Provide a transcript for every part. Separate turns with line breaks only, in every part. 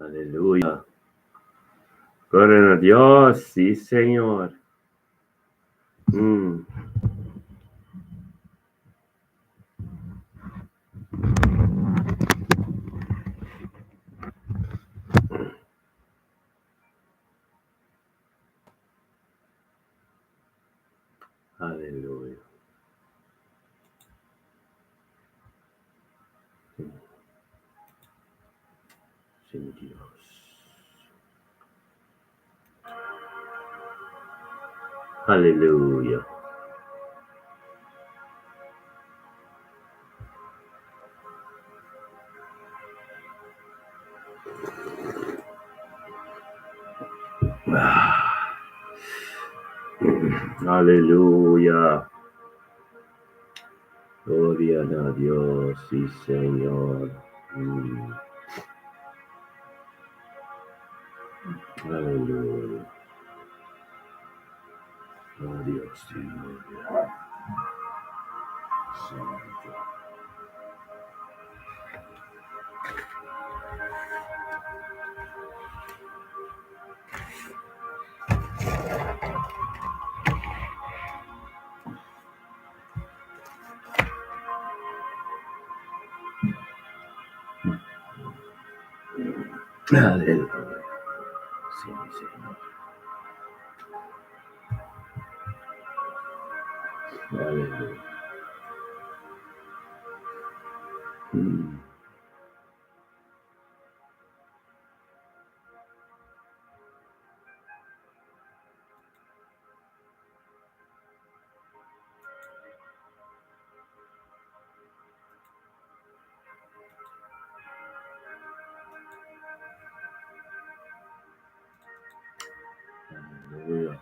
Aleluya. Gloria a Dios, sí, Señor. Aleluya. Sin Dios. Aleluya. Aleluya. Gloria a Dios, sí, Señor. Aleluya. Oh Dios, Señor. Santo. Aleluya. Sí, Señor. Aleluya. Aleluya.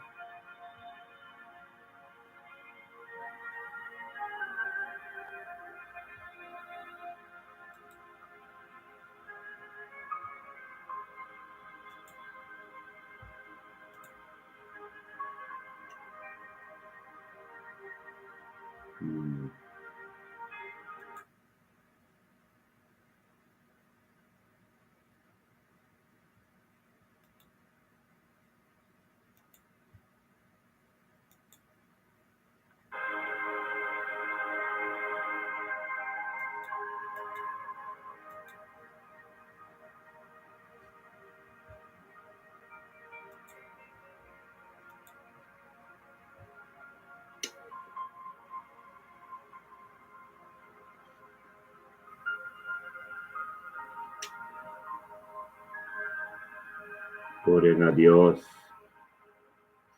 Gloria a Dios.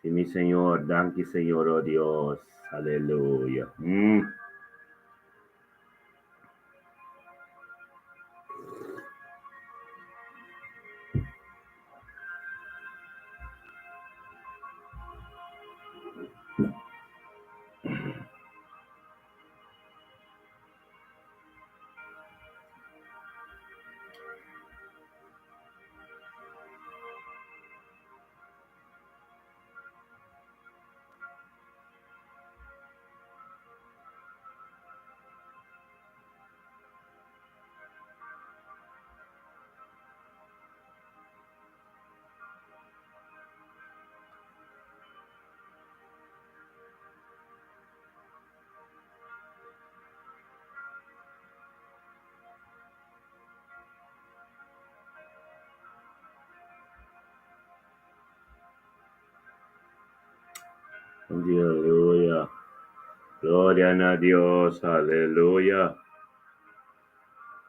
Sí, mi Señor. Danke, Señor, oh Dios. Aleluya. Aleluya. Gloria a Dios. Aleluya.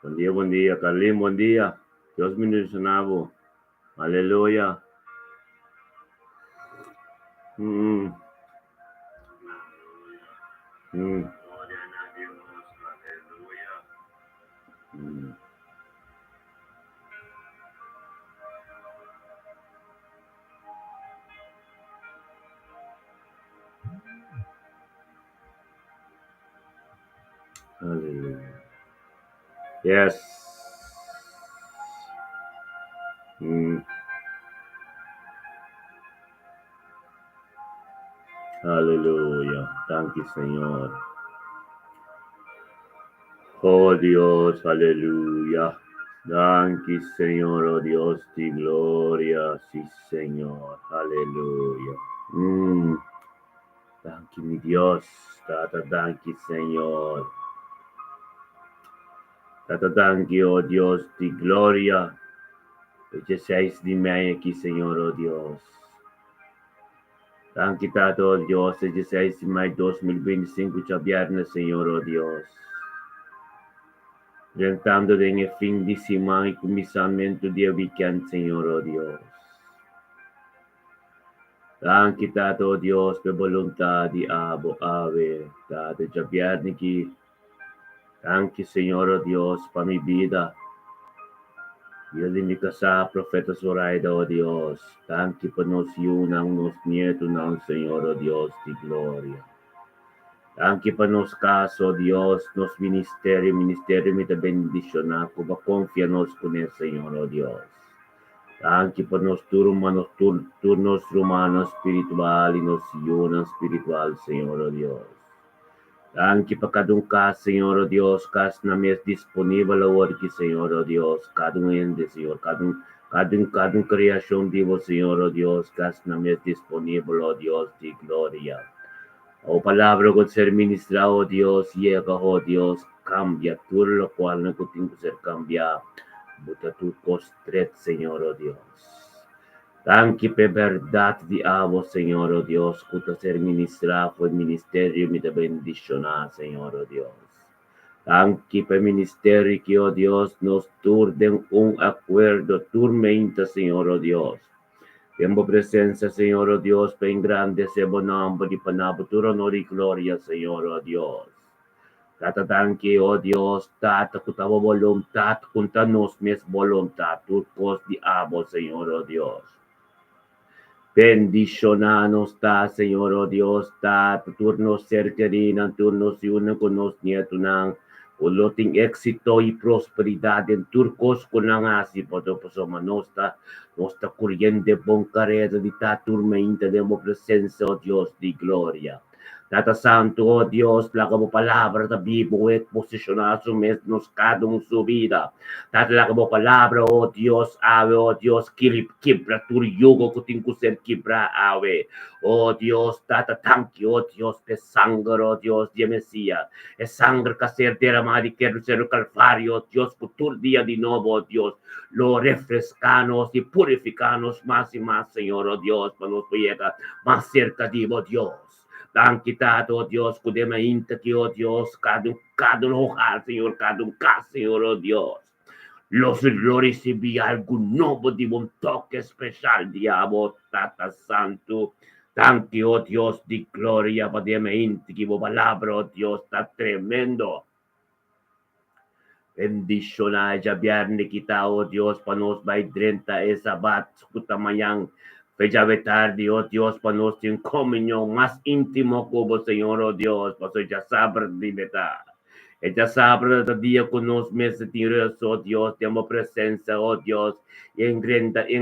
Buen día, Carlín, buen día. Dios me bendicionado. Aleluya. Aleluya. Yes. Aleluya. Thank you, Señor. Oh Dios, aleluya. Danke, Señor, oh Dios de gloria. Sí, Señor. Aleluya. Danke, mi Dios. Tata, danke, Señor. Tata, danke, oh Dios de gloria. Perché sei di me aqui, Senhor, oh Deus. Danke, Tata, oh Deus, perché sei di mai 2025 ci avviene, Senhor, oh Deus. Tentando de fim de semana e começamento de weekend, Senhor, oh Deus. Danke, Tata, oh Deus, per volontà di Abo, Ave, Tata, ci avviene aqui. Danke, Senhor, oh Deus, para minha vida. Io mi casa, profeta Zoraida, oh Deus. Danke por nos unam, nos nietos, não, Senhor, oh Deus, de glória. Danke por nos caso, oh Deus, nos ministério me da bendicionar, como confia nos com ele, Senhor, oh Deus. Danke por nos turnos humanos espiritual e nos unam espiritual, Senhor, oh Deus. Danke por cada caso, Senhor, oh Deus, caso na mesa disponível hoje, Senhor, oh Deus, cada ende, Senhor, cada criação de você, Senhor, oh Deus, caso na mesa disponível, oh Deus, de glória. O palavra que ser ministrado, oh Deus, llega, oh Deus, cambia tudo lo cual no tem que ser cambiado. Buta tu costret, Senhor, oh Deus. Danke per verdade de avo, Senhor, oh Deus, que ser ministrado por ministério me da bendicionar, Senhor, oh Deus. Danke per ministério que, oh Deus, nos turden acordo, turmenta, Senhor, oh Deus. Tempo presença, Senhor, oh Deus, per engrandecer o nome de panabutura, honor e glória, Senhor, oh Deus. Tata danke, oh Deus, tata com tua vontade, com tua nos mes vontade, tu cos de abo, Senhor, oh Deus. Bendicionanos está, Senhor, oh Deus, está, turno cercarina, turno se une con nos nieto nang, uloting éxito e prosperidade em turcos con ang asi, poto posoma nosta corriente bom careta de ta turmenta de mo presença, oh Deus, de glória. Tata Santo, oh Dios, la como palabra da Biblia es posicionar su mes nos cada un su vida. Tata la como palabra, oh Dios, ave, oh Dios, quebra tu yugo que tengo que ser quebra, ave. Oh Dios, tata tanque, oh Dios, de sangre, oh Dios, de Mesías. Es sangre que ser derramada y quiero ser el calvario, oh Dios, por tu día de nuevo, oh Dios. Lo refrescanos y purificanos más y más, Señor, oh Dios, para nos llegar más cerca de vos, Dios. Danke, Tata, oh Dios, podemos que, oh Dios, cada hogar, Señor, cada casa, Señor, oh Dios. Los recibí algo nuevo de un toque especial, diablo, Tata Santo. Danke, oh Dios, de gloria, podemos que la palabra, oh Dios, está tremendo. Bendicionar ya viernes kita, oh Dios, panos by 30 sabat, kutamayang. Pejave tarde, oh Dios, panos en comunión más íntimo como Señor, oh Dios, paso ya saber de verdad. Ella sabe de día con nos meses tiros, oh Dios, tenemos presencia, oh Dios, y en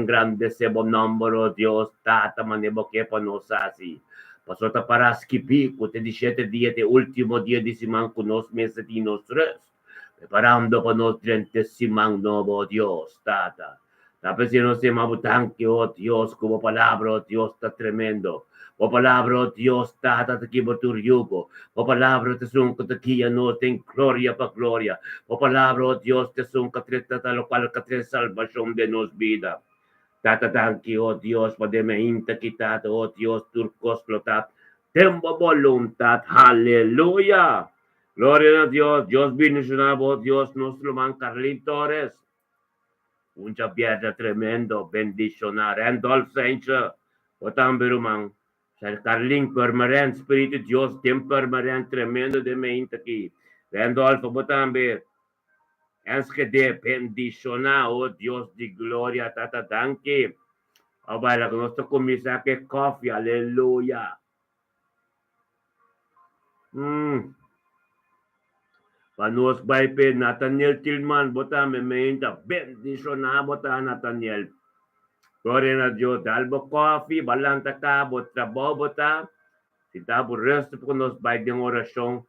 grande sebo nombre, oh Dios, tata manebo que panos así. Paso ta para skipico, te 17 días de último día de semana con nos meses tiros. Preparando con los 30 nuevo Dios, Tata. Tapos si no se mabutanque, oh Dios, como palabra, oh Dios, está tremendo. O palabra, oh Dios, Tata, te quiero tu yugo. O palabra, te son que te guía, no ten gloria para gloria. O palabra, oh Dios, te son que trata lo cual que te salvación de nos vida. Tata, tanque, oh Dios, podeme inta quitado, oh Dios, turcos flotat. Tempo voluntad, aleluya. Gloria a Dios, Dios bendicionado, Dios nuestro man Carlin Torres. Un piedra tremendo, bendicionar. Randolph Saints, botam berumang. Sa Carlin permanent, Espíritu Dios, tem permanent tremendo de mente aqui. Randolph, botam ber. Es que de bendicionar, oh Dios de gloria, tata danke. Abala, nuestro comisa que coffee, aleluya. Panos Baipe, Nathaniel Tillman, bota me meinta, bendicionar, bota Nathaniel. Gloria a Dios, dalbo coffee, balanta ka, bota bobota. Si tabo resto por nos bai de oração.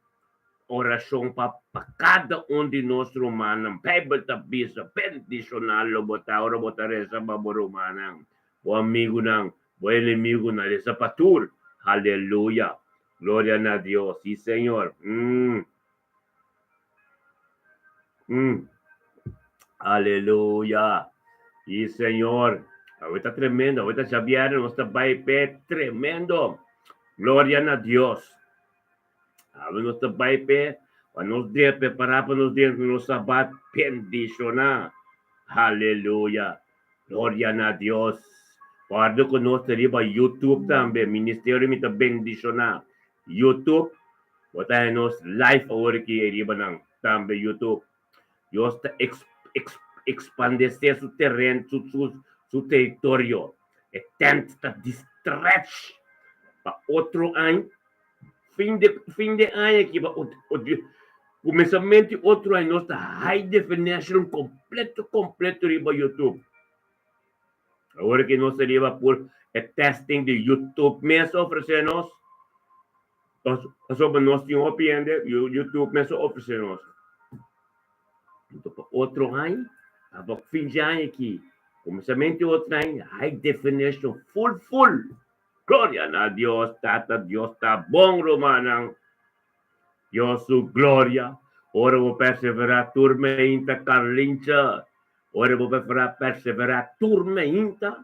oração para cada de nós romanos. Bible ta bisa, bendicional lo bota, ora bota reza baborumanang. O amigo nang, o inimigo na reza patur. Hallelujah. Gloria a Dios. Sí, Señor. Aleluya. Sí, Señor. Ahorita tremendo. Ahorita Xavier nos está tremendo. Gloria a Dios. Ahora nos está para nos preparar para nos días de los sabat. Bendicionar. Aleluya. Gloria a Dios. Guardo con nos arriba YouTube también. Ministerio me está bendicionar. YouTube. Bota nos live ahora que arriba nang también YouTube. Dios está expandecer su terreno, su territorio. Está stretch para otro año. Fin de año aqui, começamento outro año, está high definition completo riba YouTube. Agora que nós arriba por testing de YouTube mesmo oferecendo sobre nós tínhamos opinião YouTube mesmo oferecendo. Então, para outro ano, para fim de ano aqui, começamento de outro ano, high definition, full. Glória a Deus, Tata, Deus está bom, Romanang. Deus su glória. Ora vou perseverar, turma ainda, Carlincha. Ora vou perseverar, turma ainda.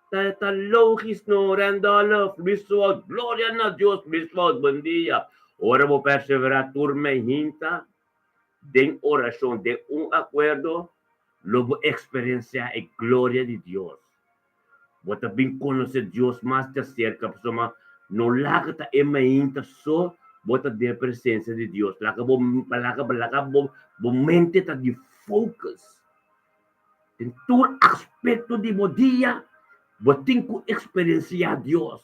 Tata, logis no, Randolph, Biswald, glória a Deus, Biswald, bom dia. Ora vou perseverar, turma ainda. De oração, de acordo, logo experienciar a glória de Deus. Bota bem conhecer Deus mais de cerca, pessoal, não larga ta emainta só, bota de presença de Deus. Larga bom mente ta de focus. Em todo aspecto de dia, bota tem que experienciar Deus.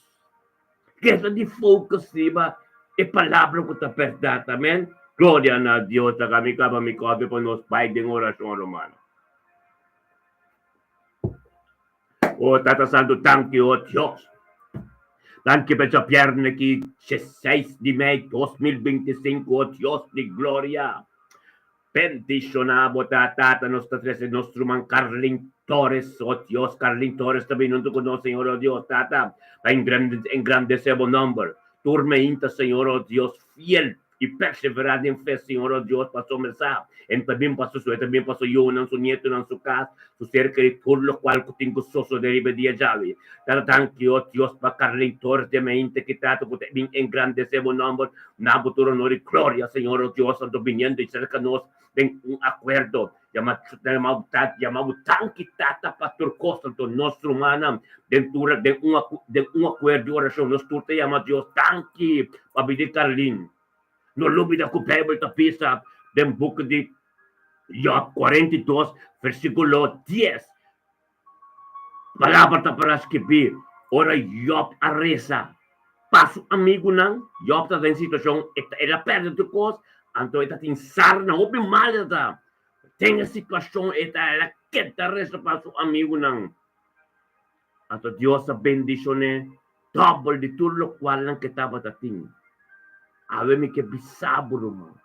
Que essa de focus, riba, é palavra que ta perdata, amém? Glória a Deus, ta kami cobre para nos pai de oração romana. Oh, Tata Santo, thank you, oh Dios. Thank you por esa pierna aquí, 6 de mayo 2025, oh Dios de gloria. Bendicionamos, Tata, nuestro man Carlin Torres, oh Dios, Carlin Torres también junto con nosotros, Señor, oh Dios, Tata, engrandecemos nombre. Turme inta, Señor, oh Dios, fiel y perseverar en fe, Señor, oh Dios, pasó mensaje. También pasó yo, en su nieto, en su casa, su cerca de todo lo cual que tengo soso de ribedia llave. Thank you, oh Dios, para Carlin Torres, de mente que trato, que también engrandecemos nombre, nabo tu honor y gloria, Señor, oh Dios, santo viniendo y cerca nos, en un acuerdo, llamado tanque tata pastor Costa, nuestro humana, dentro de un acuerdo de oración, nos turte llama Dios tanque, para pedir Carlin. No lubida que Bible ta pisa, del book de Job 42, versículo 10. Palavra para escrever, ora Job a reza. Passo amigo não, Job está em situação, ela perde de coisa, então ele está em sarna, ouve mal, tem a situação, ela quer reza para seu amigo não. Então Deus bendicione, double de tudo o qual não que estava tendo. Avemi que bisabro, mano.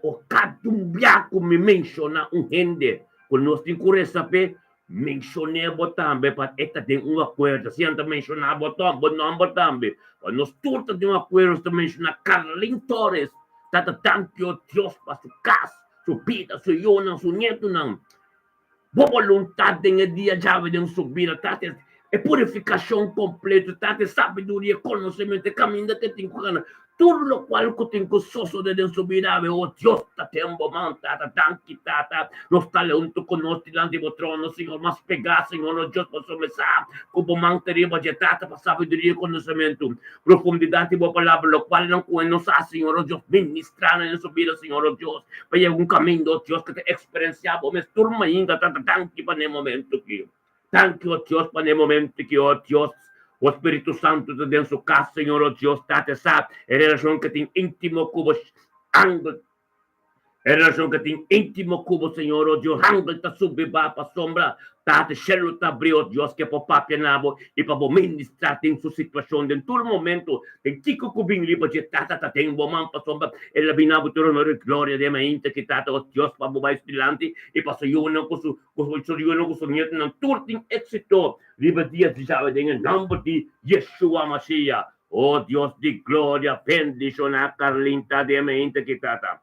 O catumbiaco me menciona gente, quando nós temos que saber, mencionei também, para esta tem um acordo, se anda mencionar botão, bom nome também, para nós todos temos um acordo, se mencionar Carlin Torres, tata tanto Deus para sua casa, sua vida, sua Yona, seu neto, não. Boa vontade tem a dia já de subir, tata, é purificação completa, tata, sabedoria, conhecimento, caminho que tem que tudo o qual que tem que sosso de subir, oh Deus, tempo, man, tata, tanque, tata, nós está junto conosco, diante do trono, Senhor, mas pegar, Senhor, oh Deus, para começar, como manteriba de tata, para sabedoria e conhecimento, profundidade e boa palavra, o qual não conhece, Senhor, oh Deus, ministrar na subida, Senhor, oh Deus, para um caminho, oh Deus, que te experienciava, mas turma ainda, tata, tanque, para o momento aqui. Thank you, oh Deus, para o momento que, oh Deus, o Espírito Santo de dentro da casa, Senhor, oh Deus, tate sabe, é relação que tem íntimo com os ângulos, Em relação que tem íntimo como Senhor, ó Deus, hanggang ta subiba pa sombra, tate shelo ta brio, Deus, que po papia nabo, e pa bo ministrar tem sua situação, em todo momento, tem tico kubing liba de tata, tem bomam pa sombra, e la binabo turo no gloria de ma inte, que tata, ó Deus, pa bo mais dilante, e pa so yun ko so niet, ng turting exito, liba dia di sabe, dengan number di Yeshua Mashiach, oh Dios de gloria, bendición a Carlinta de ma inte, que tata.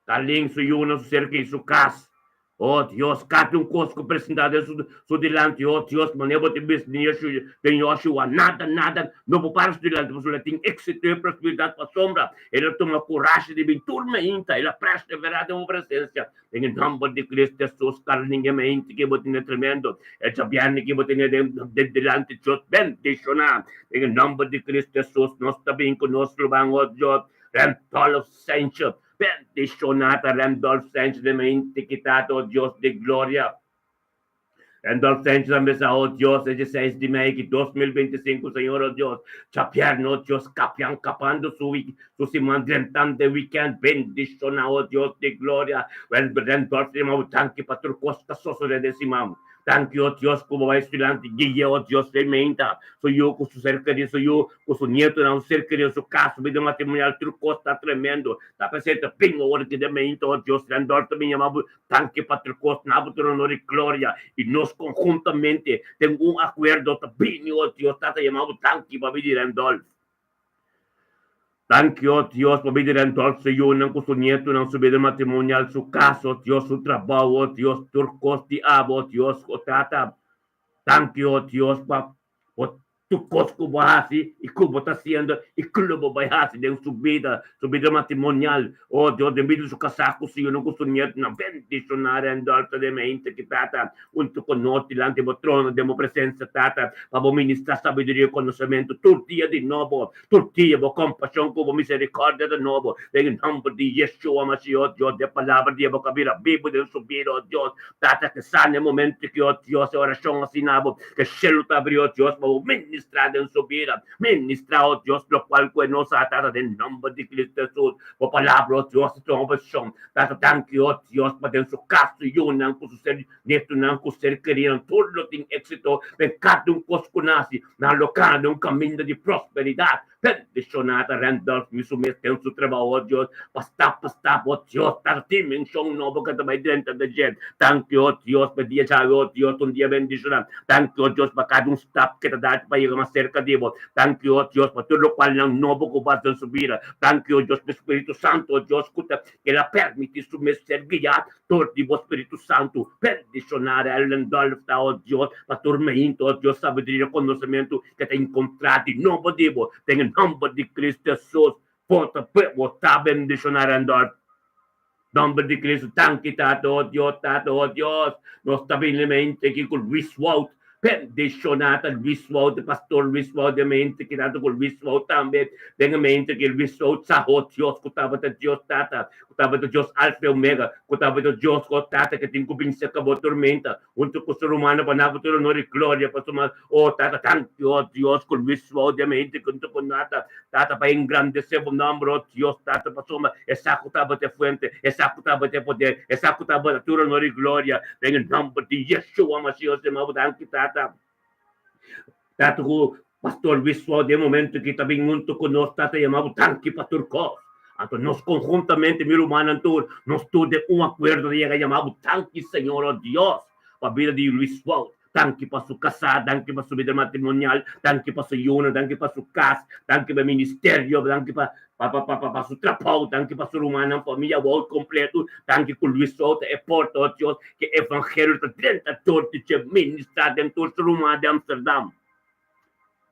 Taling su yuno su cerca y su casa. Oh Dios, cate un cosco presentado su delante. Oh Dios, manebo te bis de Yoshua. Nada. No puedo parar su delante. Mas ela tem éxito e prosperidade para a sombra. Ela toma coragem de vir turma inta. Ela presta verada uma presença. Em nome de Cristo Jesus, carninha mente que bote tremendo. É sabiane que bote delante de Deus. Bendicionar. Em nome de Cristo Jesus, nós também conosco, vamos, Deus. Rentol of Saints. Bendicionata Randolph Sanchez de mente quitato, Dios de gloria. Randolph Sanchez a mesa, oh Dios, 16 de maio de 2025, Senhor, oh Dios. Chapiano, Dios, capian capando su simandrentante weekend. Bendicionata, oh Dios de gloria. Randolph, tanque para costa soso de decimamos. Thank you, Dios, como vai estudante, guia, oh Dios, de menta. Sou eu com su cerca de, sou eu com su nieto, não cerca de su caso, vida matrimonial, truco está tremendo. Tá presente, pingo, hora que de menta, oh Dios, Randolph também chamava, tanque para truco, nabo, honor e glória. E nós conjuntamente temos acordo, também, oh Dios, tá chamado tanque para vir Randolph. Thank you, Dios, por vida Randolph, Senhor, não com su nieto, não su vida matrimonial, su caso, Dios, su trabalho, Dios, turcos de abo, Dios, o tata. Thank you, Dios, por tu cosco bahasi, e como está sendo, e clube bahasi, de subida matrimonial, oh Deus, de vida su casaco, Senhor, não com su nieto, não bendicionar Randolph de mente, que tata, junto com nós, delante do trono, de presença, tata, para ministrar sabedoria e conhecimento, tortilha de novo, tortilha, compaixão, como misericórdia de novo, em nome de Yeshua Mashiach, Deus, de palavra de vocabília, Bíblia de subir, oh Deus, tata, que sane momento que, oh Deus, a oração assinava, que céu te abriu, oh Deus, para ministrar em subida, ministrar, oh Deus, lo qual que nós tata, em nome de Cristo Jesus, por palavra, oh Deus, a tua oração, tata, thank you, oh Deus, para em seu caso, yun, não com o ser, neto, não com o ser querido, tudo tem êxito, em cada cosco nasce, na locada, caminho de prosperidade, bendicionata Randolph, mi sumette un suo trabalho, oh Deus, pasta, oh Deus, tar dimensão novo que também dentro da gente, thank you, oh Deus, per dia já, oh Deus, dia bendicionado, thank you, oh Deus, para cada stop que te dá para ir mais cerca de vos, thank you, oh Deus, para tudo qual não novo que vas a subir, thank you, oh Deus, per Espírito Santo, oh Deus, escuta, que ela permite ser guiado, todo o Espírito Santo, bendicionare Randolph, oh Deus, para tormento, oh Deus, sabedoria, conhecimento que te encontrado, novo divo, tem nome de Cristo Jesus, porta botar bendicionar Randolph. Nome de Cristo, tanque, tato, oh Deus, nós stabilmente aqui com Luis Wout, bendicionata Luis Wout, pastor Luis Wout, de mente que tanto com Luis Wout também, tenha mente que Luis Wout sahot Deus, kutava de Deus tata, kutava de Deus alfa e omega, kutava de Deus tata, que tem que vencer a tormenta, junto com o ser humano, para não ter honor e glória, para tomar, oh tata, tanque, oh Deus, com Luis Wout, de mente, junto com nata, tata, para engrandecer o nome, oh Deus, tata, para tomar, essa kutava de fuente, essa kutava de poder, essa kutava de ter honor e glória, em nome de Yeshua Mashiach, se mabudan kita, Tata ko pastor Wiswa de momento que também junto com nós tata chamado tanque pastor Cos. Então nós conjuntamente meu humano tour nós tudo acordo de chegar chamado tanque Senhor oh Deus para a vida de Wiswa. Tanque para sua casa, tanque para sua vida matrimonial, tanque para sua yuna, tanque para sua casa, tanque para o ministério, tanque para seu trabalho, tanque para sua humana, família, o completo, tanque com Luís Souto, é porta, ó Deus, que o evangelho está dentro de todo o ministério em todo o ser humano de Amsterdam.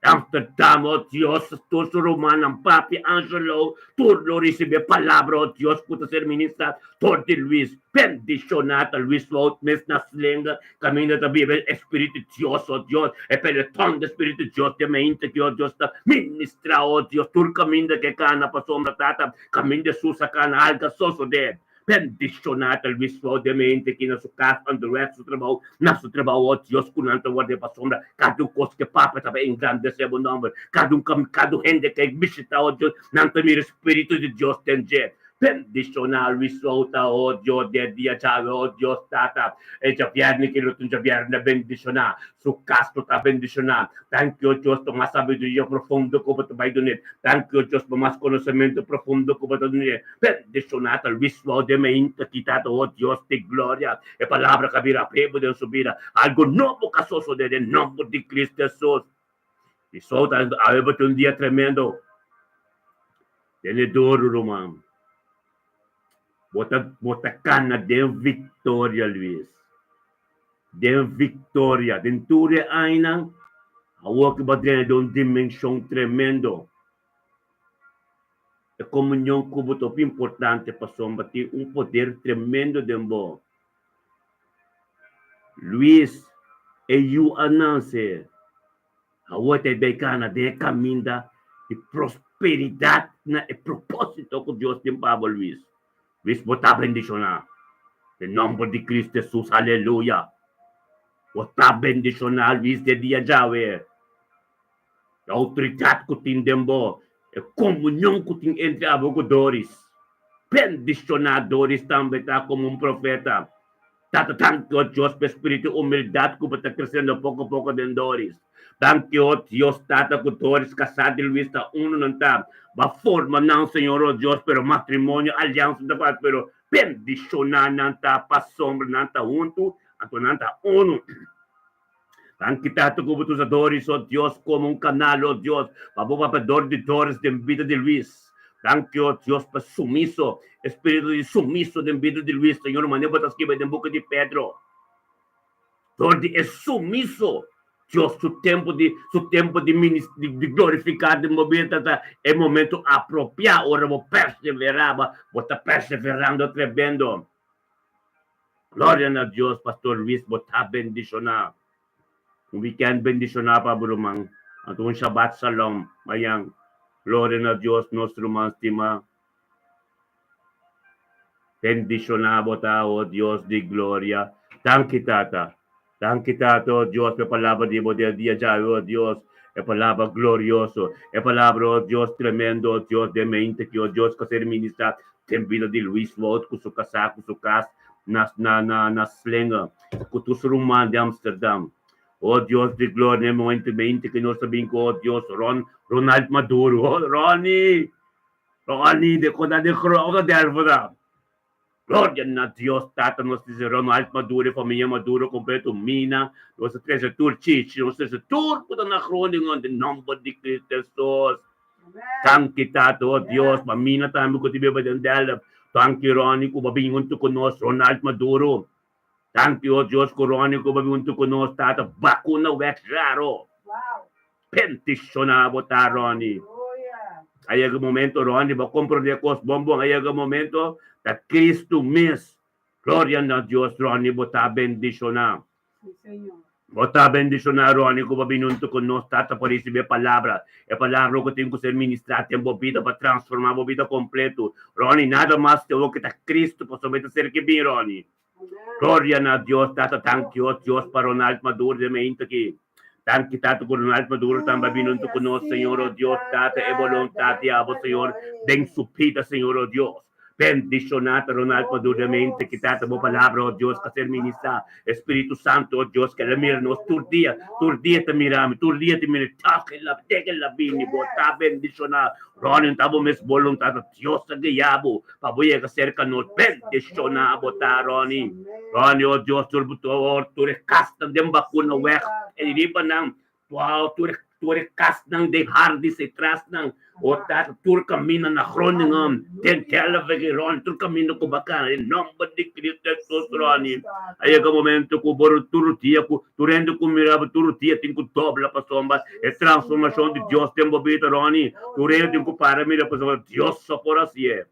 Amsterdam, oh Dios, todo ser humano, papi, Angelo, todo recibe palavra, oh Dios, puta ser ministrado, todo Luís, bendicionata, Luís Wout, mes na slenga, caminho da Bíblia, Espírito de Deus, oh Deus, é pelo tom do Espírito de Deus, de mente que, oh Deus, está ministra, oh Deus, todo caminho que cana, para sombra, tata, caminho de susa, cana, alga, soso de bendicionata Luís Wout, de mente que na sua casa, André, nosso trabalho, oh Deus, com nanta guarda para sombra, cada coisa que papa também engrandecer o nome, cada gente que visita, oh Deus, nanta mira Espírito de Deus, tem jeito. Bendicionar Luisota, oh Dios, de dia chave, oh Dios, tata. E Javier que lutun Javier na bendicionar. Su casto ta bendicionar. Thank you, Dios, por más sabiduría profundo como tu vai donir. Thank you, Dios, por más conocimiento profundo como tu donir. Bendicionar tal Luisota de me inta quitado, oh Dios, de gloria. E palabra que vira prego de subida. Algo novo casoso de nombre de Cristo Jesús. E solta, aveva un dia tremendo. Ele duro, Romano. Bota cana de vitória, Luiz. De vitória. Dentro ainda, a outra badrena de uma dimensão tremendo. A comunhão com o top importante para combater poder tremendo de bom. Luiz, e o anúncio. A outra becana de caminho de prosperidade na propósito que Deus tem para Luiz. Luiz, botar bendicionar. Em nome de Cristo Jesus, aleluia. Botar bendicionar, Luiz, de dia Javé. A autoridade que tem dembo. A comunhão que tem entre abogadores. Bendicionar Doris também está como um profeta. Tanto Deus para espírito humildade que está crescendo pouco a pouco dentro Doris. Tanto Deus tata com Doris casado e Luiz está não está. A forma não, Senhor Deus, pero matrimônio, aliança da paz, pero bendicionar não está, para sombra não está junto, então não está uno. Tanto tato com os adoradores, oh Deus, como um canal, oh Deus, para o papador de Doris da vida de Luiz. Tanto Deus para sumiço, espírito de sumiço da vida de Luiz, Senhor, maneira para escrever na boca de Pedro. Todo é sumiço. Deus, o tempo de glorificar, de mover, é momento apropriado. Ora, vou perseverar, vou estar perseverando, tremendo. Glória a Deus, Pastor Luiz, vou estar bendicionar. Um weekend bendicionar para Burumang. At um Shabbat Shalom, mayang. Glória a Deus, nosso irmão estima. Bendicionar, botar, oh Deus de glória. Thank you, Tata. Thank you, Tato, Dios, por palabra de dia ya, oh Dios, es palabra glorioso, es palabra, oh Dios, tremendo, Dios de mente, que oh Dios, que se ministra, en vida de Luis Vod, con su casa, na slenga, con tu rumán de Amsterdam. Oh Dios de gloria, en momento mente, que no saben que, oh Dios, Ronald Maduro, oh Ronnie, de coda de croga de Alvada. Glória a Deus, Tata, nós dizemos Ronald Maduro, família Maduro, completo, Mina, nós temos Turchichi, nós temos Turco da Nachroningon, em nome de Cristo Jesus. Thank you, Tata, oh Deus, Mina também que tive para dela, thank you, Ronnie, que babingon tu conosco, Ronald Maduro. Thank you, oh Deus, que Ronnie, que babingon tu conosco, Tata, vacuna wax raro. Peticionar, botar, Ronnie. Aí é o momento, Ronnie, vai comprar de cos bombom, aí é o momento, da Cristo mesmo. Glória a Deus, Ronnie, botar bendicionar. Botar bendicionar, Ronnie, que vai vir conosco, Tata, para receber palavra. É palavra que tem que ser ministrada, tem vida para transformar a vida completo. Ronnie, nada mais tem que está Cristo, para somente ser que bem, Ronnie. Glória a Deus, Tata, thank you, Deus, para Ronald Maduro, de mente aqui. Thank you, Tata, por Ronald Maduro, também vindo conosco, Senhor, oh Deus, Tata, é vontade, Senhor, bem supida, Senhor, oh Deus. Bendicionado, Ronald Maduro, mente, que Tata, boa palavra, oh Deus, que ser ministrar, Espírito Santo, oh Deus, que ela mira nós, todo dia te miramos, todo dia te miramos, toque la bini, botar bendicionar, Ronald, tabo mes voluntade, Deus, que diabo, para boia que cerca nós, bendicionar, botar, Ronnie, oh Deus, tu recasta, dem vacuna, ué, ele riba não, tu recasta, de hardi, se traz, não, o Tata, tu caminha na Groningen, ten televisão, Ronnie, tu caminha com bacana, em nome de Cristo Jesus, Ronnie. Aí é o momento que o boro turutia, tu rende com mirava turutia, tem que dobrar para sombra, é transformação de Deus, tem bobita, Ronnie, tu rende tem que parar, mira para sombra, Deus só por assim é.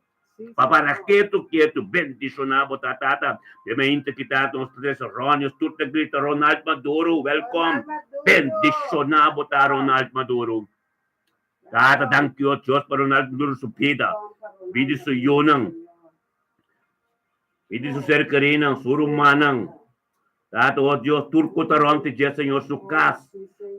Para quieto, bendicionar, botar Tata, de mente que Tata, nós três, Ronnie, tu te grita, Ronald Maduro, welcome, bendicionar, botar Ronald Maduro. Tata, thank you, Dios, para Ronald Maduro, su vida, vida su yunang, vida su ser querinang, su rumanang. Tata, oh Dios, turco taronte, Senhor, su cas.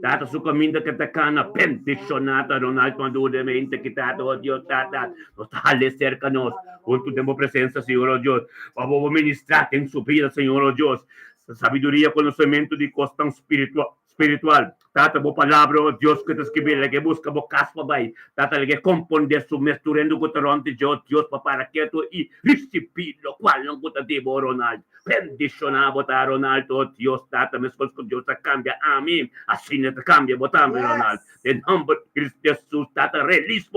Tata su caminda katakana, bendicionata, Ronaldo Maduramente, Kitata, oh Dios, Tata, nos dale cercanos, con tu tiempo presencia, Señor, oh Dios, vamos a ministrar en su vida, Señor, oh Dios, sabiduría, conocimiento de costão espiritual. Tata, bo palabra, oh Dios, que te escribir, que busca bo caspa bay. Tata, que componder su mesturendo con taronte, Dios, para que tu y recibir lo cual no puta de Ronaldo. Bendicionado, ta Ronaldo, oh Dios, Tata, me escucho con Dios, cambia, amén. Así no te cambia, botando, Ronaldo. En nombre de Cristo Jesús, Tata, release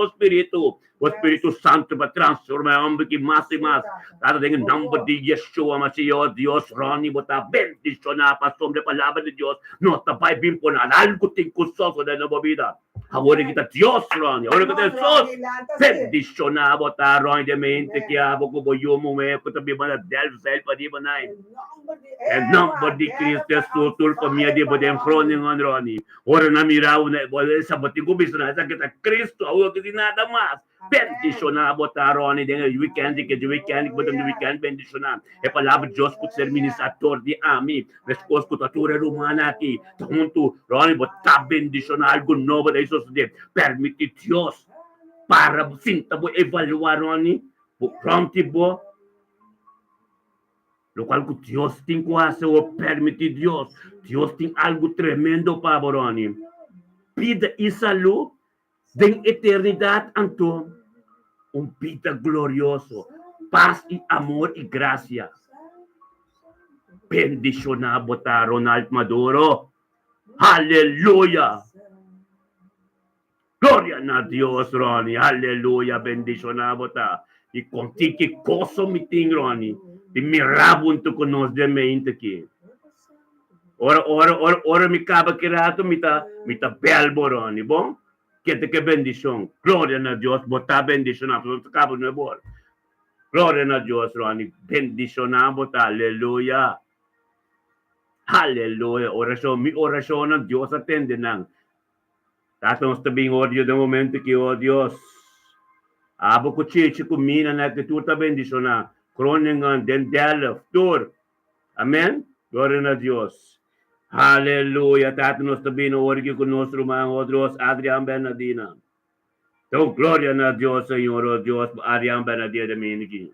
o Espíritu Santo, para transformar hombre que más y más. Tata, en nombre de Yeshua, Mashiach, oh Dios, Ronnie, bota bendicionado, para sobre palabra de Dios, no te va a imponer algo tincusoso de nueva vida. Ahora kita Dios, Ronnie, ahora kita Jesús, bendicionado, ta Ronnie, de mente, que abo ko boyo mo me, ko tabi mana del zel pa di banay. En nombre de Cristo Jesús, tulpa miya di ba den Ronnie ngon Ronnie. Ora na miraw na, sa bating ko bisa na, sa kita Cristo, ahora kita nada más. Bendicionado, ta Ronnie, den weekend, que de weekend, que de weekend, bendicionado. E palavra de Deus por ser ministrador de amém. Resposta com a tua humana aqui. Junto, Ronnie, botar bendicionado algo novo da isso de permitir Deus para sinta bo evaluar Ronnie, pronto bo. Lo qual que Deus tem quase o permitir Deus. Deus tem algo tremendo para Ronnie. Vida e saúde de eternidade anto vida glorioso. Paz e amor e graça. Bendicionado ta Ronaldo Maduro. Aleluya. Gloria a Dios, Ronnie. Aleluya. Bendicionado ta. E contigo que coisa me tem, Ronnie. De mirabo into conosco de mente aqui. Ora me acaba querendo, me tá belbo, Ronnie. Bom? Que bendição. Glória a Deus. Botar bendicionado. Não acaba no bom. Glória a Deus, Ronnie. Bendicionado ta. Aleluya. Aleluya. Mi oración a Dios atende nang. Tatong tabing audio de momento que, oh Dios, abo ko chichi kumina na que tu ta bendiciona. Kroningan den del tur. Amen. Gloria a Dios. Aleluya. Tatong tabing audio con nuestro man, oh Dios, Adrian Bernardina. Então, glória a Deus, Senhor, oh Deus, Adrian Bernardina de Miniki.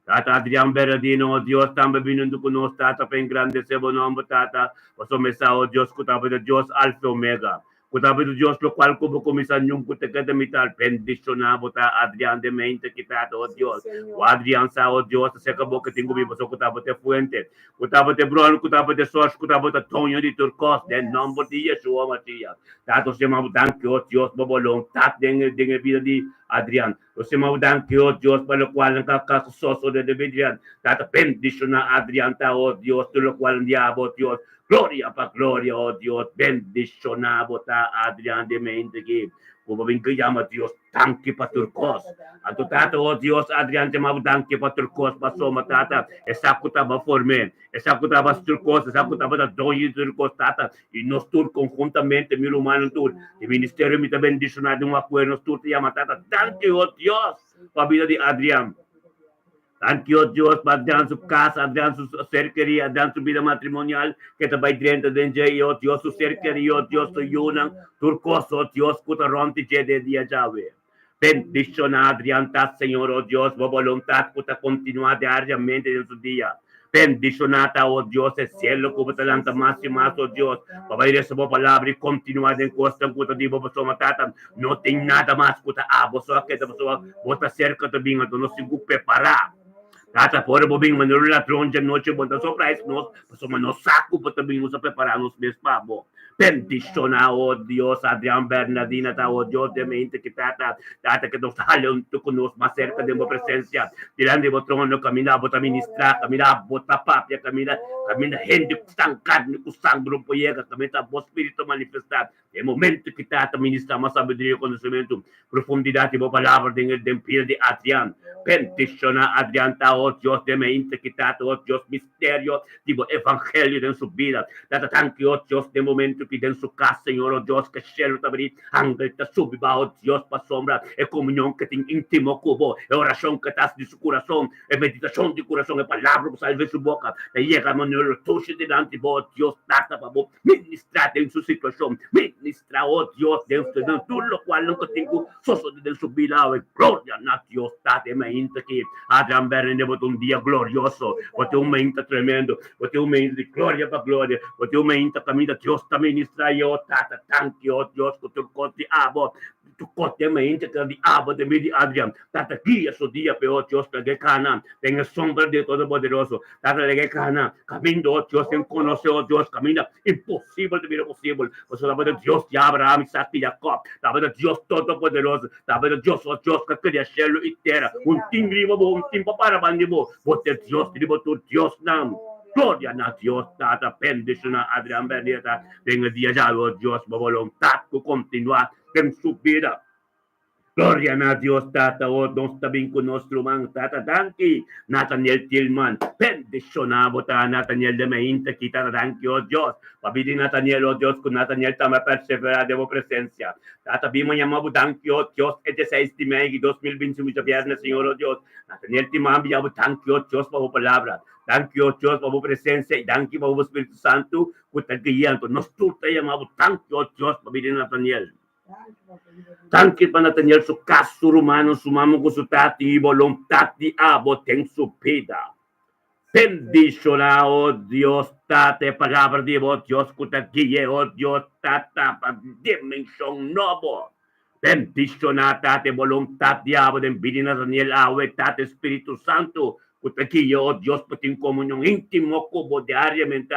Tata Adrian Bernardino, oh Dios, também vindo conosco, Tata, para engrandecer o nome, Tata, o começar, oh Deus, que de Deus, Alfa e Omega. Que de Deus, o qual como começar num que te queda mital, bendicionado, tá, Adrian de mente, que Tata, oh Deus. O Adrian, oh Deus, se acabou que tenho vivo, só que de fuente, que de Bruno, que de Sorte, que de Tonho de Turcos, de nome de Yeshua, Matias. Tata, se me danke, oh Deus, babolong, Tata, dengue vida de Adrian. Você me danke, oh Deus, para o qual não caso de Adrian. Tata, bendiciona Adrian, tá, oh Deus, pelo qual diabo, Deus. Gloria para gloria, oh Dios, bendicionado ta Adrian de mente que como ven que llama Dios, tanque para turcos. A tu tata, oh Dios, Adrian te mau tanque para turcos, para soma tata, essa que estava formé, essa que estava turcos, essa que estava da dois turcos tata, e nós tur conjuntamente, mil humanos tur, e ministério me também bendicionado um acordo, nós tur te llama tata, tanque, oh Dios, para a vida de Adrian. Thank you, Dios, para dar sua casa, dar sua cerqueria, dar sua vida matrimonial, que te vai dentro de gente, oh Dios, sua cerqueria, oh Dios, tu yunang, turcos, oh Dios, kuta ronti de dia Yahweh. Bendiciona Adrianta, Senhor, oh Dios, boa vontade, kuta continuar diariamente em seu dia. Bendicionata, oh Dios, el cielo, como talanta más y más, oh Dios. Para ir a esa palabra y continuar en costa, kuta di bobo soma tata, no tem nada más, kuta abo, so que te bota cerca também, no se preparar. Tata, por bobing manero la tronja noche, bota surprise nos, pasoma no saco, para também nos preparar nos mesmos pabo. Bendiciona, oh Dios, Adrian Bernardina, oh Dios de mente que tata que nos sale con nos más cerca de mi presencia, tirando de trono, camina, bota ministrar, camina, bota papia, camina gente que está en carne, que está en grupo llega, camina, vos espíritu manifestar. É momento que tata ministrar mais sabedoria, conhecimento, profundidade, boa palavra, de pia de Adrian. Bendiciona Adrian, oh oh Dios, de mente quitado, oh Dios, misterio, tipo evangelio en su vida. Tata tanki, oh Dios, de momento que en su casa, Señor, oh Dios, que cielo te abrir, ángel te subiba, oh Dios, pa sombra, e comunión que te íntimo cubo, e oración que estás de su corazón, e meditación de corazón, e palabra que salve su boca, e llega a manuel tuyo delante, oh Dios, tata, pabo, ministrate en su situación, ministra, oh Dios, de usted, tú lo cual nunca tengo, soso de su vida, e gloria a Dios, tate, me inta que Adrian Berne, un día glorioso, porque un mente tremendo, porque un mente de gloria para gloria, porque un mente camina, Dios te ministra, yo, tata, tanque, oh Dios, con tu corte, abo, tu corte, mente, que di abo, de mi Adrian, tata, guía su día, pero Dios, que cana, tenga sombra de todo poderoso, tata, que cana, camino, oh Dios, en conocer, oh Dios, camina, imposible de vida posible, pues la verdad, Dios de Abraham, Isaac y Jacob, la verdad, Dios todopoderoso, la verdad, Dios, oh Dios, que crea cielo y tierra, un tingribo, un timpo para bandibo, porque Dios, digo tu Dios, nam. Gloria a Dios, tata, bendición a Adrián Berneta, venga día ya, oh Dios, voluntad que continúa en su vida. Gloria a Dios, tata, oh, nos tabing con nuestro man, tata, danki, Nathaniel Tillman, bendicionado, tata, Nathaniel de Meinta, kita, danki, oh Dios, pabili Nathaniel, oh Dios, con Nathaniel, tama persevera de presencia, tata, bimo llamado, danki, oh Dios, 6 de mayo 2021, viernes, Señor, oh Dios, Nathaniel Tillman, llamado, danki, oh Dios, por palabra, danki, oh Dios, por presencia, y danki, por Espíritu Santo, que te guían, nos tú te llamado, danki, oh Dios, pabili Nathaniel. Tanque para Nathaniel su caso romano, su mamo con su tati, volontà di abo ten su vida. Bendicionar, oh Dios, tate, palabra de oh Dios, que te guíe, oh Dios, tata, para dimensión novo. Bendicionar, tate, volontà di abo, den vidi Nathaniel, awe, tate, Espíritu Santo, que te guíe, oh Dios, para en comunión íntimo, como diariamente,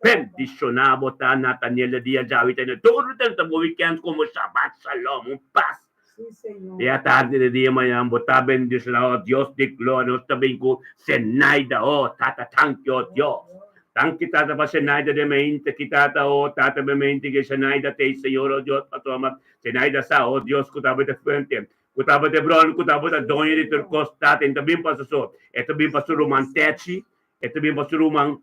bendicionar, botar Nathaniel, dia de tener todo el tiempo, weekend, como Shabbat, Shalom, un paz. E a tarde de dia manhã, botar bendicionar, oh Deus de glória, nós também com Senaida, oh, tata, tanque, oh Deus. Tanque, tata, para Senaida de mente, que tata, oh, tata, de mente, que Senaida tem, Senhor, oh Deus, para tomar, Senaida sa, oh Deus, que estava de frente, que estava de bron, que estava de donha de turcostata, e também passou, e também passou Roman Techi, e também passou Roman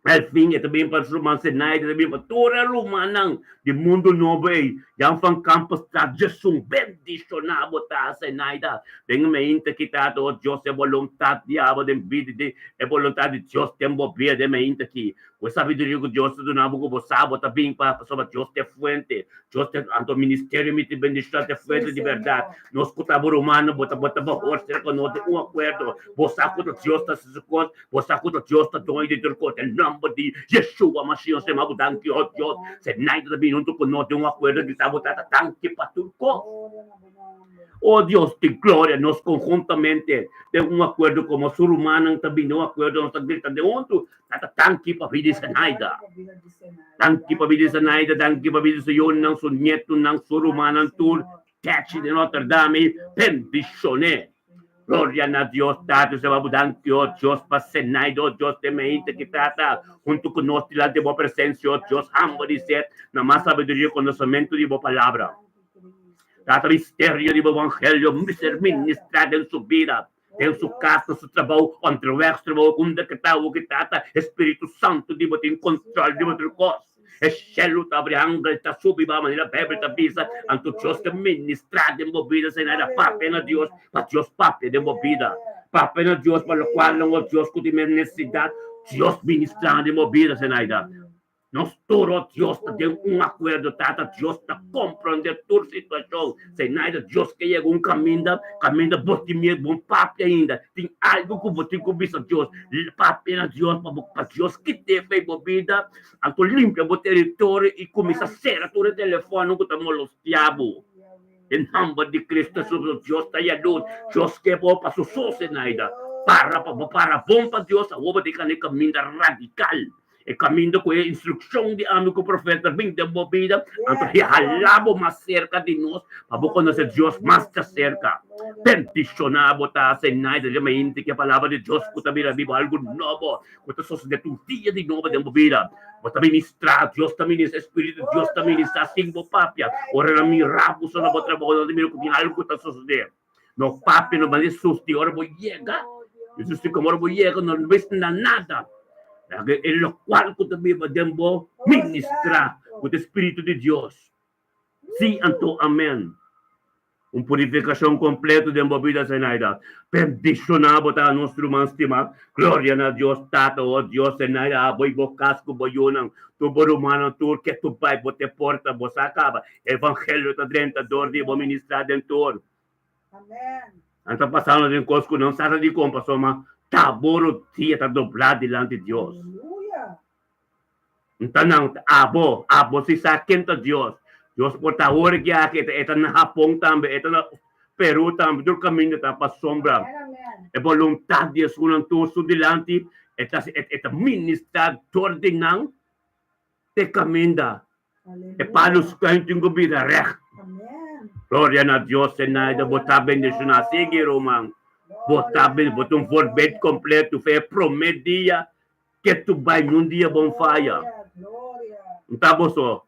Elfin, e também passou Roman Senaida, também passou toda a Romanang, de mundo novo, yang van campus ta Jesus bendicionar botar Senaida, tem mente que tá todo Deus é vontade de abo de vida de é vontade de Deus tem bobia de mente que o sabedoria que Deus do nabo que você bota bem para sobre Deus te fuente, Deus te anto ministério me te bendicionar te fuente de verdade, nós cutabo romano bota bahor ser com um acordo, você com Deus tá se com, você com Deus tá doido de ter com o nome de Yeshua Mashiach se mago danke o Deus, Senaida também não tô com um acordo de botar tanque para turco. Oh Deus de glória, nós conjuntamente temos um acordo como ser humano, também um acordo, nós estamos gritando de onde tata tanque para vida de Senaida. Tanque para vida de Senaida, tanque para vida de Senhor, não sou neto, não sou humano, tu, tete de Notre Dame, bendicioné. Gloria a Dios, Tato, se va a budar que oh Dios para Senaida, oh Dios de mente que trata junto con nosotros la de boa presencia, oh Dios, amo dizer, na más sabedoria, conhecimento de boa palavra. Trata mistério de boa evangelho, ministrado em sua vida, em sua casa, seu trabalho, onde o trabalho, onde que está, o que trata, Espírito Santo de boa em controle de boa coisa. E cielo ta abrianga ta subi ba manera pebre ta bisa anto Dios que ministrar de movida sem nada pape na Dios para Dios pape de movida pape na Dios para lo cual não Dios que tem necessidade Dios ministrar de movida sem nada nós todo Dios tem acordo tata Dios ta compreender toda situação sem nada Dios que chega caminho bote mesmo pape ainda tem algo que você cobiça Dios pape na Dios para Dios que teve movida anto limpia o território e começa a ser todo o telefone que estamos los diabo em nome de Cristo Jesus Deus está aí Deus que pode para sua sociedade para bom para Deus a obra de caminho radical e caminho com a instrução de amigo profeta bem de movida anto realabo mais cerca de nós para conhecer Deus mais cerca bendicionar botar Senaida de mente que a palavra de Deus que também viva algo novo que só de um dia de novo de movida botar ministrar Deus também esse Espírito de Deus também está assim bo papia ora na minha rabo só na boa trabalho de mim com algo que está sucedendo no papi no mas susto ora vou chegar Jesus te como boye ko no ves na nada. En lo cual que también podemos ministrar con el Espíritu de Dios. Sí, anto amén. Una purificación completa de la vida senaida. Bendicionado a nuestro estima. Gloria a Dios, Tata, oh Dios, senaida. Voy casco, voy unang. Tu borumano, tu que tu pai, te porta, vos acaba. Evangelio ta drentador de vos ministrar dentro.
Amém.
Anta passando de cosco não sabe de como passou, mas tá boro tia tá dobrado diante de Deus.
Aleluia.
Então não, abo se saquenta Deus. Deus por ta hora que aqui eta na Japão também, eta na Peru também, do caminho tá para sombra.
Amém.
É vontade de Jesus não tu dilante, eta ministrar ordenando te caminho. É para os que têm vida recht.
Amém.
Gloria a Deus, Senaida, botar bendição, sigue, Romão. Botar um verbete completo, foi prometia que tu vai num dia bom faia.
Glória.
Então, você,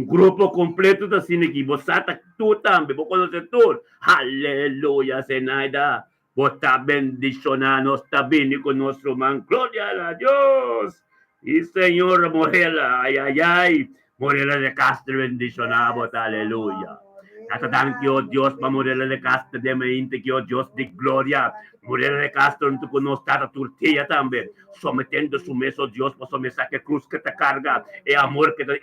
grupo completo da cine aqui, você está tu também, você conhece tudo. Aleluia, Senaida. Botar bendição, nós está bem com nosso Romão. Glória a Deus. E Senhor, Morela, ai, ai, ai. Morela de Castro, bendicionado, aleluia. Thank you, Dios, para Morela de Castro, de mente que Dios de gloria. Morela de Castro, tu conosco a tortilla também. Sometendo su meso, Dios, para someter que cruz que te carga. É amor que te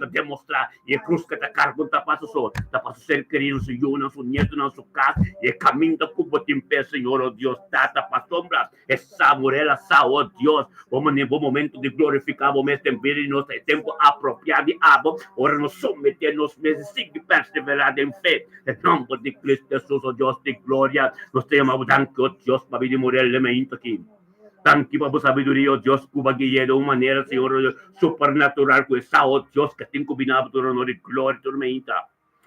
demonstra. E a cruz que te carga, não passa só. Tá para ser querido, su yuna, su nieto, na su casa. E caminho da cuba de pé, Senhor, oh Deus, tá para sombra. Essa Morela, oh Deus. Vamos em bom momento de glorificar, vamos em vida e nosso tempo apropriado de abo. Ora, nos someter nos meses, siga perseverar em fé. Em nome de Cristo Jesus, oh Deus de glória. Nós temos tanto, oh Deus, para vir morrer elemento aqui. Tanto para sabedoria, oh Deus, que vai guiar de uma maneira, Senhor, supernatural, com essa, oh Deus, que tem combinado por honor e glória, tormenta.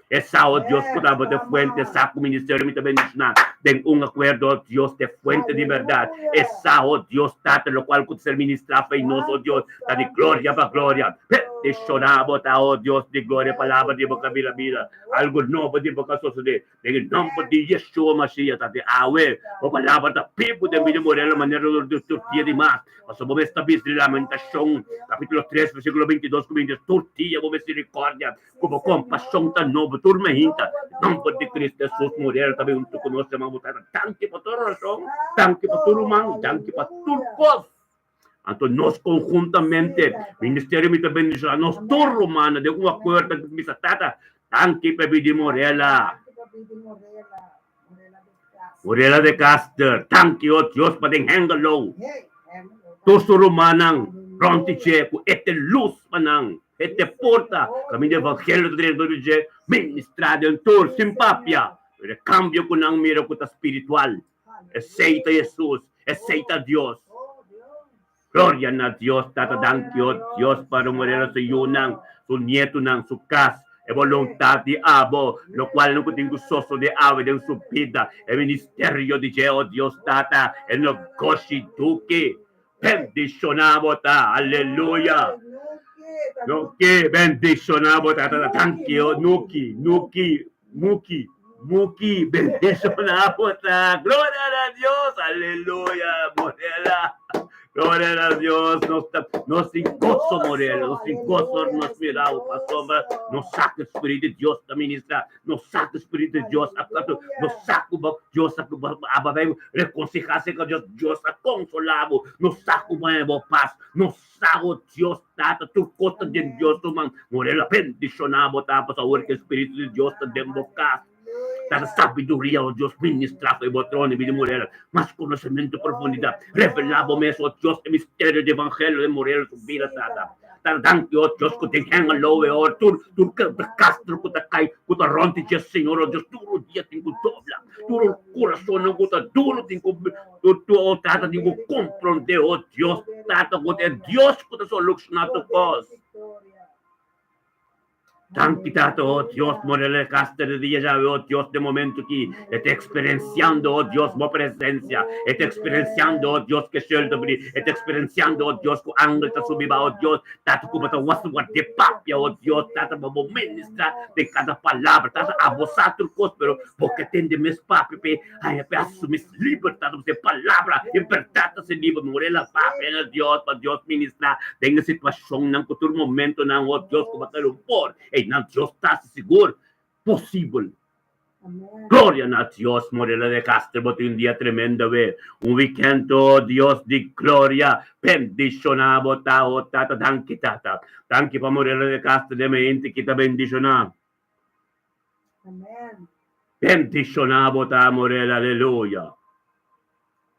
Essa, oh Deus, que dava de fuente, essa ministério me também ensinar. Tem acordo, oh Deus, de fuente de verdade. Essa, oh Deus, tata, lo qual pode ser ministrado em nós, oh Deus, tá de glória para glória. Peticionamos, tá, oh Deus, de glória, palavra de boca bila. Algo novo de boca suceder. Em nome de Yeshua Mashiach, tá de awe. O palavra da pipo de mim morrer, maneira de tortilha de mar. Mas vamos estabelecer lamentação, capítulo 3, versículo 22, como diz, tortilha, vamos misericórdia, como compaixão tá novo, turmenta. Em nome de Cristo Jesus, morrer também junto conosco, irmão, tanque para toda razão, tanque para todo humano, tanque para todo povo. Então, nós conjuntamente, Ministério me também diz, nós todos humanos, de uma acordo com missa tata, tanque para pedir Morela. Morela de Castro, tanque, oh Deus, para den hengalo. Todos humanos, pronto, checo, ete luz panang. Ete porta, kami de evangelho do dia, ministrado em todo, simpápia. Cambio com ang mira com espiritual. Aceita Jesus, aceita Deus. Glória a Deus, tata dankyo, Deus para morrer sa yunang, su nieto ng su casa. É vontade de abo, no qual não tem gostoso de ave de sua vida. É ministério de Deus, tata, é negócio duque. Bendicionamos, tá, aleluia. Nuki, bendicionamos, tata, thank you, Muki, bendicionamos, tá, glória a Deus, aleluia, Morela. Glória a Deus, nós em gozo, Morela, nós em gozo, nós miramos para a sombra, nós saca o Espírito de Deus da ministra, nós saca o Espírito de Deus, nós saca o Deus, reconciliar-se com Deus, Deus a consolá-lo, nós saca o paz, nós saca o Deus, tata, tu costa de Deus, Morela, bendicionamos, tá, para saber que o Espírito de Deus está desembocado. Da sabedoria, oh Deus, ministrar foi botrone, vida Morela, mas conhecimento, profundidade, revelava mesmo, oh Deus, o mistério do evangelho de Morela, subir tata. Tardang, oh Deus, que tem hangalo, oh, tu Castro, que cai, que ronte, Deus, Senhor, oh Deus, tu dia tem que dobrar, tu coração não que duro, tem que, tu, tata, tem que compreender, oh Deus, tata, que é Deus que solucionar tu causa. Tanti tato, oh Dios, morele castere di llave, oh Dios, de momento que está experienciando, oh Dios, mo presencia, está experienciando, oh Dios, que scelto bri, está experienciando, oh Dios, que angel ta subiba, oh Dios, tato como ta wasu wat de papia, oh Dios, tata mo ministra de cada palavra, tata abosar tu cos, pero porque tende mes papi, pe, ai, pe assumir libertad de palavra, libertad se livre, morela papi, oh Dios, para Dios ministrar, denga situação, não cultura momento, não, oh Dios, como ta por, não, Deus está seguro, possível.
Amén.
Gloria a Dios, Morela de Castro, bote un día tremendo, un weekend, oh Dios de gloria, bendicionado, tata, danke, tata, danke pa Morela de Castro, de mente, que ta bendicionado.
Amén.
Bendicionado, ta Morela, aleluya.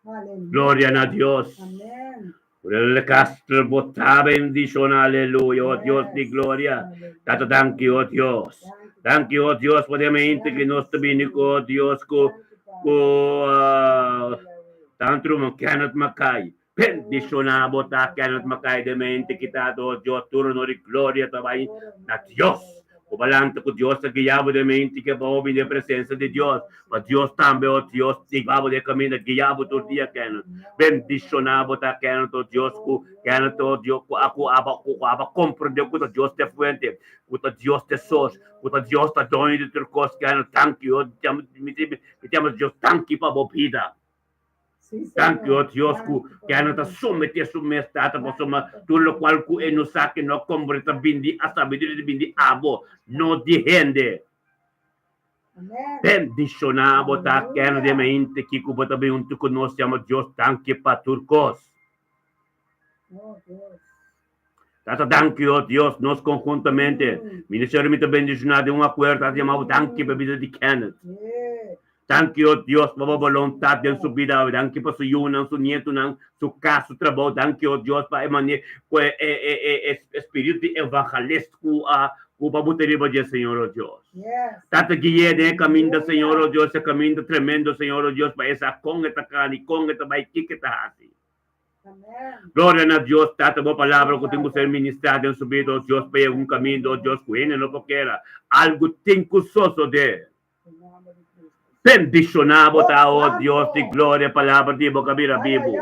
Aleluya.
Gloria a Dios.
Amén.
Morela de Castro, bota bendicionado, aleluya, oh Dios de gloria. Tata, danke, oh Dios. Thank you, oh Dios, por la mente que nos termine, oh Dios, tanto mo cannot makai. Bendicionado, ta cannot makai de mente kita, oh Dios, turno de gloria também na Dios. O balante com Deus que guiava de mente que vai de presença de Deus. Mas Deus também, oh Deus, guiava de caminho, guiava todo dia, cannot. Bendicionado, ta cannot, oh Deus, cannot, oh Deus, aku aba compreender que Deus te fuente, que Deus te sos, que Deus te dono de turcos, cannot, thank you, me temos Deus, thank you para a vida. Thank you, Dios, que a nota somete submestata, posoma, tudo lo qual que é no saque, no compreta bindi, a sabedoria de bindi, abo, no de rende. Bendicionado, tá, quero de mente, que cuba também um tuco, nós chamamos Deus, thank you para turcos. Tata, thank you, Deus, nós conjuntamente, Ministério me também bendicionado, um acordo, tá, chamado thank you para a vida de Kenneth. Thank you, Deus, para a vontade de sua vida. Thank you para sua união, seu neto, seu caso, seu trabalho. Thank you, Deus, para o espírito evangelístico para botar em Senhor, Deus. Tata guia de caminho, Senhor, Deus, esse caminho tremendo, Senhor, Deus, para essa conga, carne, conga, vai que está assim. Glória a Deus, tata boa palavra que tem que ser ministrada em sua vida, Deus, para um caminho, Deus, que não qualquer algo tem que suceder. Bendicionado, oh Dios de gloria, palavra de boca vira vivo.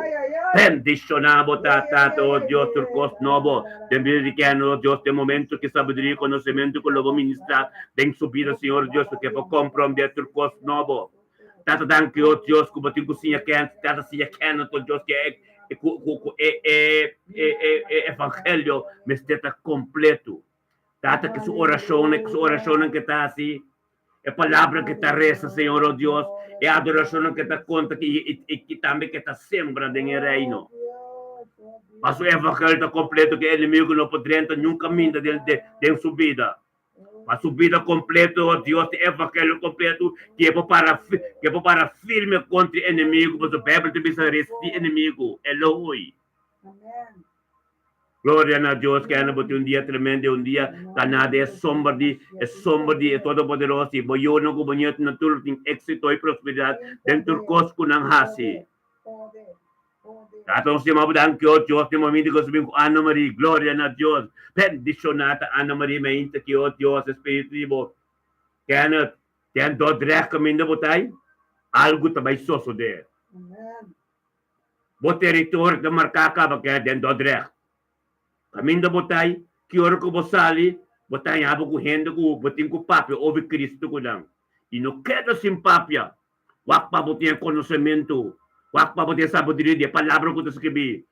Bendicionado, oh Dios, turcos novo. Bendicionado, oh Dios, de momento que sabedoria e conhecimento que logo ministrar, tem subida, Senhor Deus, que para compreender turcos novo. Tata, danke, oh Deus, que batem cozinha quente, tata, se é quente, oh Deus, que é evangelho, mas está completo. Tata, que sua oração que está assim. É palavra que está reza, Senhor, oh Deus. É adoração que está conta que também que está sembra em reino. Mas o evangelho está completo que o inimigo não pode entrar nenhum caminho de subida. A subida completa, oh Deus, o evangelho completo que é para firme contra o inimigo. Mas o Bíblia também se resiste inimigo. Eloi. Amém. Glória a Deus, que é um dia tremendo, um dia canado, é sombra de todo poderoso, e eu não companhia na tudo tem êxito e prosperidade dentro do cosco ng hasi. Atong si mabudang que o Deus de momento que subimos Ana Maria, glória a Deus, bendicionada Ana Maria, mainta que o Deus espiritual, que é tem do dreck caminho botay, algo também suceder. O território de marcaca, porque tem do dreck. Caminho da botay, que hora que você sali, botay abo ko hendo ko, botin ko papia, ouve Cristo ko lang. E não queda sem papia, wak pa botin conhecimento, wak pa botin sabedoria, de palavra ko to escrevi.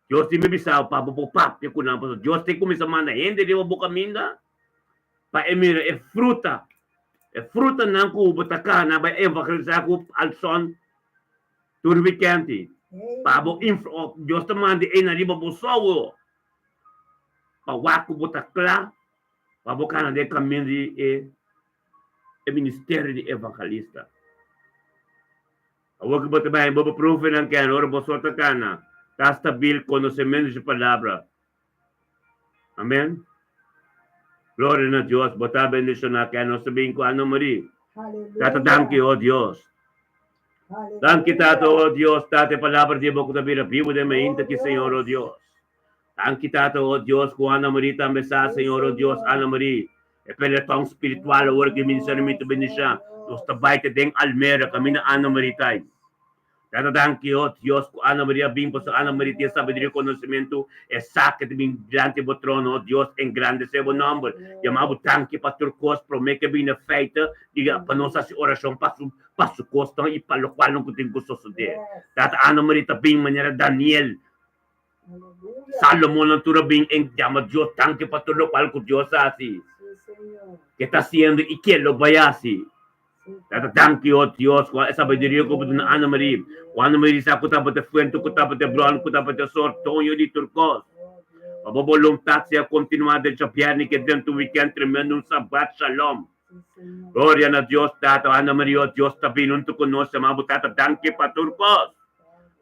Deus te me bisao pa bo papia ko lang, Deus te kumisa mana, hindi di mo caminho, pa emira é fruta não ko botaka na ba evangelizar ko alson, turbicanti, pa bo info, Deus te manda na riba bo sowo. Pawaku botakla, pabukana de caminho de ministério de evangelista. Awag bote ba bobo prove ng kan oro bosota kana, castabil conhecimento de palavra. Amém. Glória a Deus, bota bendição na kan sabihin ko Ana Maria. Tata danke oh Deus. Danke tato oh Deus, tate palavra de boca da vida vivo de mente que Senhor oh Deus. Ang kita to, oh Diyos, kung Ana Maria também sa, Senhor, oh Diyos, Ana Maria. E peletong spiritual o que ministeriamento benisya. Nos tabay te deng Almera kami na Ana Maria time. Tatadang kiyot, Diyos ko Ana Maria bing po sa Ana Maria tiya sabi diri conocimiento e sakit bing diante bo trono, Diyos en grande sebo number. Yamabo tanki pastor kos pro make be na faith, diga panosa si orasyon pasu kos tang ipalokwal ng kuting gusto sa de. Tata Ana Maria tabing manyara Daniel. Salomon ang turabing en llama Diyos tanki pastor lokwal ko Diyos asi. Que está haciendo y quién lo vaya así. Thank you, Dios. Sabi diri ko po na Ana Maria. Ana Maria sa kuta pa te fuento, kuta pa te brown, kuta pa te sort, tonyo di turcos. Pabobolong tatsya continuada sa piani que dentro weekend tremendo sabat shalom. Gloria na Dios, Tata Ana Maria, Dios tabi nunto conosce, mabutata danke pa turcos.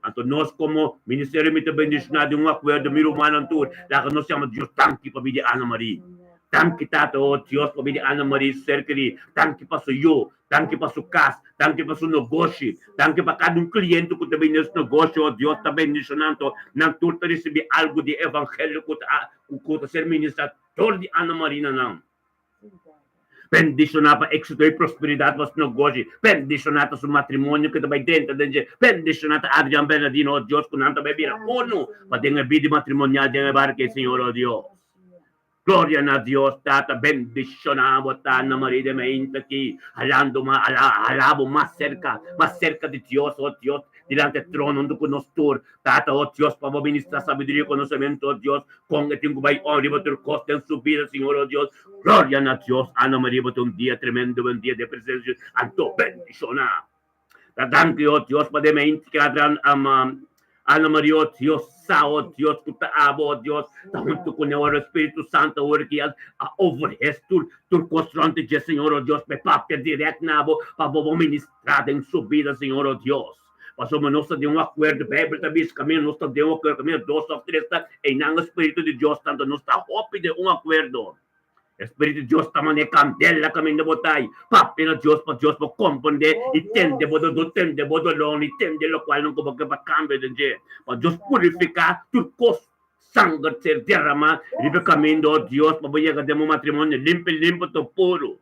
Anto nós como Ministério de Bendicionado um acordo miro manang tur, la nós chama Dios tanki pa bidi Ana Maria. Tanki tato, Dios pa bidi Ana Maria cercari, tanki pa suyo, tanki pa su casa, tanki pa su negócio, tanki pa cada cliente que também nesse negócio, Deus está bendicionando, não tu receber algo de evangelho que ser ministrador de Ana Maria não. Bendicionar para êxito e prosperidade para o negócio, bendicionar para o matrimônio que também dentro, bendicionar para Adrian Bernardino, Deus que não também vira uno, para ter uma vida matrimonial, ter uma barca, Senhor, oh Deus. Gloria a Dios, Tata, bendicionamos a Ana Maria de Meinta aquí, alabo más cerca de Dios, oh Dios, delante del trono donde conostor, Tata, oh Dios, para ministrar sabiduría y conocimiento, oh Dios, con que tengo que honrar tu costa en su vida, Señor, oh Dios. Gloria a Dios, Ana Maria, un día tremendo, un día de presencia, anto bendicionar. Thank you, oh Dios, para de Meinta que adran Ana Maria, oh Dios, sao Dios, kuta abo Dios, junto con el Espíritu Santo, que overhead tu constante de Senhor, oh Dios, pe papel directo na abo, para ministrar em sua vida, Senhor, oh Dios. Pastor, nós de um acordo, Bíblia também, caminho, nós de um acordo, caminho, 2 ou 3, e não o Espírito de Deus, tanto nós está hope de um acordo. Espírito de Deus também é candela caminho de botai. Papel de Deus para compreender e tende bodo long e tende lo qual não como que para cambiar de jeito. Para Deus purificar tudo cos sangue ser derramar e para caminho de Deus para boia de um matrimônio limpo to puro.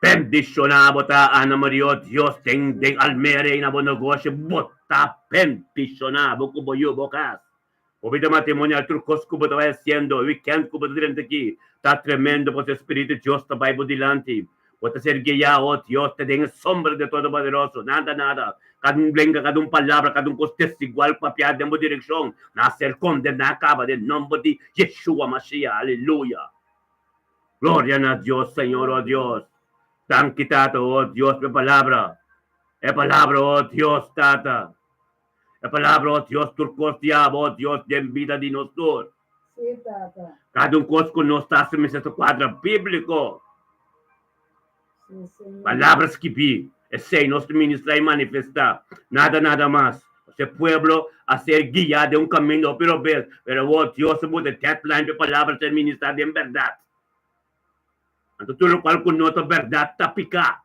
Bendicionado ta Ana Maria, Deus tem Almera na bom negócio, bota bendicionado com boio bocas. O vida matrimonial, turcos que você vai haciendo, weekend que você tem aqui, está tremendo, porque o Espírito de Deus está vai por delante. Você ser guiado, Deus te tem sombra de todo poderoso, nada. Cada lenga, cada palavra, cada contexto igual para piar de uma direção, nascer condenar acaba de nome de Yeshua Mashiach, aleluia. Glória a Deus, Senhor, oh Deus. Thank you, Tata, oh Deus, é palavra, oh Deus, Tata. A palavra, oh Deus, turcos diabo, oh Deus, de vida de nós todos.
Sim, Tata.
Cada coisa que nós está se nesse quadro bíblico.
Sim,
palavras que vi, é sem nós ministrar e manifestar. Nada mais. Esse povo a ser guiado de um caminho, pero oh Deus, se muda deadline de palavras ser ministrada em verdade. Então, tudo qual que nota verdade está picar.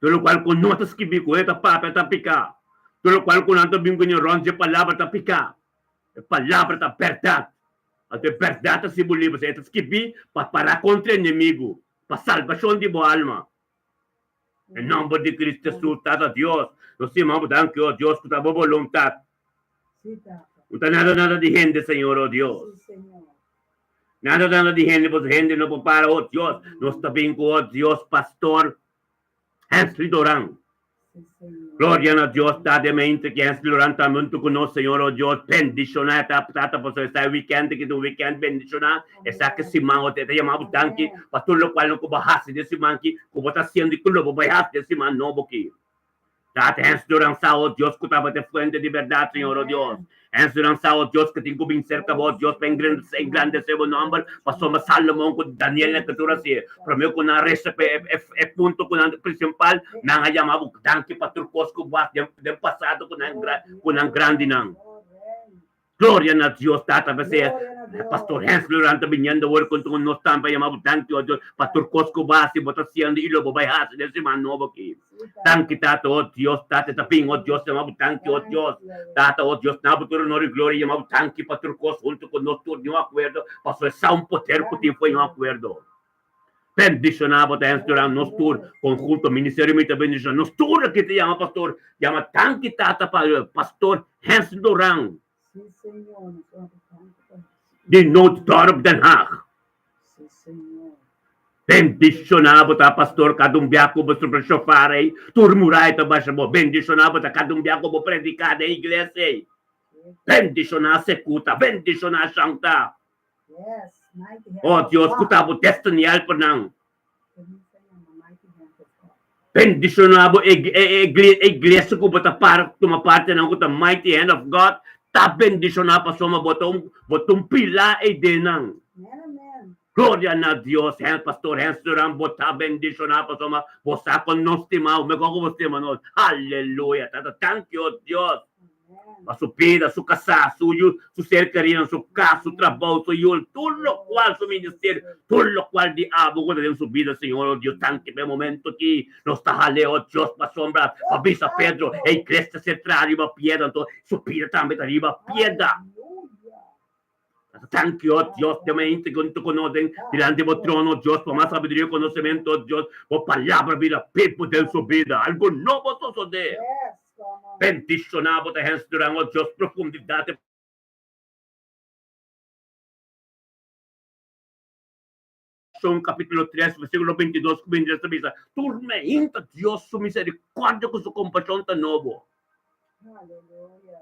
Tudo qual que nota que vi, que está papel está picar. Tudo qual que nota bem que não de palavra está picar. A palavra está verdade. A verdade se bolívar, você está que vi para parar contra o inimigo, para salvação de boa alma. Em nome de Cristo Jesus, Tata Deus, nós chamamos danke, oh Deus, que está boa vontade. Não está nada de gente, Senhor, oh Deus. Nada de gente, pois gente não para, oh Deus. Nós está bem com, oh Deus, pastor Hensley Doran. Glória a Deus, tademente, que Hensley Doran está muito conosco, Senhor, oh Deus. Bendicionar, Tata, por esse weekend, que do weekend bendicionar. Essa que se mão, te chamamos danke, pastor, lo qual não kubahasi desse man que kubota sendo que lo kubahasi desse man novo aqui. Tata, Hensley Doran, oh Deus, que estava de fuente de verdade, Senhor, oh Deus. Ensinança, oh Deus, que tem que vir cerca, oh Deus, para engrandecer o nome, passou uma Salomão com Daniel na cultura, assim, para mim, com a receita, é ponto com a principal, não é chamado, danke, para turcos, que o de passado, com a grande, não. Gloria a Dios, Tata,
Gloria a Dios.
Pastor Hensler, anta binyanda word kung tungon no stampa yung mabutanti o Diyos. Pastor Cosco Basi, botasyan di ilo, babayhasa de si Manobo ki. Tanki Tata o Diyos, Tata taping o Diyos, yung mabutanti o Diyos. Tata o Diyos, nabuturo no gloria, yung mabutanti, Pastor Cosco, junto con nosotros, yung acuerdo, Pastor Saun Poter, putin fue yung acuerdo. Bendicionado te Hensler, nos tour, conjunto, ministerio, mita bendición, nos tour, que te llama Pastor, llama Tanki Tata, Pastor Hensler,
Sí, Señor.
de Noord-Dorp Den Haag.
Sí, Señor.
Bendicionado ta pastor kadumbiako bo supershofare, turmurai ta basamo, bendicionado ta kadumbiako bo predicada iglesia. Bendicionado sekuta, bendicionado santa.
Yes, mighty hand
Oh
of
Dios,
God.
kutabo destiny helper nang.
Mighty hand of God.
Bendicionado iglesia ko bota para tumaparte ng kuta mighty hand of God. Ta bendicionado pa soma botong pila e denang.
Amen.
Gloria a Dios, Pastor Hensler, bota bendicionado pa soma bosa con nos timao, me coco vos timanos. Aleluya. Thank you, Dios.
Amen.
A su vida, su casa, su ser querido, su casa, su trabajo, su yul, todo lo cual su ministerio, todo lo cual diabo en su vida, Señor, oh Dios, tan que de momento aquí nos está jaleo, Dios, pa sombra, pa bisa Pedro, e cresta central, arriba piedra, entonces su vida también arriba piedra.
Hallelujah.
Thank you, Dios, te me con tu conocen, delante de trono, Dios, por más sabiduría y conocimiento, Dios, por palabra, vida, people de su vida, algo nuevo sucede.
Yes, come on.
Bendicionado te Hensler, oh Dios, profundidad. Son capítulo 3, versículo 22, 23, dice, turmenta Dios su misericordia con su compasión tan nuevo.
Hallelujah.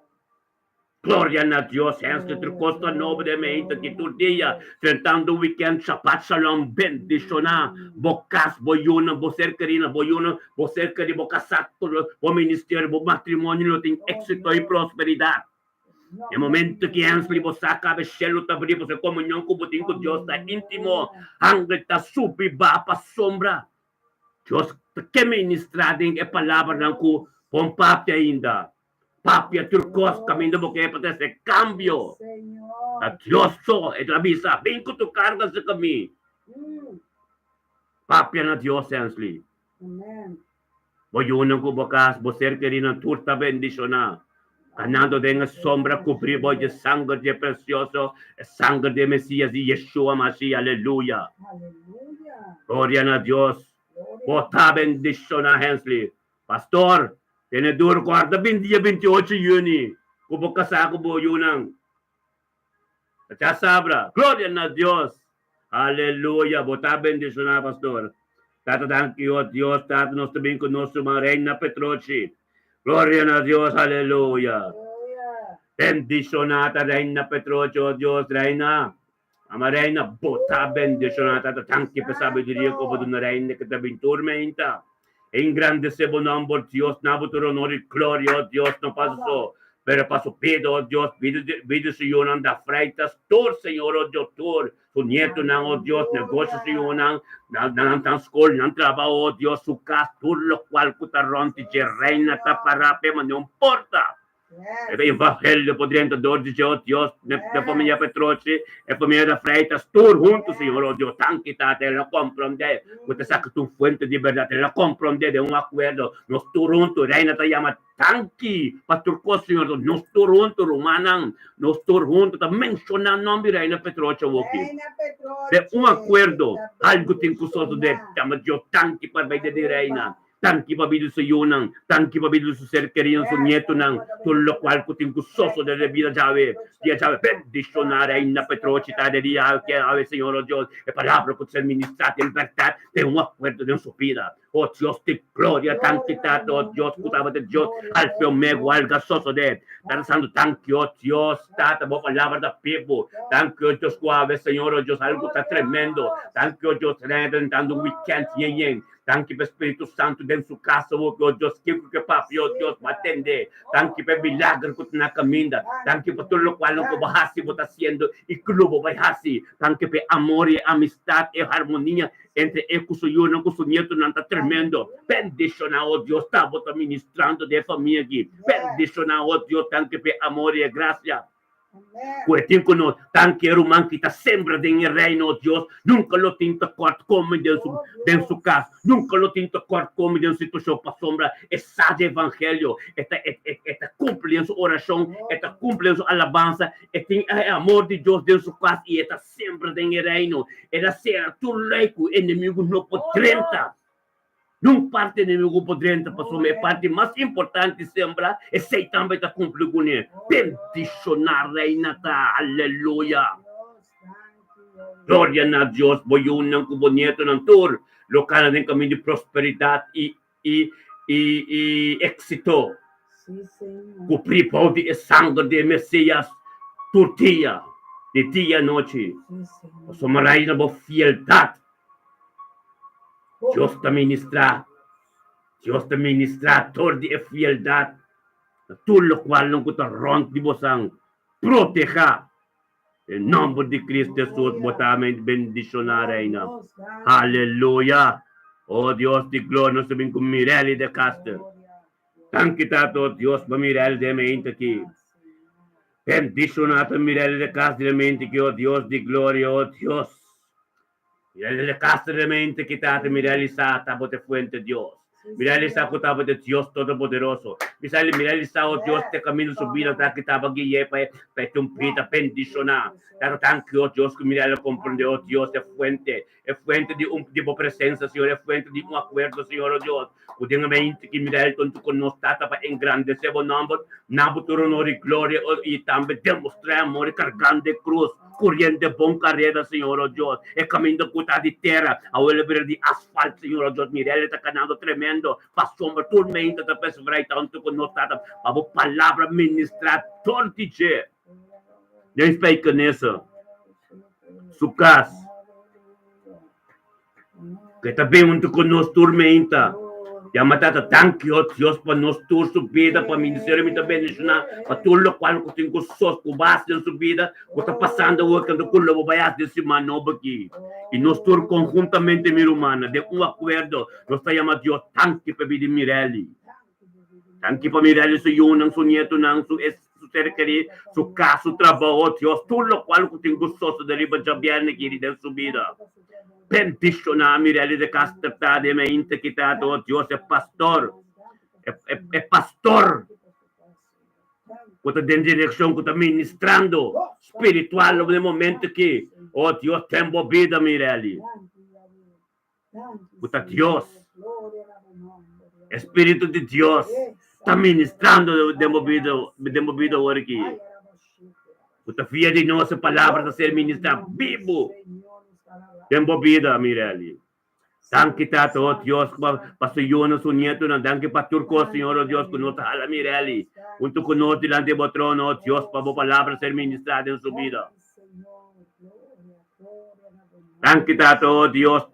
Gloria a Dios, Hensler, tu costa nuevo de mente que tu día, tratando weekend, Shabbat Shalom, bendicionado, bocas, boyuna, bocer querina, boyuna, bocer querina, bocasato, bo ministerio, bo matrimonio, tem éxito y prosperidad. El momento que Hensler vos saca a Shelo tabri, vos en comunión con Dios, está íntimo, angre está subi, va pa sombra. Dios, que ministrado en palavra ng ku, pompapia ainda. Papia turcos, caminho mo kaya pati sa cambio.
Señor.
At Diyos so, et labisa, bingko tu karga sa kami. Papia na Diyos, Hensler.
Amen.
Boyunan ko bukas, boser que rin ang turta bendisyon na. Ganando de sombra cubribo de sangre de precioso, sangre de Mesías y Yeshua Mashiach, aleluya.
Hallelujah.
Gloria a Dios. Bota bendición a Hensler. Pastor, tiene duro cuarta 28 Juni. Kubukas ako boyunang. At sabra. Gloria a Dios. Aleluya. Bota bendición a Pastor. Tata, thank you, Dios. Tata, nos tabing con nuestro mga Reina Petrochi. Gloria a Dios, aleluya.
Hallelujah.
Bendizionata Reina Petrocio, Dios, Reina. Ama Reina, bota bendizionata, tanti per sabiduria ko ba na Reina que te tormenta. Engrandecebo nombre, Dios, nabuturo onore, gloria, Dios, no paso. Pero paso pido, Dios, pido Señor, anda freitas, tur, Señor, oh Dios, tur. Su nieto nang, oh Dios, negocio Señor, nang school, nang trabajo, oh Dios, su casa, tur, lo cual kutaron, tiche, Reina, taparape, man, no importa.
Yes.
E evangelho podendo dor de Deus, na família Petroci, e família Freitas, tur juntos, Senhor, oh Deus, tanque tate, ela compreende, você sabe tu fuente de verdade, ela compreende de acordo, nós tur juntos, reina ta llama tanque, pastor ko, Senhor, nós tur juntos, romanang, nós tur juntos, ta mencionar nome reina Petroci, aqui.
Reina Petroci.
De acordo, algo tem custoso de, chama Deus, tanque para vai de reina. Tanki pabido sa yunang, tanki pabido sa ser querido sa nieto nang, tullo qual kuting gustoso de vida jave, dia jave bendicionare in na Petroci ta de dia que ave Señor oh Dios, e palabra que ser ministrate en verdad de un acuerdo de su vida. Oh Dios, te gloria, tanki tato, oh Dios, putaba de Dios, alfa omega, alga soso de, danzando tanki, oh Dios, tata, bo palabra da people, tanki, oh Dios, suave, Señor, oh Dios, algo está tremendo, tanki, oh Dios, dando un weekend, yen, tanki per Espírito Santo dentro su casa, oh Dios, que papi, oh Dios, matende, tanki per milagre que na caminda, tanki por todo lo cual no bahasi vos haciendo y club bahasi, tanki per amor y amistad y armonía entre el suyo y su nieto, no está tremendo. Bendicionado, oh Dios, estamos ministrando de familia aquí. Bendicionado, oh Dios, tanki per amor y gracia.
Amen.
Kuetin ko no, tanke rumang kita sembra din yung reino, Diyos. Nunca lo tinta kwart kome din su casa. Nunca lo tinta kwart kome din sitwasyon pa sombra. Esa de evangelio. Eta cumple en su oración. Eta cumple en su alabanza. Eta amor de Dios din su casa. Y eta sembra din yung reino. Eta sea tu leico, enemigo no po 30. Não parte inimigo por dentro, pastor, é parte mais importante sembra é sei também está cumprindo com ele. Peticionar reina tá, aleluia. Glória a Deus, boiun ng kubonyeto ng tour, lokal na kami de prosperidade e éxito. Cumprir pau de sangue de Messias, tortilha, de dia e noite. Pastor, maray na boa fieldade. Dios te ministra todo de fieldad, todo lo cual no te rompe bosang proteja. En nombre de Cristo Jesús, botamente bendicionar reina. Aleluya. Oh Dios de gloria, nos ven con Mireli de Caster. Tanque tato Dios para Mireli de mente aquí. Bendicionar Mireli de Caster de mente aquí, oh Dios de gloria, oh Dios. Mirali le casa de mente quitate, mirali sa tabo de fuente Dios. Mirali sa kutabo de Dios Todopoderoso. Mirali sa o Dios te camino subido ta kitaba guiye pa tumpita bendiciona. Pero thank you, Dios, que mirali comprende, oh Dios, es fuente de presencia, Señor, es fuente de un acuerdo, Señor, oh Dios. Udinga mente que mirali tonto con nos tata pa engrandecer o nombre, nabuturo honor y gloria y también demostrar amor cargando cruz. Corriendo bom carreira, Senhor, oh Deus. É caminho cuta de terra, ao elevar de asfalto, Senhor, oh Deus. Mirele está canando tremendo. Para sombra, tormenta, da pessoa vai tanto com nós, para a palavra ministrar todo dia. Eu explico nisso. Sucas. Que também muito com nós tormenta. Ya matata, thank you, Dios, para nos tur su vida, para ministério me também bendicionar, para tudo o qual eu tenho sos com base em sua vida, que está passando o que eu vou baiar desse manobo aqui. E nós tur conjuntamente, minha irmã, de acordo, nós está chamando Deus, thank you para vida Mireli. Thank you para Mireli, su yunang, su nieto, su cercaria, su casa, su trabalho, Deus, tudo o qual eu tenho sos de riba de bem aqui de sua vida. Bendicionar Mireli de Castertá de mente quitado, oh Dios, é pastor. É pastor. Que está dentro de direção, que está ministrando espiritual no momento que, oh Dios, tem boa vida, Mireli. Que está Deus. Espírito de Deus está ministrando de movida agora aqui. Que está fia de nossa palavra a ser ministrada vivo. Tempo vida, Mireli. Danke, Tato, oh Dios, para su yuno, su nieto, danke para turco, Señor, oh Dios, con nuestra ala, Mireli. Junto con nosotros, delante de trono, oh Dios, para tu palabra ser ministrada en su vida. Danke, Tato, oh Dios,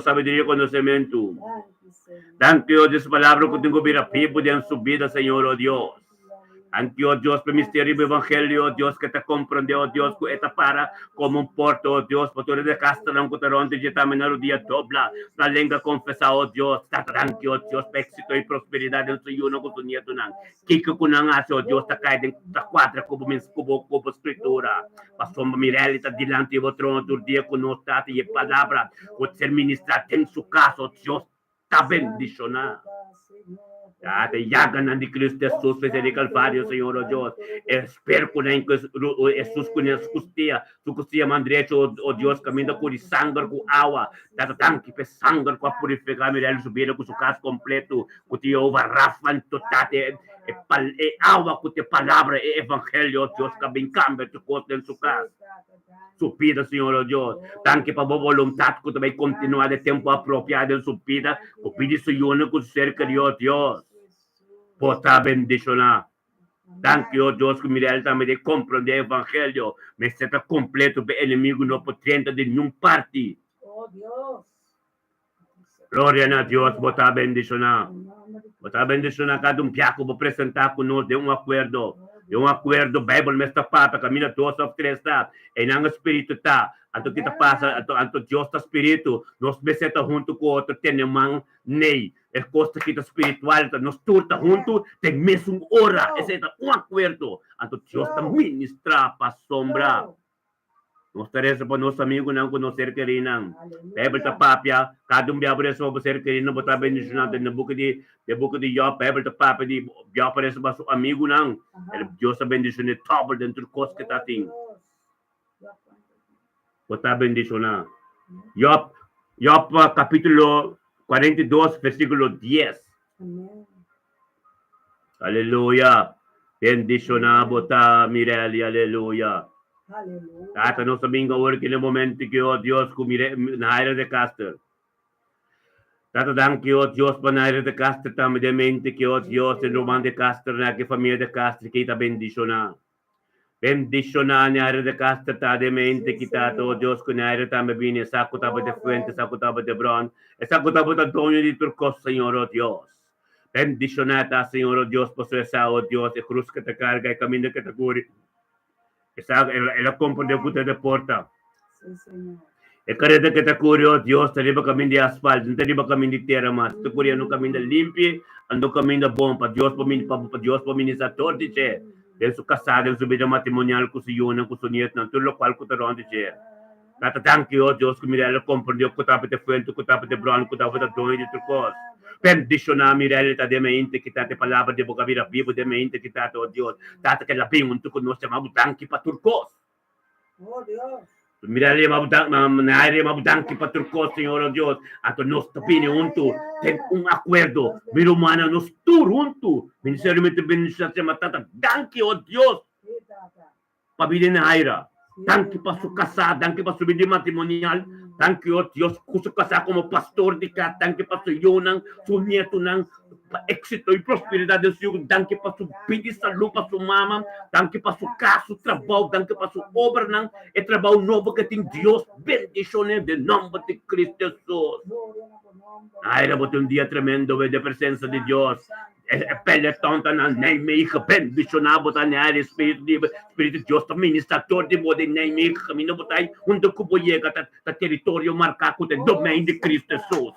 sabiduría y conocimiento. Danke, oh Dios, palabra que tengo vida vivo en su vida, Señor, oh Dios. Anche, oh Dios, per misterio do evangelio, oh Dios, que te comprende, oh Dios, que te para como un porto, oh Dios, por de castelão que te ronde de tamenar o dia dobla, na lenga confessar, oh Dios, tanque, oh Dios, per éxito e prosperidade no seu no com nieto nan. Kiko com nan aso, oh Dios, ta cai da quadra como como escritura. Pastor Mireli ta dilante do trono do dia com nós tata e palavra, o ser ministrado em seu caso, oh Dios, ta bendicionar. Te yagan de Cristo Jesus fez de Calvário, Senhor, oh Deus. Espero que Jesus conhece su costia mandrecho, oh Deus, caminho com sangue, com água. Dá tanque para sangue, para purificar, Mireli, subir com seu caso completo, com te overrafan, totate, e água, com te palavra, e evangelho, oh Deus, que bem cambia tu costa em seu caso. Subida, Senhor, oh Deus. Tanque para a vontade, que também continuar de tempo apropriado em subida, que pede Senhor, que cerca de, oh Deus. Pota bendicionar. Thank you, Deus, que Mireli também de compreender o evangelho, mas está completo para o inimigo não pode entrar de nenhuma parte.
Oh, Deus.
Glória a Deus, pota bendicionar. Pota bendicionar cada piaco para apresentar conosco de acordo. De acordo, Bible, mas está papa, caminha 2 ou 3 está. E não espírito está. Anto kita passa, anto Deus está espírito, nós beceta junto com outro, tem man, nei. es costa kita spiritual, nos turta junto, te mesmo ora, ese es un acuerdo, anto Dios ta ministra pa sombra. Nos interessa para nosso amigo não conhecer que não. Bíblia ta papia, cada dia por isso ser que não botar bendicionado na boca de Jó, Bíblia ta papia de Jó parece para seu amigo não. Ele Deus ta bendicionar todo dentro coisa que tá tem. Botar bendicionar. Jó capítulo 42 versículo 10. Aleluia. Bendicionar botar Mireli, aleluia. Tata, não sabia agora que no momento que o Deus comire na área de Castor. Tata, dan que o Deus para na área de Castor também de mente que o Deus em Roman de Castor na que família de Castor que está bendicionar. Bendicionar na área de Castor tá de mente que tá o Deus com na área também vindo saco tava de frente, saco tava de bron, saco tava de Antônio de Turcos, Senhor o Deus. Bendicionar tá Senhor o Deus por essa o Deus e cruz que te carga e caminho que te cure. Ela compra puta de porta. E careta que te curio, Dios, te riba caminho de asfalto, não te riba caminho de terra, mas te curio no caminho de limpi, ando caminho de bom, para Dios, para Dios, para ministrador, dice, de su casada, de su vida matrimonial, com su yuna, com su nieto, não, tudo lo qual que te ronde, dice. Tata, thank you, Dios, que mira, ela compra, Dios, que tapa de frente, que tapa de branco, que tapa de dono, de tudo coisa. Bendicionar Mirelle tá de mente que tá de palavra de boca vira vivo de mente que tá oh Deus tata que la bem tu conosco mabutanki pa turcos
oh Deus
Mirelle mabutanki na área mabutanki pa turcos Senhor oh Deus ato nos tapine junto tem acordo miro humana nos tur junto ministério de bendição matata danke oh Deus pa vida na aira danke pa su casa danke pa su vida matrimonial. Thank you, Dios, kusa ka como pastor de cá, thank you para su yunang, su nieto nang éxito e prosperidade do Senhor, thank you para su vida, saúde para su mama, thank you para su casa, su trabalho, thank you para su obra nang, e trabalho novo que tem Deus, bendiciones de nome de Cristo Jesus. Ai, era um dia tremendo de presença de Deus. Pelle tonta na name ik bendicionar botar na área espírito de Deus também ministrador de modo name ik caminho botar onde cubo chega tá território marcado de domínio de Cristo Jesus.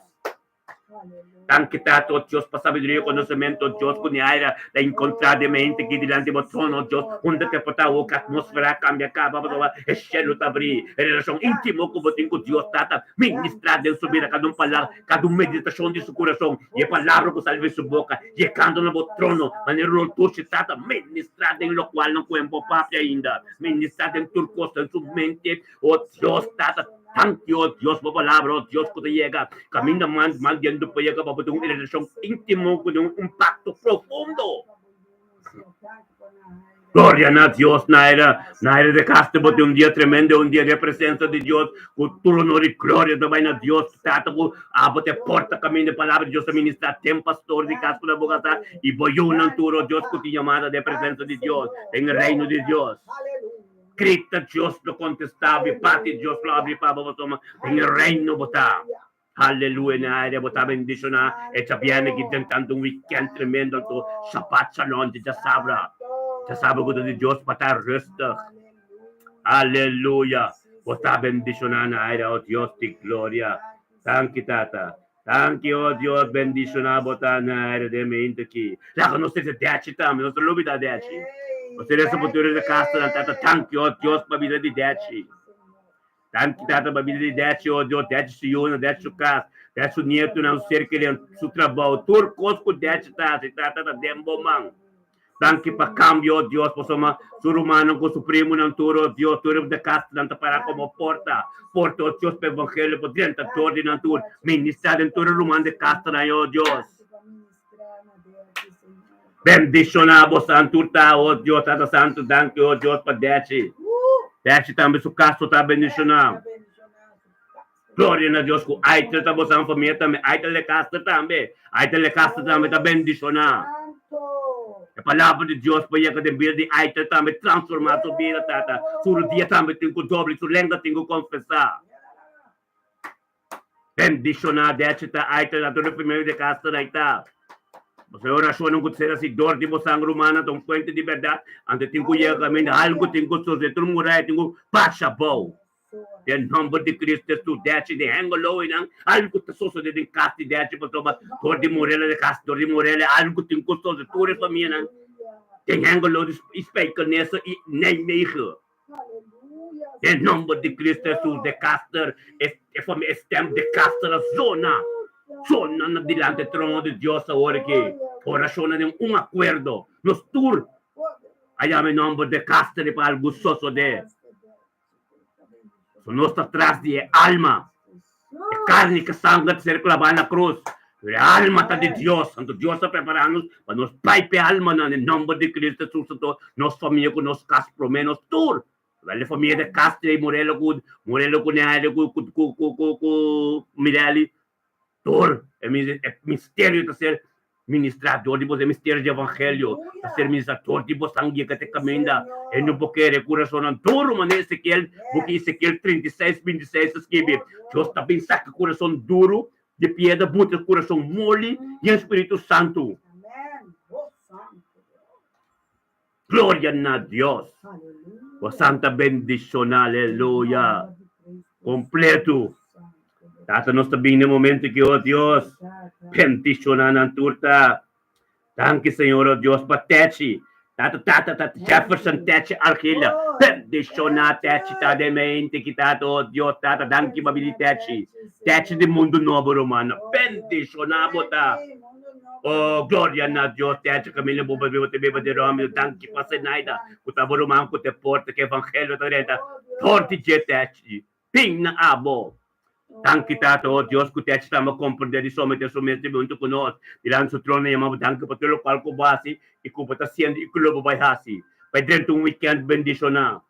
Tanque tato Deus para sabedoria e conhecimento Deus com a área da encontrar de mente que diante do trono Deus onde que pota o atmosfera cambia acaba para o céu tá abrir relação íntima com Deus tata ministrar de subir a cada palavra cada meditação de seu coração e a palavra que salve sua boca e quando no trono maneira o touch tata ministrar de lo qual não com papo ainda ministrar de turcos em sua mente o Deus tata. Thank you, Dios, por palavra, Dios, que te llega, camina mandando para llegar para una relación íntima con un impacto profundo. Gloria a Dios, Naira de Castro, porque un día tremendo, un día de presencia de Dios, con tu honor y gloria también a Dios, tata, te porta camino de palabra, Dios administra, tem pastor de Castro de Bogotá, y voy un turo, Dios, con tu llamada de presencia de Dios, en el reino de Dios. Grita Dios lo contestava, parte Dios lo abre para vos en el reino botar. Aleluia, na área botar bendicionar. E já viene aqui tentando weekend tremendo, to Shabbat Shalom, já sabe o que de Deus para estar resta. Aleluia, botar bendicionar na área, oh Deus de glória. Thank you, tata. Thank you, oh Deus, bendicionar botar na área de mente aqui. Lá não sei se deixe também, não se lubi da deixe. Você nessa oportunidade de casa, tata, thank you, oh Deus, para a vida de Dechi. Thank you, tata, para a vida de Dechi, oh Deus, Dechi se une, Dechi se casa, Dechi o nieto, não ser que ele seu trabalho, tudo coisa que Dechi tata, dembo man. Thank you para cambio, oh Deus, para soma, sur humano, com supremo, não turo, Deus, turo de casa, não te para como porta, oh Deus, para o evangelho, para dentro, todo, não turo, ministrar em todo humano de casa, oh Deus. Bendicionamos Santurta, oh Deus, Tata Santo, thank you, oh Deus, para Dechi. Dechi também, seu caso está bendicionado. Glória a Deus, com Aitel, tá você a família também, Aitel de casa também, Aitel de casa também está bendicionado. A palavra de Deus, para que a vida de Aitel também transformar sua vida, Tata. Sur dia também tem que dobre, sur lenda tem que confessar. Bendicionado, Dechi, tá Aitel, a toda a família de casa, tá. Você oração não pode ser assim, dor de sangue humana, tão fuente de verdade. Ante tem que ir caminho, algo tem que fazer, tudo murar, tem que passar bom. Em nome de Cristo Jesus, desce de hangolo inang algo te soso de casti desce para tomar tor de morele de castor de morele algo tem custo de tua família nang tem hangolo de speaker nessa e nem meio. Em nome de Cristo Jesus, de castor é família estem de castor a zona na dilante trono de Deus agora que oração de acordo nos tur allá em nome de castor para algo soso de nós atrás de alma, carne que sangue ser clavada na cruz. A alma está de Deus, santo Deus está preparando para nos paipe alma em nome de Cristo Jesus, nossa família com nos cas pro menos tur. A família de Castro e Morelo com Mirelli, tur. É mistério de ser ministrador de você, mistério de evangelho, de ser ministrador de você, sangue que te caminha. E não porque é coração não duro, mas Ezequiel, porque Ezequiel 36, 26 escreve, Deus está pensando que coração duro, de pedra, muito coração mole e Espírito Santo. Glória a Deus. O santa bendição, aleluia. Completo. Tata nós também no momento que, oh Deus, bendicionar na turta. Thank you, Senhor, oh Deus, patete. Tata Jefferson tete arquilha. Bendicionar tete, tá de mente que tata, oh Deus, tata, thank you, babili tete. Tete de mundo novo, romano. Bendicionar, bota. Oh, glória a Deus, tete, caminho, boba, beba de Rome, thank you, pasenaida. Kutabo romano, kute porta, que evangelho, torrenta. Torti de tete. Ping na abo. Thank you, Tato, oh Dios, que te estamos compreendendo e somente junto conosco. Diante do trono, chamamos tanto para o qual base e que está sendo e que o vai fazer. Vai dentro weekend bendicionar.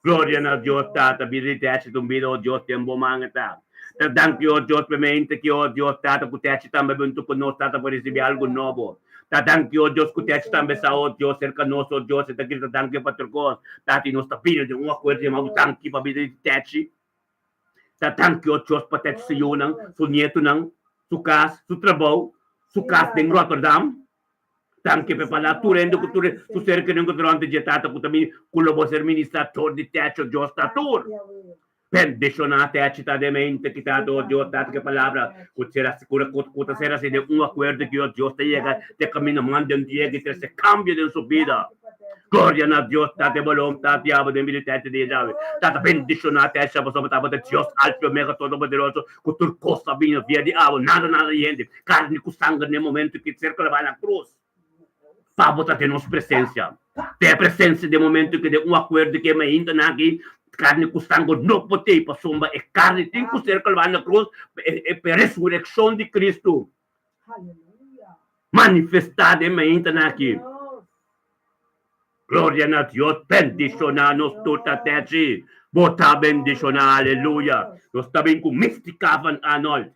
Glória a Deus, Tata, bilhete do vida, oh Deus, tem bom mangata. Thank you, oh Deus, mente que, oh Deus, Tata, que te estamos junto conosco, Tata, para receber algo novo. Thank you, oh Deus, que te estamos sa, oh Deus, cerca nosso, oh Deus, e daqui, thank you, para o Tata, e nós está pedindo de uma coisa, chamamos thank you, para bilhete. Thank you, Deus, para ter seu nang, seu neto nang, seu casa, seu trabalho, seu casa em Rotterdam. Thank you, para tu rendo que tu ser que não durante de tata que também colaborar ser ministrador de teto Deus tatur. Bendicionar teto de mente que tá do Deus tata que palavra, que será segura que será se de acordo que Deus te chega, te caminho manda dia que ter se cambio de sua vida. Glória a Deus, Tata Bolom, Tata Diabo, de militante de Jave. Tata bendicionar, Tata Shabbat, Tata Deus, Alfa, Omega, todo poderoso, com turco sabino, via diabo, nada gente, carne com sangue no momento que cerca vai na cruz. Pabo tá tendo presença. Tem a presença de momento que de acordo que me ainda aqui, carne com sangue não pode para sombra, é carne tem que cerca vai na cruz, é a ressurreição de Cristo. Manifestada me ainda aqui. Glória a Deus, bendicionar nos tuta tete, bota bendicionar, aleluia. Nós também com misticavam Arnold.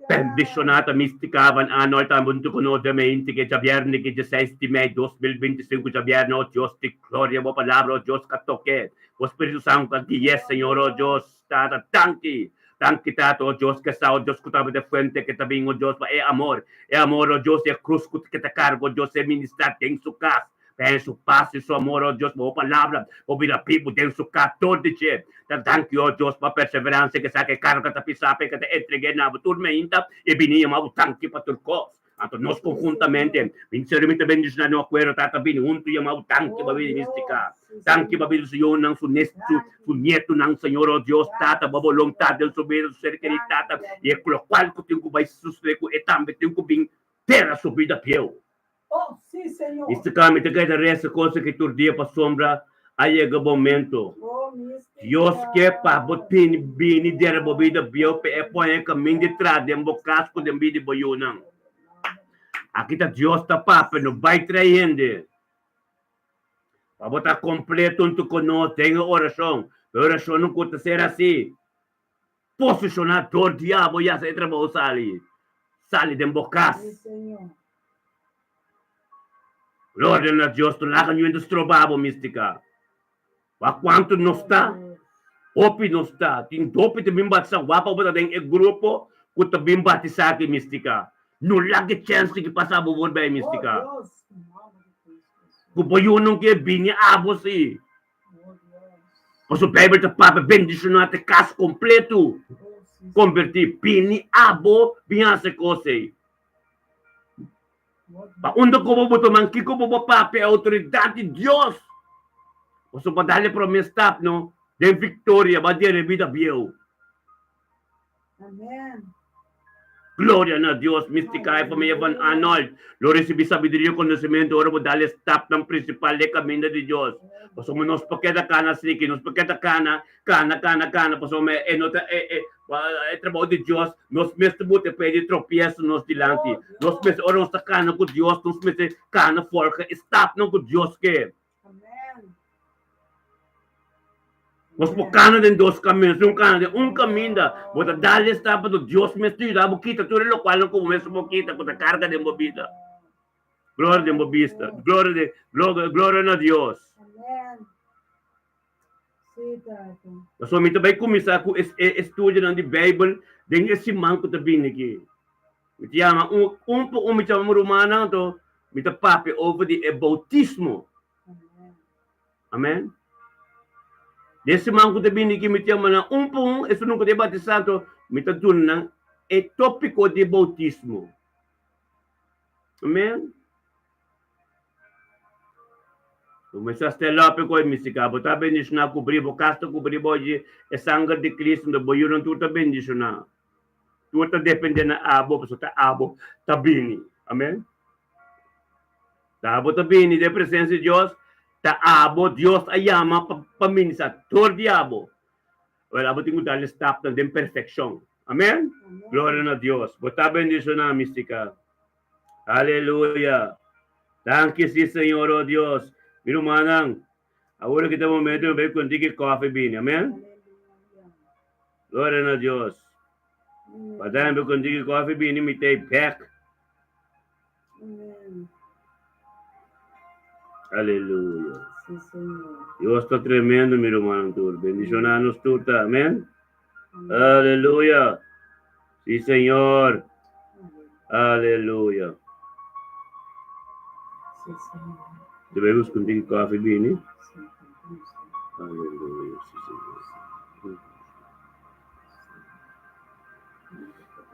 Bendicionar, misticavam Arnold, também com nós também, que já viernes, que 16 de maio de 2025, já viernes, oh Deus, de glória, boa palavra, oh Deus, que toque. O Espírito Santo, que yes, Senhor, oh Deus, tata, tanque. Tanque, tata, oh Deus, que sa, oh Deus, que estava de frente, que também, oh Deus, é amor, oh Deus, é cruz, que te cargo, oh Deus, é ministrar, tem sua casa. Penso, passe seu amor, oh Deus, boa palavra, o vida pipo dentro do carro todo dia. Thank you, oh Deus, para perseverança, que sabe que carga tá pisar, que te entreguei na turmenta, e vinia mau tanque para turcos. Então, nós conjuntamente, sinceramente bendicionar no acordo, tá bem junto, e mau tanque para vir mística. Tanque para vir o Senhor, não su neto, não Senhor, oh Deus, tata, para vontade, do subir, do ser querido, tata, e é com o qual que tenho que vai sustentar, e também tenho que vir ter a subida pior.
Oh, sim, Senhor.
Este caminho que é essa coisa que tu dia para sombra, aí é o momento. Deus quer para botar bem der bebida bio é põe caminho de trás, de casco de vida boiô não. Aqui tá Deus tá papo, não vai traindo. Para botar completo junto conosco, tem oração. Oração não conta ser assim. Posicionar todo diabo e essa trabalho sali de bocas. Glória a Deus, tu lá que nos trovava mística. Para quanto não está, opi não está. Tem dope também bate wapa para tem grupo que também bate saque mística. Não lagi chance que passar por bem mística. O boiô não quer bem a você. O seu Bíblia está para bendicionar a casa completo. Convertir pini, abo, binasa ko say. Paunda ko po ito, mangki ko po papi, autoridade de Deus. O seu padalha promessa, no? De victoria, ba di vida biel.
Amen.
Glória a Deus, mística para Evan Arnold. Lo recebi sabedoria e conhecimento, ora dali stop ng principal de caminho de Deus. Paso mo nos paketa kana siki, nos paketa kana, paso me enota trabalho de Deus, nos mesmo bote pede tropeço nos dilante. Nos mesmo ora nos kana com Deus, nos mesmo kana forca, stop não com Deus que.
Amen.
Nós focamos em dois caminhos, um caminho da, bota dali está para Deus me estuda, boquita tudo lo qual não começa boquita com a carga de movida. Glória de movista, glória a Deus.
Amen. Sim, Tato.
Nós vamos também começar com estudo na Bíblia, den esse manco também aqui. Me chama me chama romana to, me ta papi over the bautismo. Amen. Desse manco também aqui me chama na isso nunca debate santo, me ta tunang é tópico de bautismo. Amen. Começaste lá para coi mística, botar bendicionar cobrir, bocasta cobrir hoje é sangue de Cristo, do boiuro tudo bendicionar. Tudo depende na abo, pessoal tá abo, tá bem. Amém. Tá abo tá bem, de presença de Deus, tá abo, Deus a chama para ministrar todo diabo. Olha, abo tenho dar stop na de perfeição. Amém. Glória a Deus. Botar bendicionar mística. Aleluia. Thank you, Senhor, oh Deus. Miro manang, agora kita momento vai contigo coffee bean, amém? Glória a Deus. Padahal vai contigo coffee bean, imitei pack. Aleluia. Deus está tremendo, meu irmão, tudo. Bendicionanos tudo, amém? Aleluia. Sim, Senhor. Aleluia.
Sim, Senhor.
Devemos contigo coffee bean, aleluia.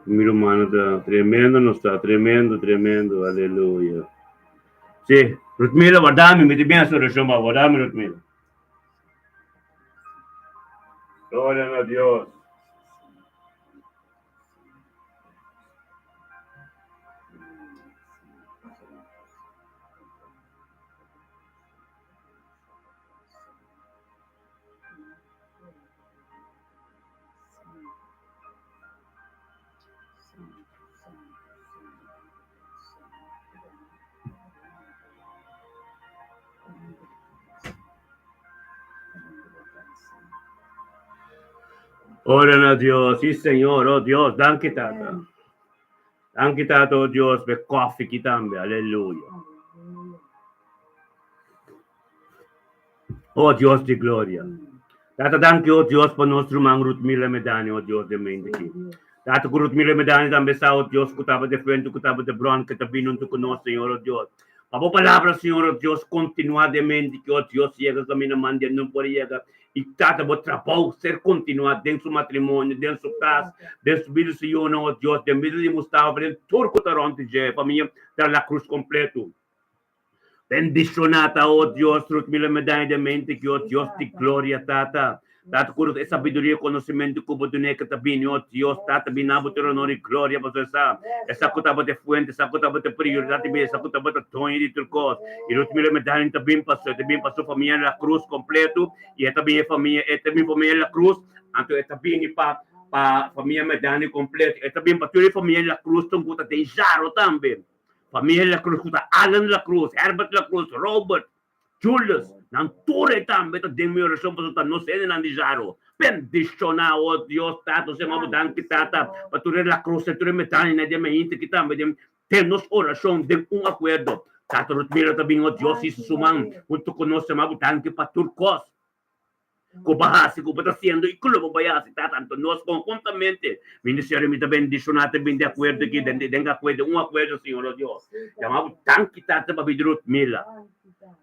Meu irmão está tremendo, não está tremendo, aleluia. Sim, Rutmila, guardami, me bem a solução, guardami, Rutmila. Glória a Deus. Ora a Deus, sim Senhor, oh Deus, danke tata. Danke tata, oh Deus, per coffee que também, aleluia. Oh Deus de glória. Tata, danke, oh Deus, por nosso irmão Rutmila Medani, oh Deus de mente aqui. Tata, com Rutmila Medani também está, oh Deus, que estava de frente, que estava de branco, que está vindo conosco, Senhor, oh Deus. A boa palavra, Senhor, oh Deus, continuadamente, que, oh Deus, chega caminho, manda, não pode chegar. E tata, o trabalho ser continuado dentro do matrimônio, dentro do casa, dentro do filho, Senhor, oh Deus, dentro do Mustafa, dentro do turco, a família, dar a cruz completo. Bendicionata, oh Deus, Rutmila Medani de mente, que, oh Deus, de glória, tata. Tata, com a sabedoria e conhecimento que o boneca está bem, oh Deus, tata, binabo ter honor e glória, para essa coisa de fuente, essa coisa de prioridade, essa coisa de tonho de turcos. E Rutmila Medani está bem passou família na cruz completo, e é também família na cruz, então é também para família Medani completo, é também para toda a família na cruz, então que tem Jaro também. Família na cruz, Alan na cruz, Herbert na cruz, Robert, Julius, nang ture também, tem minha oração para não ser nandijaru. Bendicionar, oh Deus, tato, se mabudang kitata, para turer la cruz, se turer metani na dia mente kita, temos oração de acordo. Tato Rutmila também, oh Deus, isso sumang, junto conosco, mabudang que para turcos. Kubahasi ko bata siendo e kulo bayasi tanto nós conjuntamente ministério me também bendicionate bem de acordo que denga acordo acordo Senhor Deus chamamos tanque tata para Rutmila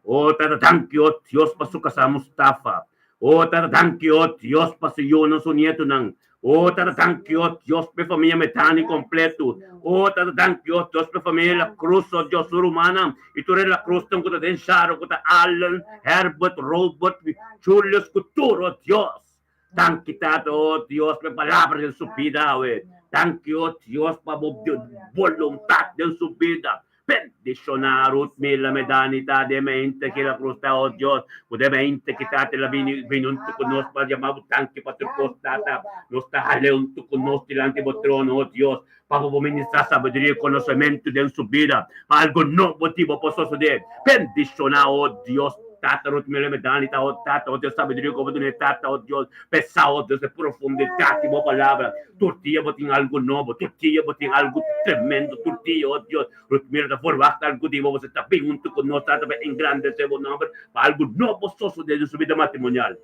oh tata tanque oh Deus passo casa Mustafa Oh, Tata, thank you, oh Dios, pa sa iyo ng sunieto ng. Oh, Tata, thank you, oh Dios, pe familia metani completo. Oh, Tata, thank you, oh Dios, pe familia la cruz, oh Dios, rumana. Ito rin la cruz, ng kuta den Sharo, kuta Alan, Herbert, Robert, Julius, Kuturo, oh Dios. Thank you, Tato, oh Dios, pe palabra del subida, we. Thank you, oh Dios, pa voluntad del subida. Bendicionarut mila medanita de mente che la crosta o Dios, mente che tate la vinunto con nos pa llamado tanque patro costata, nos ta haleunto con nos delante del trono, oh Dios, para ministrar sabedoria e conhecimento de su vida, algo novo motivo posso suceder. Bendicionar, oh Dios, Tata, Ruth mila medanita, oh Tata, oh Deus, sabedoria como tu Tata, oh Deus, pensar, oh Deus, de profundidade, boa palavra, tortilha, botem algo novo, tortilha, botem algo tremendo, tortilha, oh Deus, Ruth mila da forma, algo de você está bem junto com nós, Tata, em grande seu nome, algo novo, só de sua vida matrimonial.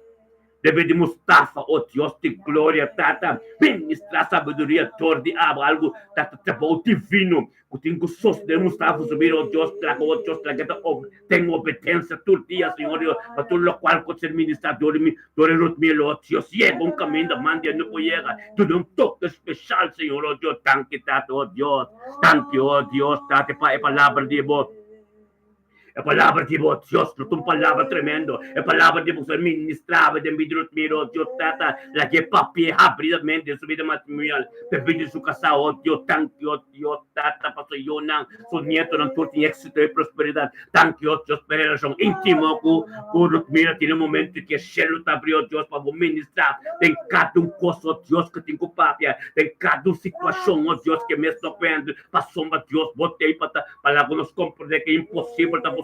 Deve de Mustafa, oh Deus de glória, Tata, ministrar sabedoria, tor de algo, Tata, trabalho divino, que tenho sós de Mustafa subir, oh Deus, traga, oh Deus, traga, tenho obediência, todo dia, Senhor, para tudo o qual pode ser ministrador, Ruth Milo, oh Deus, chega caminho da manda, não chega, tudo toque especial, Senhor, oh Deus, thank you, Tata, oh Deus, thank you, oh Deus, Tata, para a palavra de Deus. É palavra de Deus, uma palavra tremendo. É palavra de você ministrar, de vidro miro, Deus tata, la que papi rapidamente de sua vida matrimonial, de sua casa, oh Deus, thank you, Deus tata, para eu não, seu neto não tudo em êxito e prosperidade. Thank you, Deus, para relação íntima com mira, tem um momento que o céu está abrindo, Deus, para ministrar. Tem cada coisa, Deus, que tem com papi, tem cada situação, oh Deus, que me está vendo, para sombra, Deus, botei para nos compreender que é impossível, possível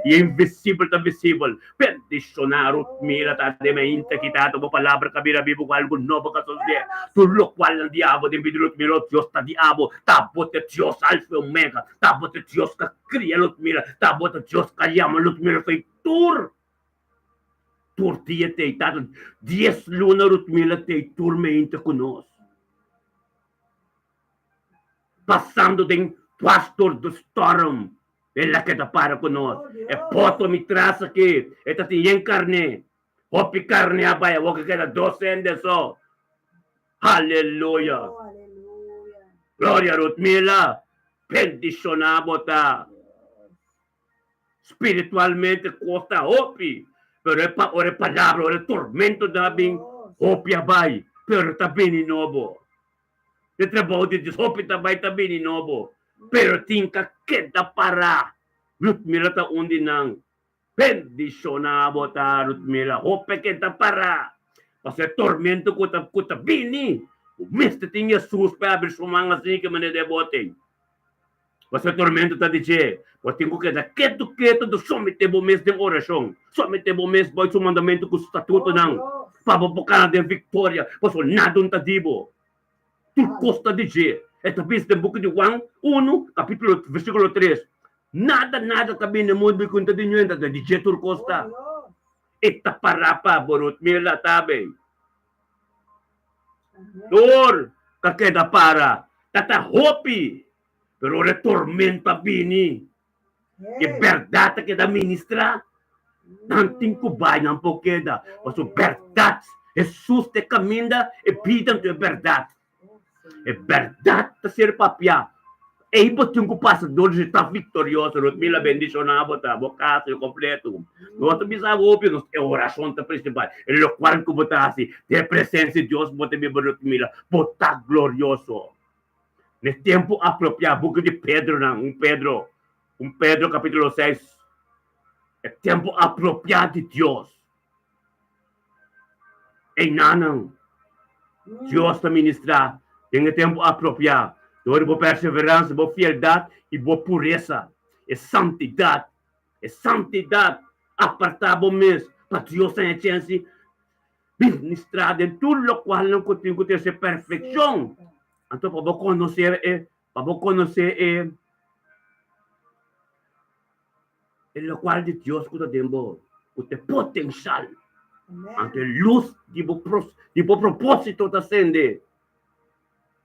e invisível da visível. Bendicionar o mira tá de mente que tá uma palavra que vira vivo algo novo que sucede. Tudo o qual o diabo de vidro mira Deus tá diabo, tá bota Deus alfa e omega, tá bota Deus que cria o mira, tá bota Deus que chama o mira feitor. Tortia te tá 10 luna o mira te turmente conosco. Passando de pastor do storm. Ela que está para conosco. É poto me traz aqui. Esta tem carne. Hopi carne abaya. Waka que era 200 só. Aleluia. Glória a Rutmila. Bendicionamos tá. Espiritualmente costa hopi. Pero é palavra, é tormento da bem. Hopi abay. Pero tá bem novo. O trabalho de Deus. Hopi tá bem novo. Pero tinka queda para Rutmila ta undi nang bendicionado ta Rutmila hope queda para kasi tormento ko ta bini umeste ting Jesus pa abrir sumanga assim que mane debote kasi tormento ta dice o tengo que da quieto do somete bo mes de oração somete bo mes boy su mandamento com estatuto nang pabobocar de victoria paso nada ta dibo tu costa dice esta vez do book de Juan 1, capítulo, versículo 3. Nada também no mundo que conta de nada de Jetur Costa. Esta parapa, borot, mila tabe. Dor, kakeda para. Tata hopi. Pero re tormenta bini. E verdade que da ministra. Nanting kubay ng pokeda. Paso verdade. Jesus te caminha e pidan te verdade. É verdade tá ser papia. É importante que o pastor está vitorioso. Rutmila bendicionava tá, bocato completo. Nós bisava óbvio, é oração tá principal. É o qual que botasse, de presença de Deus, bota me Rutmila, botar glorioso. No tempo apropriado, boca de Pedro, não, Pedro capítulo 6. É tempo apropriado de Deus. É não. Deus está ministrar. Tem tempo apropriado. Então, boa perseverança, boa fidelidade e boa pureza. É santidade. Apartar mesmo. Para Deus tem a chance de ministrar em tudo o qual não tem que ter essa perfeição. Então, para conhecer o qual de Deus que tem potencial. Ante luz de propósito da sende.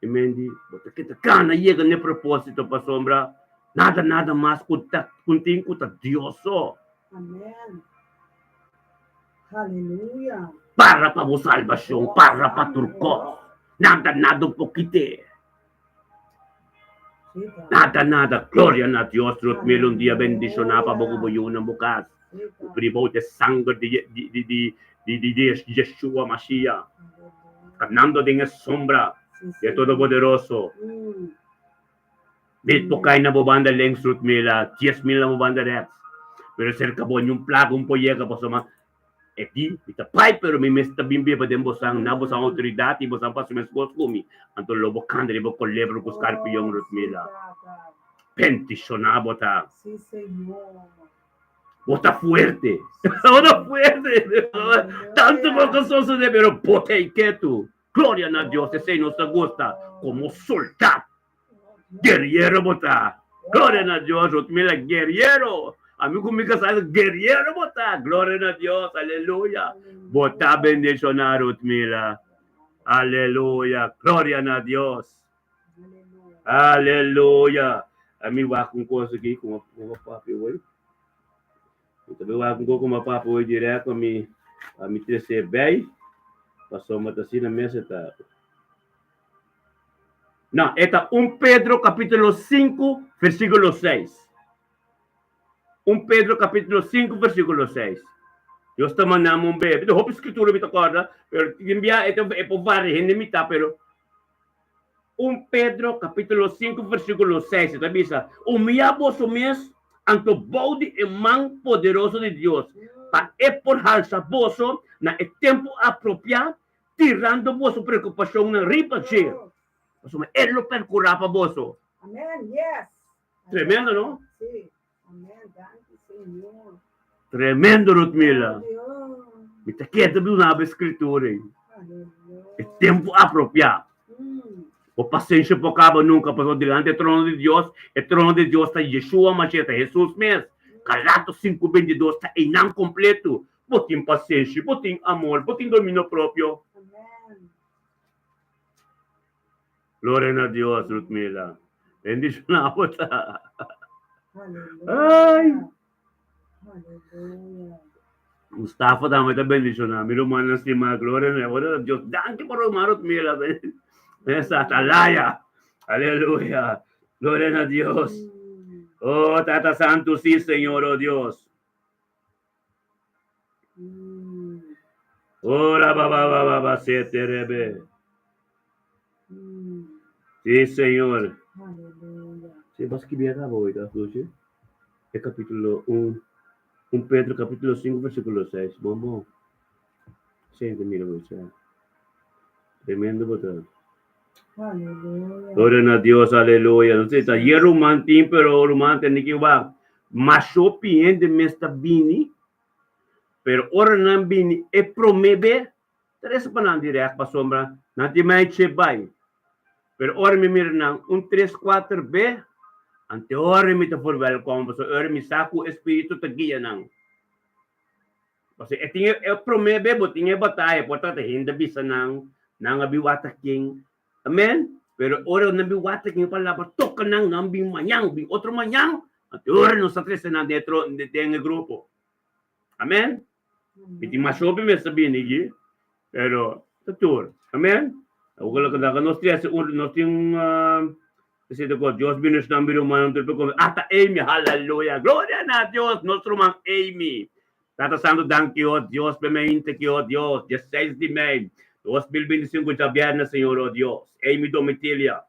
Emendi, bota kita kana chega no propósito para sombra, nada mais contigo com Deus só.
Amém. Hallelujah.
Para pa mo salvasyon, para pa turkos. Nada po kite. Nada. Gloria na Dios. Ruth Milon dia bendisyon na pa buko yun ng bukas. Privote sangue di Yeshua Mashiach. Caminando din a sombra de Todopoderoso. Dito kay na bobanda leng Ruth Mila. 10,000 na bobanda rex. Pero cerca po yung plagong po yega po sa mga eti, ita pai pero mi mesta bimbi pa dembo sang nabo sang autoridade bo sang pasu mes kumi anto lobo kandre bo kolebro ko scarpi yung Rutmila pensionabo ta
Sí, Señor.
bota fuerte bota fuerte tanto gozoso de pero pote que tu gloria a Dios se nos gusta como soldado guerrero bota gloria a Dios Rutmila guerrero Amigo mi kasal, guerrero bota. Gloria a Dios. Aleluya. Bota bendición a Rutmila. Aleluya. Gloria a Dios. Aleluya. Ami wakong ko sige kung mapapi way. Ito wakong ko kung mapapi way direto mi trese bay. Passou matasi na mesa ta. Não, eta 1 Pedro capítulo 5, versículo 6. 1 Pedro capítulo 5, versículo 6. Dios te mandamos un bebé. Ito, hope escritura mi takorda. Pero, timbia, ito, po vari, hindi mita, pero 1 Pedro capítulo 5, versículo 6. Ito, bisa, umiyabos umies ang tubodi imang poderoso de Dios para eporhar sa boso na e tempo apropriado, tirando boso preocupação na ripacheiro. Mas elo percura pa boso.
Amen, yes.
Tremendo, no?
Sí. Amén, gracias, Señor.
Tremendo, Rutmila. Me tá quieto de uma escritura. É tempo apropriado. O paciência por cabo nunca passou diante do trono de Deus. O trono de Deus está Yeshua, Mashiach, Jesus mesmo. Galatas 5:22 está em não completo. Botem paciência, botem amor, botem domínio próprio. Glória a Deus, Rutmila. Bendição na outra. Ay. Mustafa dame ta bendición na mirumana si ma gloria na wala Dios danke por marot mila esa atalaya. Aleluya. Gloria a Dios. Oh, Tata Santo, sí, Señor, oh Dios. Ora baba se terebe. Sí, Señor. Sí, mas que bien acabó hoy, ¿sí? El capítulo 1 Pedro, capítulo 5, versículo 6. Vamos. Sí, mira, tremendo botón. Gloria a Dios, aleluya. No sé, está hier romantín, pero romantín, ni que va. Macho pien de mesta bini, pero ora nan bini, e promebe, tres panan direct pa sombra, nanti may chebay. Pero ora mi mira nang, 3-4b, ante ora mi ta for welcome, so ora mi saku espiritu tagiya nang. Kasi etinge promebe bo tinge batay porta hindi bisa nang abiwata king. Amen. Pero ora nabiwata king pala tok nang nambi manyang, bi otro manyang. Ante ora no sa tres na dentro de grupo. Amen. Piti masobi me sabihin ni pero tutur. Amen. Ugala kada nos tres nos ting kasi ko Dios binos nambi rumano tupo ko ata Amy, hallelujah. Gloria a Dios, nuestro man Amy. Tata Santo, thank you, Dios, bemente que, oh Dios, 16 de mayo, 2025 ya viernes, Señor, oh Dios, Amy Domitilia.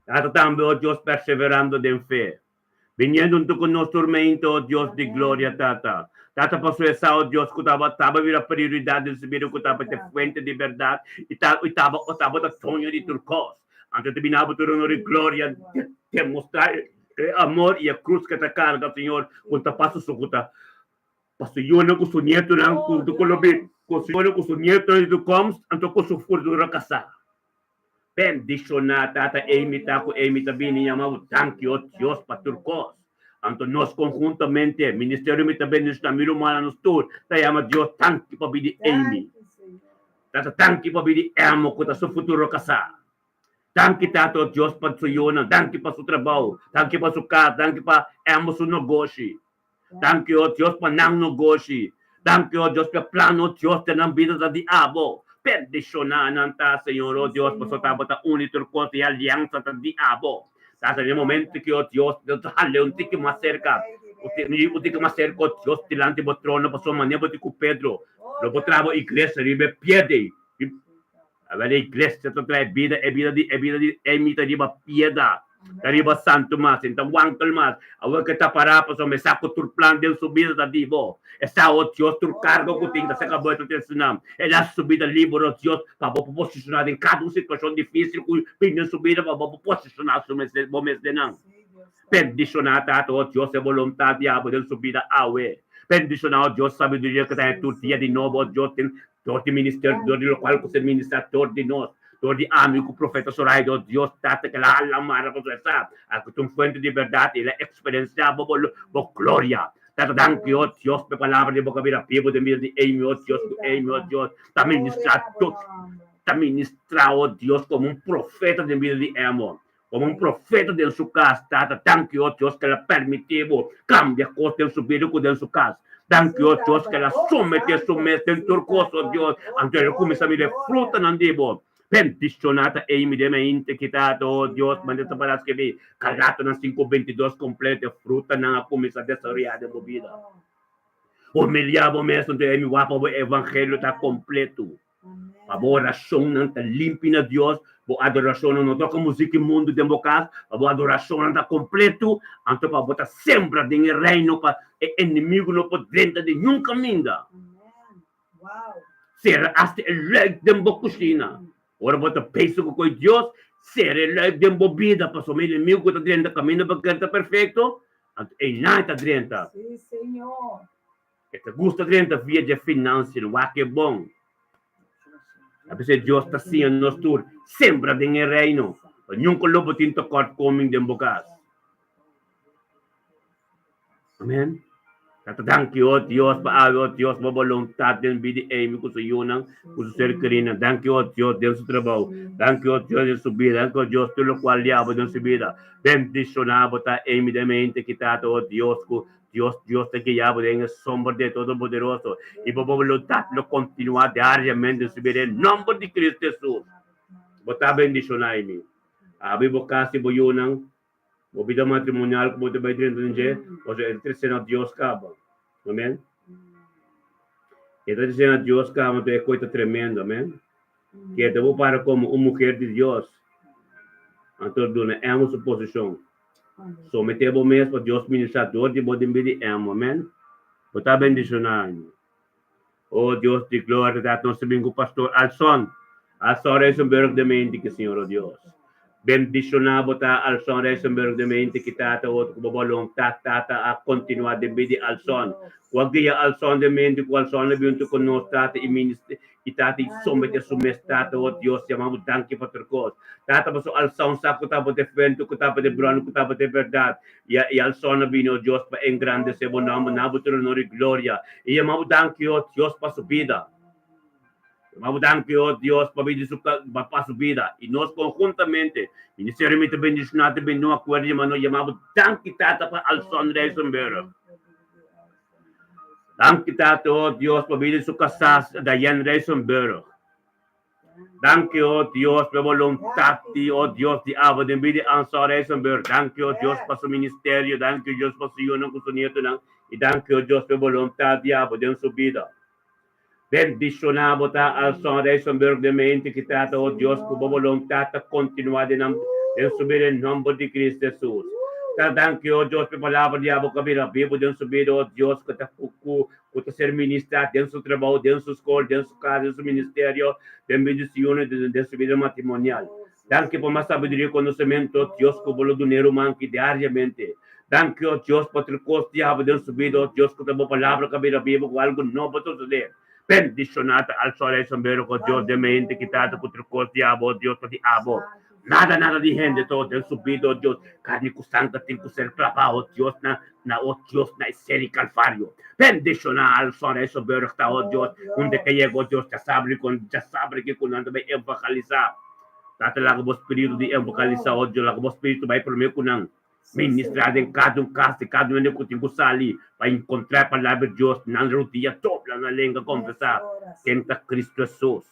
Tata también, oh Dios, perseverando en fe. Viniendo con nuestro tormento, oh Dios de gloria, Tata. Tata pasó esa, oh Dios, que estaba la prioridad del Sibiro, que estaba de fuente de verdad, y estaba de sueño de turcos. Antes de venir tu honor y gloria, te mostrar el amor y la cruz que te carga, Señor, cuando te pasas su puta. Pasto yun ang gusto nieto ng kulubi. Kung yun ang gusto nieto ng comes, anto ko su furdura kasa. Bendición na Tata Amy, Taco Amy, tabini niya mga thank you, Diyos, paturkos. Anto nos conjuntamente, ministerio mi tabini na mirumana nos tur, tayama Diyos, thank you, pabidi Amy. Tata, thank you, pabidi amo ko ta su futuro kasa. Thank you, Tato, Diyos, pa su yun, thank you pa su trabaho, thank you pa su ka, thank you pa amo su negosyo. Thank you, Dios, pa nang negosyo. Thank you, Diyos, ka plano, Diyos, na ng vida sa diabo. Perdisyonan ta, Señor, oh Dios, pasotabo ta unitor ko ti alianza ta diabo. Sa el momento que, oh Dios, dale un tique más cerca. Uti que más cerca, Dios, tilante bo trono, paso manebo ti cu Pedro. Lo potravo iglesia, ribe piede. Avere iglesia, to trae vida, e vida di, emita riba pieda. Tariba Santo Mas, então Wangkel Mas, a que tá para para me saco tur plan de subida da divo. Essa o Dios tur cargo que tem da seca boa ter sinam. Ela subida livre Dios para posicionar em cada situação difícil que pinha subida para posicionar o mês de não. Perdicionar o Dios é vontade diabo de subida awe. Perdicionar o Dios sabedoria que tem tu dia de novo Dios tem todo ministério do qual que ser ministrador de nós. Todo amigo profeta Sorai do Dios tata que la mara con esa a que tu fuente de verdad y la experiencia bo gloria tata dan que oh Dios pe palabra de boca vida pivo de mil de oh Dios también ministra oh Dios como un profeta de mil de amo como un profeta de su casa tata dan que oh Dios que la permitivo cambia cosas en su vida con su casa. Thank you, Dios, que la somete en turcoso, Dios, ante el comienza a mirar fruta non divo. Bendicionata e immediatamente quitato, oh Dios, mandata para que vi, calato na 5:22 completa, fruta na comienza a desarrollar de vida. Humilhavo mesmo de mi guapo, o evangelho está completo. A boa oração não está limpa, Deus. A adoração não toca música mundo de boca. A boa adoração não está completo. Então, para botar sempre no reino, para inimigo não pode dentro de nenhum caminho. Será hasta o rei de bocucina. Ora, bota peso com Deus. Será o rei de bebida, para o inimigo que está dentro do caminho, porque está perfeito. E não está dentro.
Sim, Senhor.
Que gusta dentro via de finanças, não é que é bom. A pessoa de Deus está assim, nós todos, sempre tem o reino. Nunca lobo tem tocado coming de boca. Amém? Thank you, Dios, para Dios, para vontade de vida, e com yunang, com ser querida. Thank you, Dios, de seu trabalho. Thank you, Dios, de sua vida. Thank you, Dios, pelo qual diabo de sua vida. Bendicionado, tá, imediatamente, quitado, oh Dios, Dios te guiaba en el sombra de Todopoderoso y por voluntad lo continúa diariamente subir el nombre de Cristo Jesús. Bota bendición a mí. Vivo casi boyunang, vida matrimonial, como te voy a decir, o sea, el tercero Dios caba. Amén. El tercero Dios caba, te cuesta tremendo, amén. Que te voy para como una mujer de Dios. Entonces, amo su posición. Sometemos mesmo Deus ministrador de bodembiri amo, amém? Bota bendicionar. Oh Deus de glória, da nosso amigo pastor Alson Reisenberg de mente que Senhor oh Deus. Bendicionar bota Alson Reisenberg de mente que tata outro com vontade tata a continuar de bidi Alson. O dia Alson de mente com Alson de junto com nós tata e ministro e tata e somete su mestata oh Deus chamamos danke para cos. Tata paso Alson sa ko tapa de vento ko tapa de brano ko tapa de verdade. E Alson vino Deus para engrandecer o nome na botoro nori glória. E chamamos danke oh Deus para sua vida. Chamamos danke oh Deus para vida para sua vida. E nós conjuntamente inicialmente bendicionado bem no acordo mano chamamos danke tata para Alson Reisenberg. Danke tata oh Deus para vida su casas Diane Reisenberg. Danke oh Dios por vontade oh Dios de aba de vida Alson Reisenberg. Danke oh Dios para su ministerio. Danke Dios para su união com su nieto e danke oh Dios por vontade de aba de sua vida. Bendicionado ta Alson Reisenberg de mente que trata oh Dios com vontade continuar de subir em nome de Cristo Jesus. Danke oh Dios por palavra de aba cabira vivo de subir oh Dios que ta que ser ministrado dentro do seu trabalho, dentro da sua escola, dentro da sua casa, dentro do seu ministério, dentro da bendição, dentro da sua vida matrimonial. Danke por mais sabedoria e conhecimento, Deus, que o dinheiro manque diariamente. Danke, oh Deus, por ter costo de aba dentro da sua vida, oh Deus, que a palavra cabira vivo com algo novo para suceder. Bendicionata al sole sombero con Dios de mente quitado por tu cordiabo, Dios te amo. Nada de gente todo el subido, Dios, carne custanta tem que ser clavado, Dios na Dios na serie calvario. Bendicionar al sole sombero está, oh Dios, onde que llegó Dios, já sabe que quando anda vai evangelizar. Tata lá com o espírito de evangelizar, oh Dios, lá com o espírito vai por mim com Ministrar em cada casa, cada um que tem que sair para encontrar a palavra de Deus na rodinha toda na língua conversar. Tenta Cristo Jesus.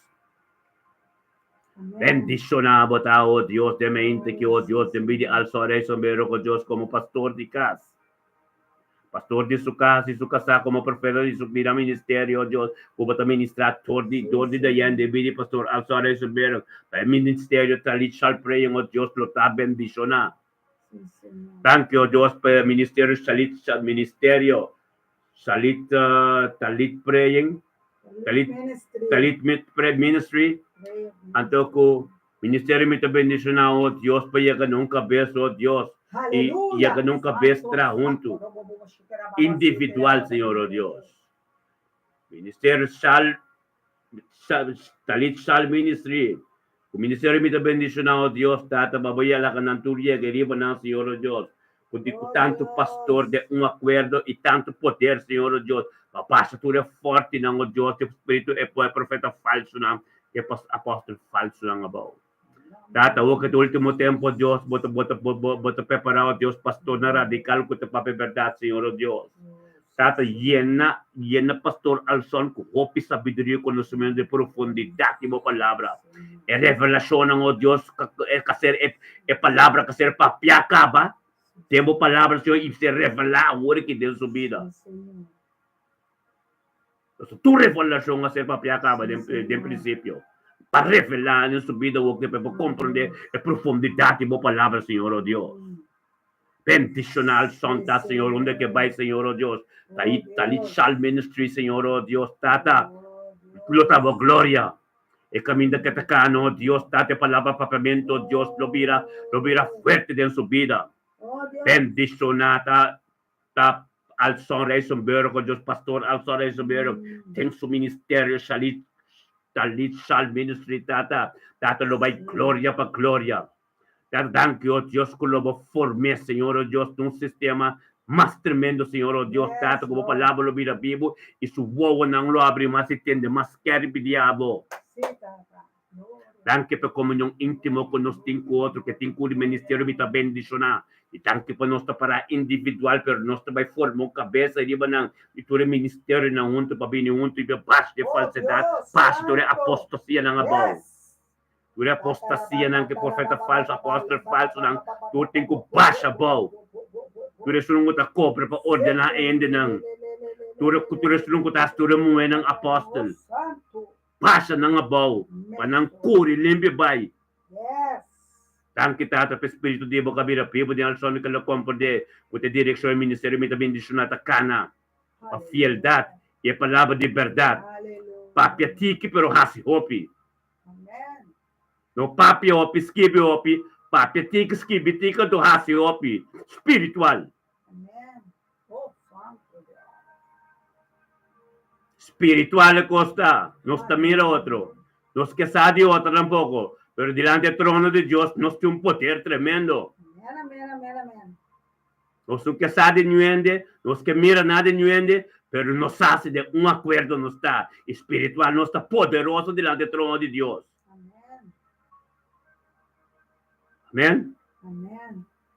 Bendicionado está, oh Dios de mente, que oh Dios te envíe al sobre sombrero con Dios como pastor de casa. Pastor de su casa y su casa como profeta de su vida ministerio, Dios, como te ministrar todo de dayande, envíe pastor al sobre sombrero. El ministerio talit shall pray, oh Dios, lo está bendicionado. Thank you, Dios, para el ministerio talit praying, talit ministry. Anto ko ministerio mi bendición a oh Dios para llegar nunca vez oh Dios y llegar nunca vez junto individual Señor oh Dios. Ministerio talit shall ministry. O ministerio mi bendición a oh Dios tata babaya la cananturia que riba na Señor oh Dios. Porque tanto pastor de acuerdo y tanto poder Señor oh Dios. Papasa tu é forte não oh Dios, teu espírito é profeta falso não. Que apóstolo falso lang about. Tata, huwag ito último tempo, Diyos, bota preparado, Diyos, pastor na radical, ko ito papiberdad, Señor, Diyos. Tata, yan na, pastor Alson, ko hopi sabiduría, conocimiento de profundidad, mo palabra. E revelasyon ng, oh Diyos, kasi palabra, kasi papiaka ba? Temo palabra, Señor, y se revela, huwag ki din su vida. Tu revelación a ser papiaka ba, de princípio. Para revelar en su vida, para comprender la profundidad de tu palabra, Señor, oh Dios. Bendicional Santa, Señor, donde que va, Señor, oh Dios. Talit Shal Ministry, Señor, oh Dios, tata. Glotavo gloria. El camino que te cano, Dios, tate palabra papamento, Dios, lo mira fuerte en su vida. Bendicionata, ta al son rey sombrero, Dios, pastor, al son rey sombrero. Ten su ministerio, Talit Shal Ministry, tata lo va gloria para gloria. Thank you, Dios, que lo formé, Señor, oh Dios, un sistema más tremendo, Señor, oh Dios, tata, como palabra lo mira vivo, y su bobo no lo abre más y tiende más que el diablo. Thank you por comunión íntimo con los cinco otros, que cinco el ministerio me está bendicionando. E tanto para nós para individual, pero nós vai formar uma cabeça e e todo ministério na junto para vir junto e baixo de falsidade, baixo de apostasia na bom. Tudo apostasia não que profeta falso, apóstolo falso não, tudo tem que baixa bom. Tudo isso não está cobra para ordenar ainda não. Tudo isso não está tudo moe não apóstolo. Baixa não bom, para não cure limpe vai. Tang kita at espiritu di bo kabira pibo di alson que lo comporde o te dirección ministerio mi também dishunata kana a fieldad e a palavra de verdade papia tiki pero hasi hopi no papia hopi skibi hopi papia tiki skibi tika do hasi hopi espiritual espiritual costa nos tamira otro nos que sabe otro tampoco. Pero delante del trono de Dios nos tiene un poder tremendo. Amén. Nos que sabe nuende, nos que mira nada nuende, pero nos hace de un acuerdo, nos está espiritual, nos está poderoso delante del trono de Dios. Amén.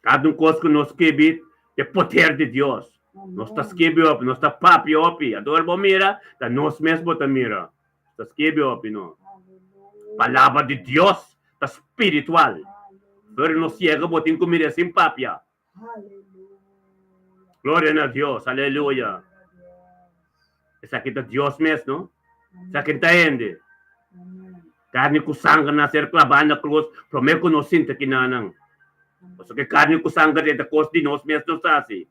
Cada cosa que nos escribe el poder de Dios. Nos está escribiendo, nos está papi, adorbo mira, da nos mesmo te mira. Está escribiendo, no. Palavra de Deus está espiritual. Pero não chega, botem comida sem papia. Glória a Deus, aleluia. Essa aqui está Deus mesmo, não? Essa aqui está ende. Carne com sangue nascer clavada na cruz, promete que não sinta que não. Porque que carne com sangue é da coisa de nós mesmos, não está assim.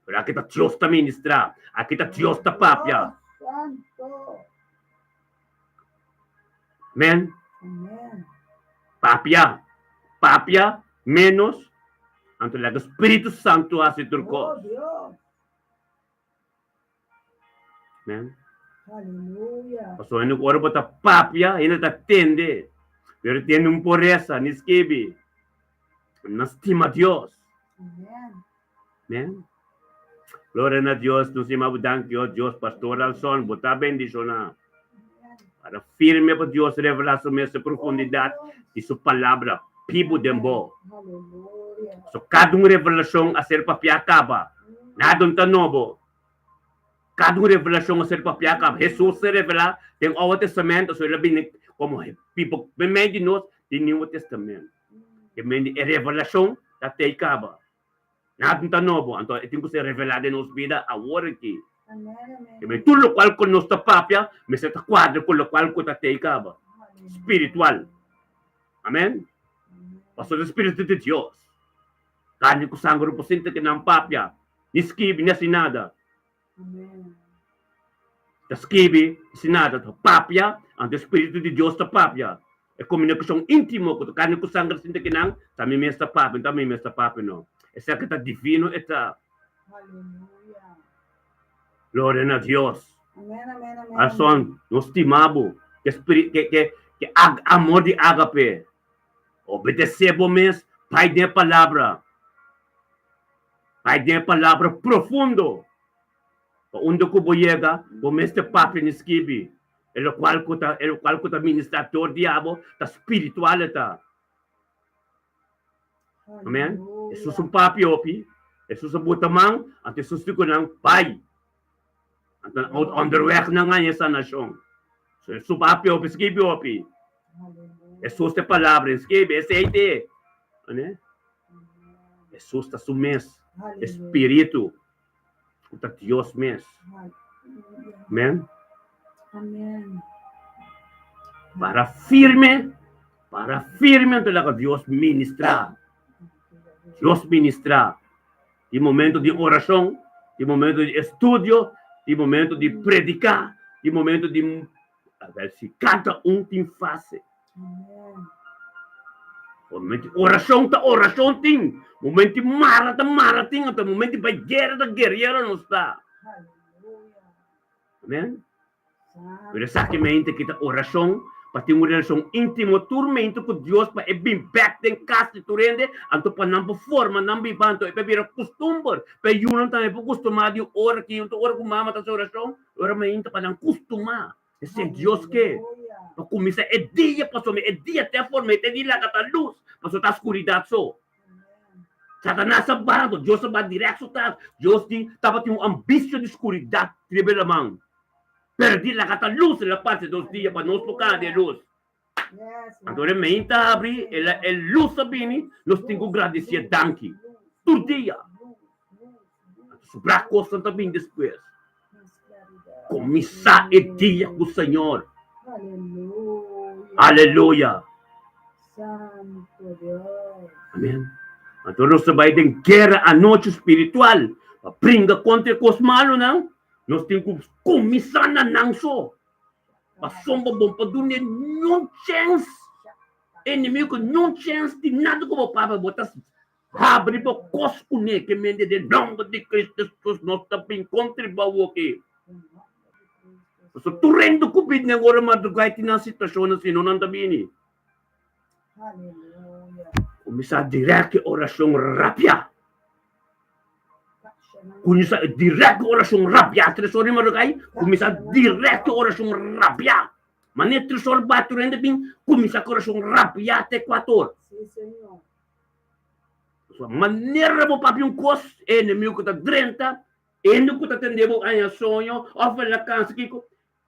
Pero aqui está Deus está ministrar. Aqui está Deus está papia. Amen. Papia menos ante el Espíritu Santo hace turcos. Amen.
Aleluya.
Pasó en el cuerpo ta papia y no ta tende, pero tiene un pureza ni esquivi. No estima a Dios. Amen. Gloria a Dios, nos llamamos Dios, pastor Alson, bota bendición. Para firme para Deus revelar essa profundidade de sua palavra, pibo dembo. So, kadong revelasyon aser papiakaba. Nadon tanobo. Kadong revelasyon aser papiakaba. Jesus se revela tem Old Testamento. So, labi como people, may knows the New Testament. May revelasyon na teikaba. Nadon tanobo. Anto, itin ko se revelada nos vida a wariki. May tulo kwal ko nos tapapya, may sa takwadro ko lo kwal ko tateikaba. Spiritual. Amen? Pastor do Espírito de Deus. Kanya ko sangro po sinta que não papia. Niskibi na sinada. Taskibi sinada. Papia. Ang Espírito de Deus ta papia. É comunicação íntimo ko. Kanya ko sangro sinta que não. Tami mesta papia. Tami mesta papia no. Essa que tá divino eta. Glória a Deus. Ason, nos timabo. Que amor de agape. Obedecemos mes, Pai de palavra. Pai de palavra profundo. Onde ko boyega, bomeste papi ni skibi. El cual ko ta ministrador diabo, ta spiritual ta. Amen. Jesus un papi opi, Jesus un butamang, at Jesus ko ng pai. At on the way na nga sa nasyon. So Jesus papi opi, skibi opi. Jesus te palavra, escreve, aceite. Né? Jesus está su mes. Espírito. Está Deus mes. Amém?
Amém.
Para firme então Deus ministrar. Deus ministrar. De momento de oração, de momento de estudo, de momento de predicar, de momento de se cada tem face. Momento oração ting. Momento marating até momento vai guerra não está. Amém? Por isso que mente que a oração para ter uma relação íntima, tormento com Deus para bem back em casa de turende, anto para não forma, não bibanto, para virar costume, para eu não também para acostumar de hora que eu hora com mama tá oração, ora mente para não acostumar. Esse Deus que para começar é dia passou, é dia até forma, é dia lá que luz, passou tá escuridão só. Satanás sabado, Deus sabado direto tá, Deus tava tendo ambição de escuridão, tribela mão. Perdi la kata luz la parte dos dias para nós tocar de luz. Agora me abrir el luz sabini, nós temos que agradecer danke. Todo dia. Sobrar coisa também depois. Começar o dia com o Senhor. Aleluia.
Santo Deus.
Amém. Então nós vai ter guerra à noite espiritual. Brinca contra os malos, não? Nós temos que começar na nanso. A sombra bom para dunia não chance. Inimigo não chance de nada como o Papa botar. Abre para cosco né que mende de nome de Cristo Jesus nós também contribuamos aqui. So turendo COVID na agora madrugada na situação assim não anda bem.
Aleluia.
Começar direto oração rápida. Começar direto oração rápida. Tresor madrugada começar direto oração rápida. Mas tresor baturendo bem começar oração rápida até 4.
Sim, Senhor.
Maneira mo papi um cos inimigo que tá drenta, inimigo que tá tendendo a sonho, ofa la cansa kiko.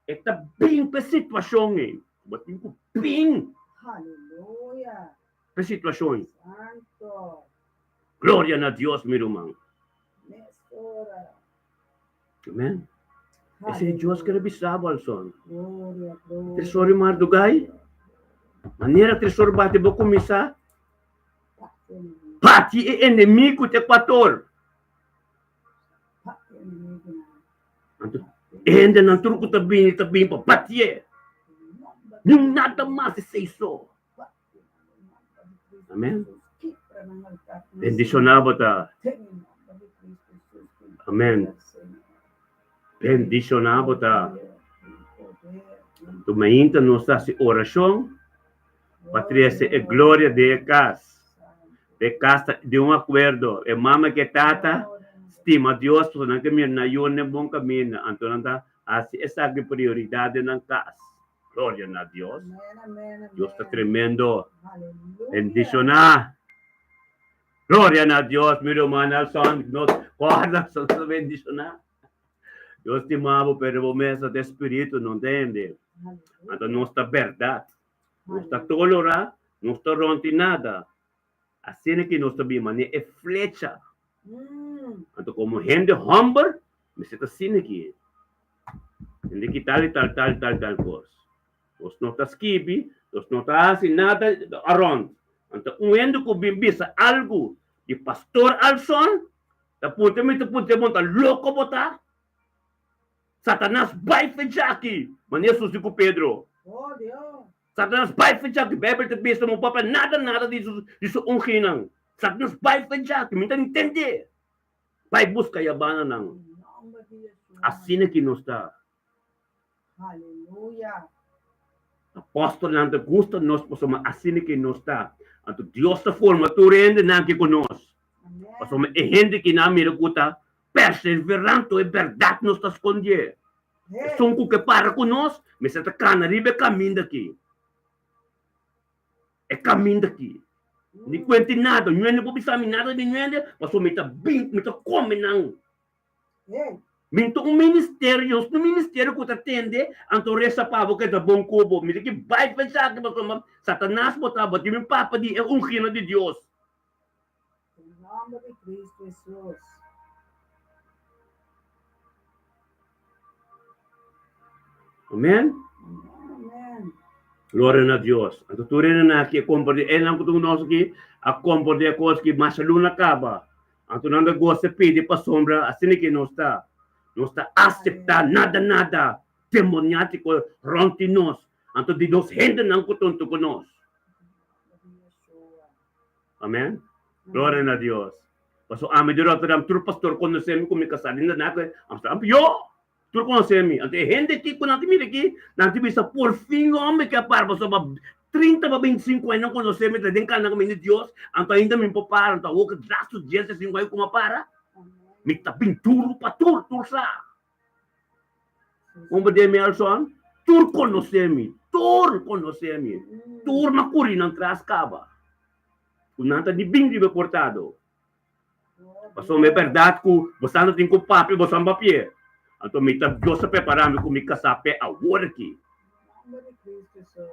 Está bem para situação hein. Batin ko bem.
Aleluia.
Para situação.
Santo.
Glória a Deus, meu irmão.
Nestora.
Amém. Esse é Deus que rebisava ao son.
Glória, glória.
Tesoro mardugay. Maneira tesoro bate bo começar. Pati e inimigo te 4. Ainda não truco também para pati. Não nada mais se isso. Amém. Bendicionado ta. Amém. Bendicionado ta. Tu me inta nos hace oração. Patrícia é glória de casa. De casa de acordo. É mama que tata. Estima Deus, por não caminhar na yun bom caminho. Então anda assim essa é a prioridade na casa. Glória a Deus. Deus está tremendo. Bendicionar. Gloria a Dios, mi hermana, son, nos guarda, son bendicionar. Deus te ama, pero promessa do Espírito não entende. Então, não está verdade. Não está tolerar, não está ronti nada. Assim que nós sabemos, é flecha. Então, como gente humble, você está assim aqui. Hindi que tal coisa. Nós não está skibi, nós não está assim nada around. Então, quando que bimbisa algo de pastor Alson, tá punta monta louco botar. Satanás vai fechar aqui. Mas Jesus digo Pedro.
Oh, Deus.
Satanás vai fechar aqui. Bíblia te pensa mo papa nada disso unginang. Satanás vai fechar aqui. Minta entender. Vai buscar yabana nang. Assim é que nós está.
Aleluia.
Apóstolo nanta gusta nós possamos assim é que nós está. Então Deus ta forma tu rende nang que conosco. Possamos é gente que na mira guta. Perseverando é verdade nós está escondendo. São que para conosco, mas essa cana riba é caminho daqui. É caminho daqui. Não conta nada, não é nada de nada, mas só me está bem, me está comendo. Minto ministério que está atende, então resta para que é bom cubo, me que vai pensar que Satanás botava, de meu papa de é ungina de Deus.
Em nome de Cristo Jesus.
Amém?
Amém.
Glória a Deus. Então, tu rena aqui, compreende, não que tu nós aqui, a compreender coisas que mais luna acaba. Então, não gosta de pedir para sombra, assim que não está aceitar nada, demoniático, ronti nós. Então, de nós rende não que tonto conosco. Amém? Glória a Deus. Paso, ame de roto, tur pastor, conhecemos como casar, ainda nada, yo! Tu conhece-me. Ante gente que quando mira aqui, nanti bisa por fim homem que apar para 30 para 25 anos não conhece-me, tem cana com de Deus, então ainda me popar, então o que gasto 15 anos como para. Me tá pinturo para tur sa. Como de Melson, tur conhece-me. Tur macuri não traz caba. O nanta de bem de cortado. Passou me verdade que você não tem com papel, você não papel. Então, me Deus se preparando com me casape agora aqui.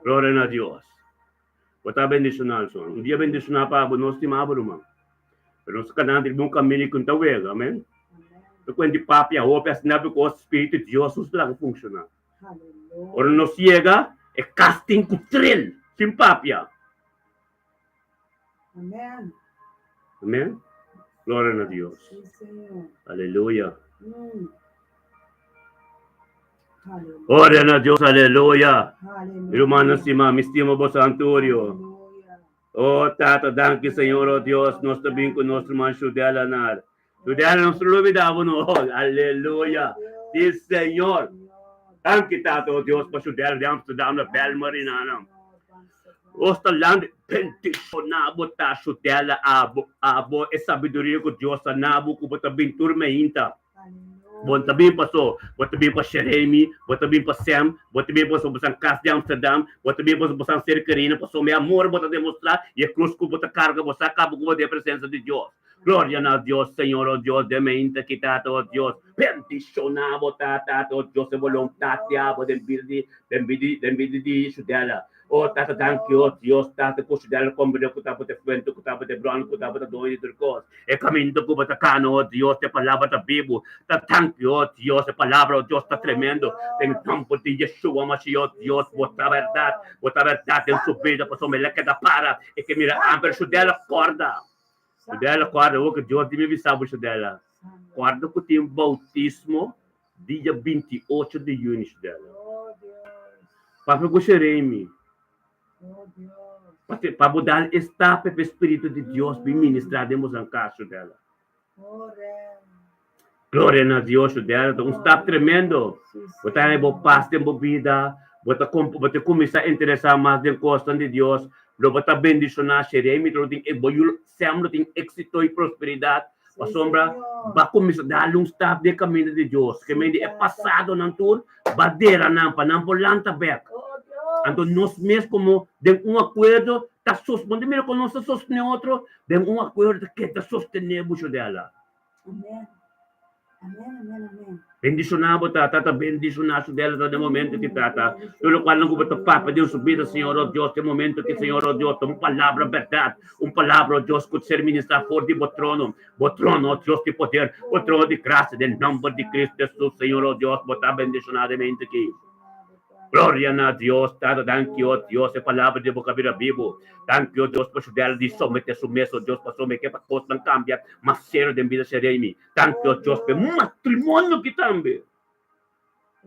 Glória a Deus. Bota bendicional, son. Um dia bendicional para nós estimamos, irmão. Pero nós canal de bom caminho com teu ego, amém? Então, quando de papi a roupa, assim, não o Espírito de Deus lá funciona. Ora, nós chega, é casting com tril, sem papia.
Amém.
Amém? Glória a Deus. Aleluia. Glória a Deus, aleluia. Irmão, cima, me estima você, Antônio. Oh, Tata, danke, Senhor, oh Deus, nós também com nosso irmão Judela, nada. Judela, nós lubidamos, aleluia. Diz, Senhor. Danke, Tata, oh Deus, para Judela de Amsterdam, na Belmarina. Osta land bendicionado, tá, Judela, abo, é sabedoria que Deus anabo, que bota bem turma ainda. Bom também passou, bom também para Jeremy, bom também para Sam, bom também para o Casa de Amsterdam, bom também para o Ser Carina, passou meu amor, bota demonstrar e a cruz que bota carga, você acaba com a presença de Deus. Glória a Deus, Senhor, oh Deus, de mente que tá, oh Deus, bendicionado, tá, oh Deus, é vontade, de Judela. Oh, Tata, thank you, Deus, Tata, puxa dela, como eu estava de frente, eu estava de branco, eu estava de dois e três. É caminho que eu cano, oh Deus, a palavra da Bíblia. Thank you, oh Deus, a palavra, oh Deus, está tremendo. Tem tempo de Yeshua, mas oh Deus, bota a verdade em sua vida, passou me leque da para, e que mira, Amber, Judela, acorda. Judela, acorda, o que Deus me avisava, Judela. Acorda que tem bautismo, dia 28 de junho, Judela. Papai, gostaria-me. Para mudar esta para o Espírito de Deus bem ministrado em casa dela. Glória a Deus dela. Um está tremendo. Você tem boa paz, tem boa vida. Você começa a interessar mais em coisas de Deus. Você bendicionar, Jeremy, sempre tem êxito e prosperidade. A sombra vai começar a dar step de caminho de Deus. Que é passado na tour, badeira não, para não por lanta back. Então, nós mesmos, como de um acordo, ta sostenere con nostro sostenitore, dem un acuerdo che ta sostenemos dela.
Amen. Amen, amen, amen.
Bendicionamos, tata, bendicionamos dela no momento que tata. Pelo qual não vou papa Deus subida, Senhor, oh Deus, tem momento que, Senhor, oh Deus, uma palavra verdade, uma palavra, oh Deus, que ser ministrar fora de botrono, oh Deus, de poder, o trono de graça, em nome de Cristo Jesus, Senhor, oh Deus, botar bendicionadamente aqui. Glória a Deus, Tata, thank you, Deus, é palavra de boca vira vivo. Thank you, Deus, por ajudar de somente sumesso, Deus, para somente para coisa não cambia, mas ser de vida seremi. Thank you, Deus, por matrimônio que também.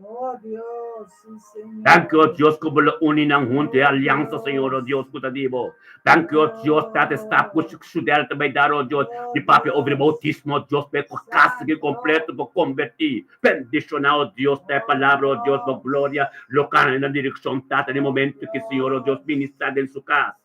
Oh Deus, sim, Senhor.
Thank you, Deus, que você une na junta e aliança, Senhor, oh Deus, que dibo. Thank you, Deus, Tata, está por ajudar também dar, oh Deus, de papi over bautismo, oh Deus, para casa que completo para convertir. Bendicionar, oh Deus, da palavra, oh Deus, por glória, local na direção, Tata, no momento que, Senhor, oh Deus, ministrar em sua casa.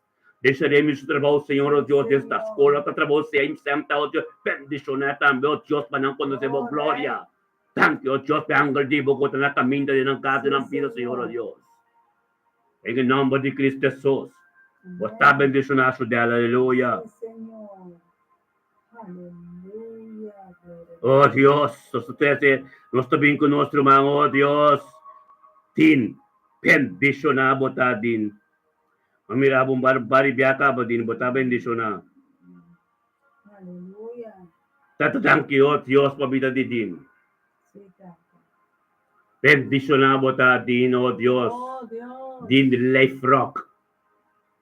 Deixaremos o trabalho, Senhor, oh Deus, desde a escola, para trabalhar sempre, oh Deus, bendicionar também, oh Deus, para não conhecer a glória. Thank you, Deus, para angol di buko na caminho ng casa ng vida, Senhor, oh Deus. Em nome de Cristo Jesus. Basta bendicionado dela, aleluia.
Senhor. Aleluia.
Oh Deus, sucede, nós também com nosso irmão, oh Deus. Tin, bendicionado ta din. Mamirabong bari biaka ba din, basta bendicionado.
Aleluia.
Tato thank you, oh Deus, pabida di din. Bendicionado ta din, oh Deus.
Oh Deus.
Din life rock.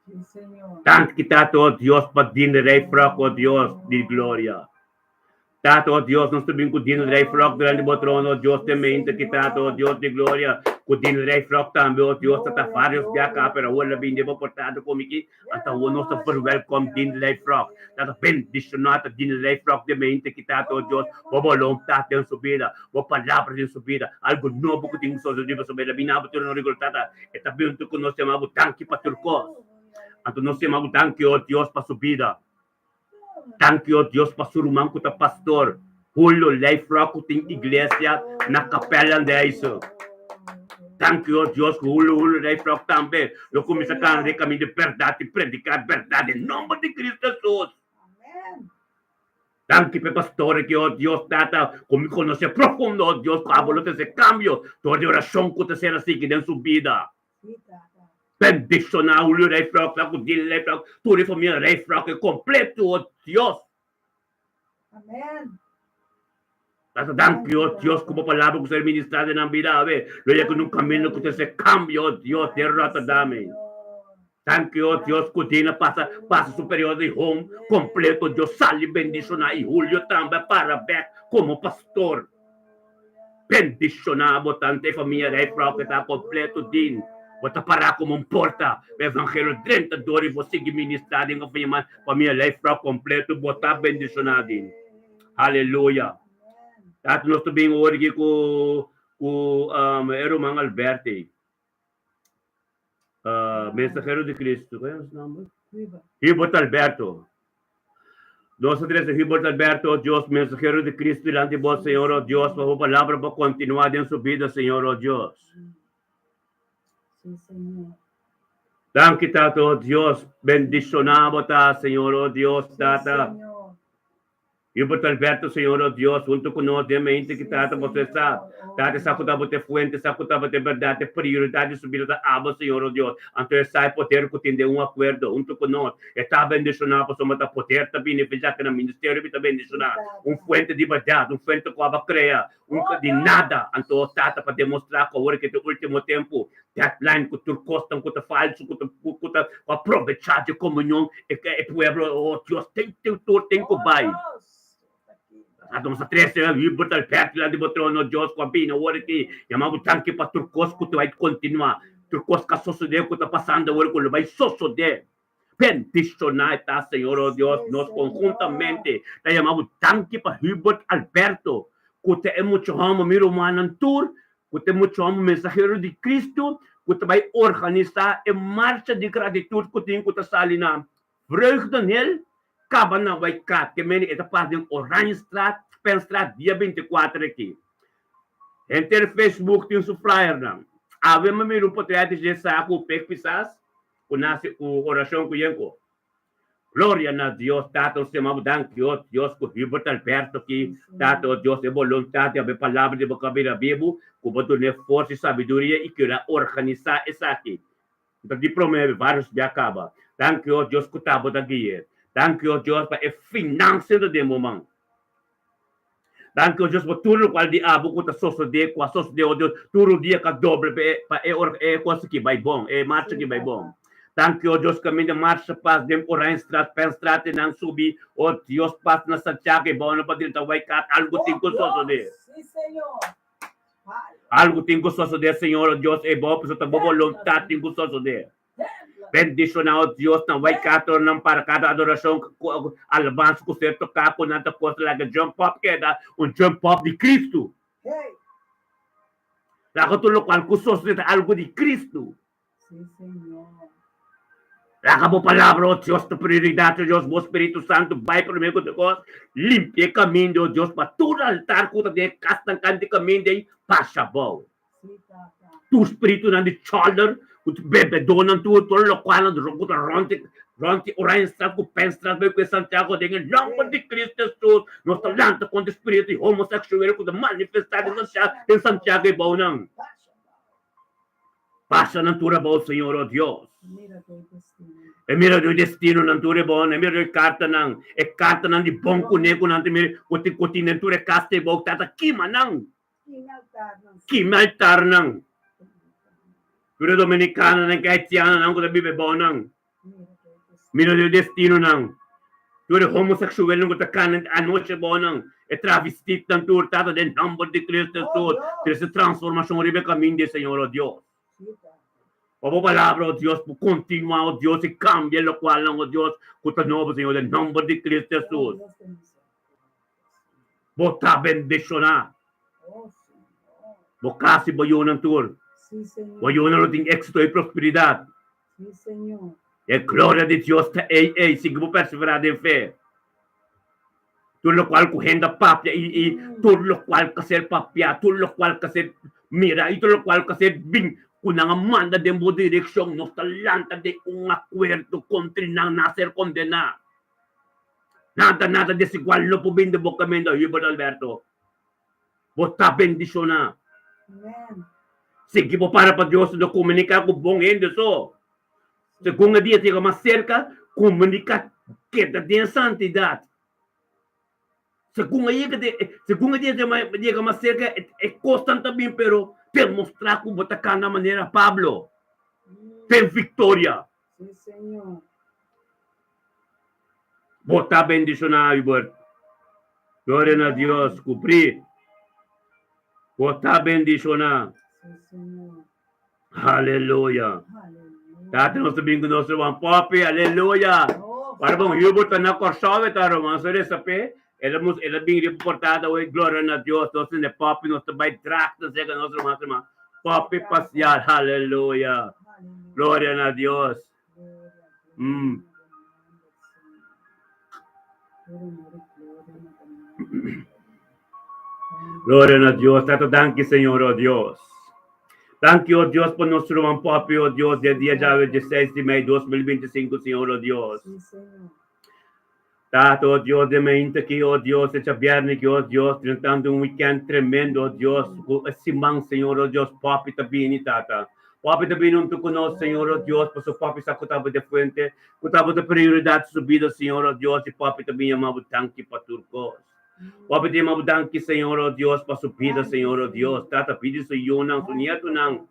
Sim, Senhor.
Tanto kita to Dios pa din life rock, oh Dios, di gloria. Tato Dios, nós também com din life rock durante o trono, Dios temente kita to Dios di gloria. Com din life rock também, oh Dios, tata vários biaka, pero wala bindi mo portado komiki, ata uno sa for welcome din life rock. Tata bendicionado din life rock temente kita to Dios, bobolong tate ang subida, bo palabra din subida, algo novo que tem so di ba subida, binabo to no rigoltata, eta binto ko no se mabutang ki paturkos. Anto nós chamamos thank you, Deus, para subida. Thank you, Deus, para surumang ko ta pastor. Hulo, life rock ko ting iglesia na kapela de isso. Thank you, Deus, hulo, life rock também. Eu comecei a cantar caminho de verdade, predicar verdade, em nome de Cristo Jesus.
Amen.
Thank you, pastor, que, oh Deus, tata, como conhece profundo, oh Deus, cabolo esse cambio. Toda oração que te será assim, que den subida.
Sim, Tata.
Bendicionar o life rock, o din life rock, toda a família life rock é completo, oh Deus.
Amen.
Tata, thank you, oh Deus, como palavra que ser ministrada na vida, loya que num caminho que se cambio, oh Deus, derrota dame. Thank you, oh Deus, que dina passa superior de home, completo, Deus, sali bendicionar e Julio também para back como pastor. Bendicionar, botante família life rock está completo, din. Bota para como porta, o evangelho drentador e você que ministrar em família life rock completo, botar bendicionado. Aleluia. Tato nós também hoje com irmão Alberto. Mensageiro de Cristo. Qual é o nome? Hubert Alberto. Nós três, Hubert Alberto, Deus, mensageiro de Cristo, diante de vós, Senhor, oh Deus, para a palavra para continuar em sua vida, Senhor, oh Deus.
Sim, Senhor.
Thank you, Tato, Dios, bendicionamos, Señor, oh Dios, Tata.
Senhor.
Hubert Alberto, Senhor, oh Deus, junto com nós, mente que Tata, você sabe. Tata, sacuda ter fuente, sacuda ter verdade, prioridade, subir da água, Senhor, oh Deus. Então, sai poder que tem um acordo junto com nós. Está bendicionado, para somos poder, está beneficiado no ministério, está bendicionado. Fuente de verdade, fuente que vai criar, de nada. Então, Tata, para demonstrar que agora que no último tempo, deadline que tu costam, que tu falso, que tu aproveitar de comunhão, e que o pueblo, oh Deus, tem que vai. Então, sa 13, Hubert Alberto, lá de Botrono, Deus, com a bina, agora que chamamos tanque para turcos, que tu vai continuar. Turcos que sucedeu, que está passando, agora que vai suceder. Bendicionar, tá, Senhor, oh Deus, nós conjuntamente, tá chamamos tanque para Hubert Alberto, que te emocionamos, miro manan tour, que te emocionamos, mensageiro de Cristo, que te vai organizar a marcha de gratitude que tem que te sali na vreugde nele, acaba na Waikat, que meni esta parte em Oranjestraat, Penstraat, dia 24 aqui. Enter Facebook tem seu flyer, não. Ave me miro portrait de saco, pek pisas, nasi orasyon ko yan ko. Gloria na Dios, Tato, se mabudan Dios, Dios ko hibot Alberto ki, Tato, Dios, e voluntade, abe palavra de boca beira bibo, kuboto ne força e sabedoria e que ela organizar essa aqui. Então, de promove vários de acaba. Thank you, Deus, que tá botando aqui. Thank you, Deus, para finanças do momento. Thank you, Deus, por tudo qual diabo que tá sucedendo, com a sociedade, Deus, tudo dia que dobre, para coisa que vai bom, marcha que vai bom. Thank you, Deus, caminho de marcha, paz, dem orange strat, pen strat, não subir, oh, Deus, paz na Santiago, e bom, não pode ir, vai cá, algo tem que suceder.
Sim, Senhor.
Algo tem que suceder, Senhor, Deus, é bom, porque a boa vontade tem que suceder. Bendicionar Deus, não vai cá, tornando para cada adoração, alabança, que você tocar com nada coisa, like jump up, que é jump up de Cristo. Lá que tudo qual que sucede algo de Cristo.
Sim, Senhor.
Lá que a palavra, oh Deus, a prioridade, Deus, o Espírito Santo, vai primeiro de Deus, limpe o caminho, Deus, para todo altar, que você casta de caminho, de passa bom. Tu Espírito não de shoulder, tu bebe donan tu lo qual do ronti orange strat ku pen strat be ku Santiago de nome de Cristo Jesus nós talanta com o espírito homossexual que manifestado em Santiago e bonang passa na tua boa Senhor oh Deus e mira do destino na tua boa e mira carta nang e carta nang di bom kunego nang mira kuti na tua caste boa tata kima nang altar nang Pura dominicana ng kahitiana ng kuda bibe bonang. Mira do destino ng. Pura homosexual ng kuda kanan anoche bonang. E travestit ng turtado den number de Cristo Jesus. Essa transformação ribe caminho de Senhor oh Deus. Papo palavra oh Deus, por continuar oh Deus e cambia lo qual ng oh Deus. Kuta novo Senhor den number de Cristo Jesus. Bota bendicionar. Bocasi bayo ng tur. Voglio una lotta in exito e prosperidad.
Sim, Senhor.
E gloria di Dios te sigmo perseverare in fe. Tutto lo qual cuhenda papia tutto lo qual kaser papia, tutto lo qual kaser mira, tutto lo qual kaser bing kunang manda de mo direction no talanta de un acuerdo contra nang naser condena. Nada desigual lo pubinde boccamento Ibo Alberto. Bota bendiciona.
Amen.
Sige po para pa Diyos na komunika ko bong hindi so. Según dia tiga mais cerca, comunica kita din santidad. Según dia tiga mais cerca, é constant também, pero demonstrar como botar na maneira Pablo. Tem vitória.
Sim, Senhor.
Botar bendicionar, Ibert. Glória a Deus, cumprir. Botar bendicionar. Aleluia. Dati nós sabemos que nós somos pop, aleluia. Para bom, eu boto na corchove, tá, irmão? Só de saber, ela bem reportada hoje, glória a Deus, nós somos pop, nós também tracta, chega nós irmão, pop passear, aleluia. Glória a Deus. Glória a Deus, tanto danke, Senhor, oh Deus. Thank you, oh Dios, por nuestro papi, oh Dios, del día ya 16 de mayo 2025, Señor, oh Dios. Tato, oh Dios, de mente que, oh Dios, esta viernes que, oh Dios, tentando un weekend tremendo, oh Dios, simang, Señor, oh Dios, papi tabini, tata. Papi tabini unto conosco, Señor, oh Dios, por su papi sa kutabo de fuente, kutabo de prioridad subida, Señor, oh Dios, y papi tabini mabutanki paturcos. Papi di mabudanki, Senhor, oh Deus, para sua vida, Senhor, oh Deus. Tata, pedi sa iyo nang sunieto nang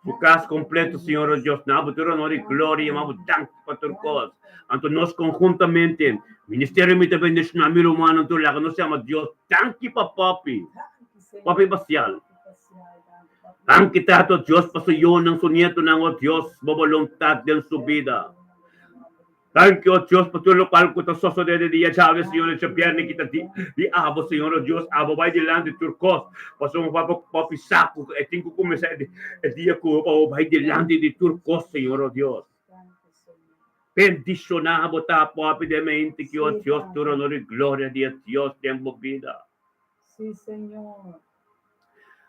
bukas completo, Senhor, oh Deus. Nabutura nori gloria, mabudanki paturcos. Anto nós conjuntamente, Ministério Mita Bendição, Amiro Humano, Anto Laga, nós chama Deus. Tanki pa papi. Papi Basial. Tanki tato, Deus, para sa iyo nang sunieto nang, oh Deus, bobolungtad din sua vida. Thank you, Dios, por todo lo cual que te sucede de día, Chávez, Señor, esta viernes que te abo, Señor, Dios, abo, vai delante de turcos, pasamos para pisaco, e tenho que começar el día que vai delante de turcos, Señor, Dios. Bendicionado, tá, rapidamente, que, oh Dios, tu honor e glória de Dios, tempo vida.
Sim, Senhor.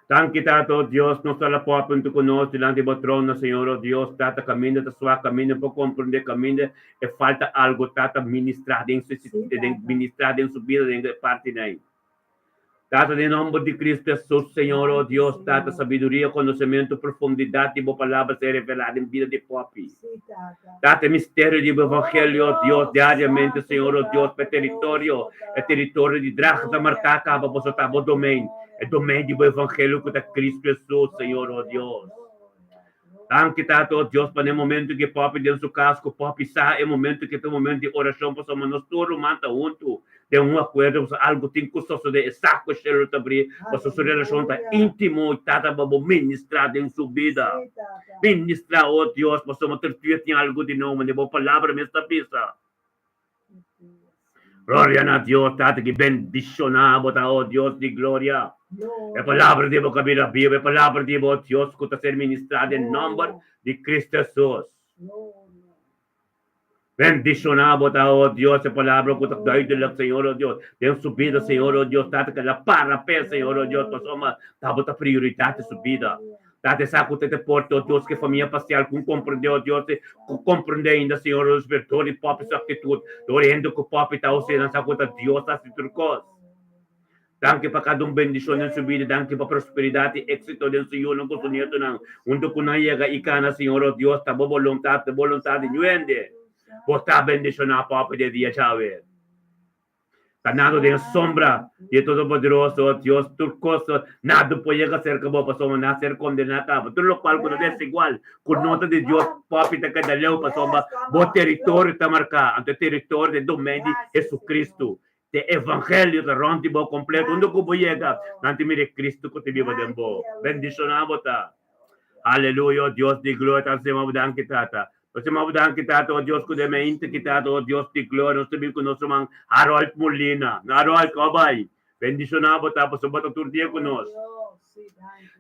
Thank you, Tato Dios, nos la po punto con nos delante del trono, Señor, oh Dios, Tata, camina, ta sua, camina, por comprender, camina, e falta algo, Tata, ministrar em su vida, em parte daí. Tata, em nome de Cristo Jesus, Senhor, oh Deus, Tata, sabedoria, conhecimento, profundidade, boa palavra ser revelada em vida de Popi. Tata, mistério do Evangelho, oh Deus, diariamente, Senhor, oh Deus, para território, é território de Dracha, da Marcaca, para você estar bom domínio. É domínio do Evangelho que está Cristo Jesus, Senhor, oh Deus. Thank you, Tato, oh Deus, para o momento que Popi dentro do casco, Popi sai, é o momento que tem um momento de oração, para nós todos manta junto. De um acordo, algo tem que suceder, saco cheiro também, para sua relação está íntimo, Tata, para ministrar em sua vida. Ministrar, oh Deus, para sua tertuia tem algo de nome, de boa palavra, nesta pista. Glória a Deus, Tata, que bendicionado, oh Deus de glória. É palavra de boca da Bíblia, é palavra de oh Deus, que está sendo ministrada em nome de Cristo Jesus. Bendicionado, oh Dios, a palavra que está dando, Senhor, oh Deus. Tem subida, Senhor, oh Deus, Tata, que ela para pé, Senhor, oh Deus, nós somos a prioridade de subida. Tata, sabe que te porta, oh Deus, que família parcial, com compreender, oh Deus, com compreender ainda, Senhor, o espírito de pop, sua atitude, orando que o pop está, ou seja, sabe que Deus está se turcos. Danke para cada bendição na sua vida, danke para prosperidade, êxito do Senhor, não costunia tu não. Onde que não chega e cana, Senhor, oh Deus, está boa vontade, nuende. Botar bendicionar papo de dia, chave. Tanado de sombra de todo poderoso, Dios, turcoso, nada pode llegar cerca de pessoa nascer condenada. Tudo lo qual quando é igual, com nota de Deus, papo te cada leu pessoa, bo território está marcado, ante território de domínio de Jesus Cristo. De evangelho da ronde bo completo, onde que pode chegar, nanti mire Cristo que te viva de bo. Bendicionar bota. Aleluia, Deus de glória, tá se mabudan kita. Kasi mabudahan kita to Diyos ko de mainti kita to Diyos di gloria no sabi ko no sumang Harold Molina na Harold kabay bendicionado tapos sa bato turdiya ko nos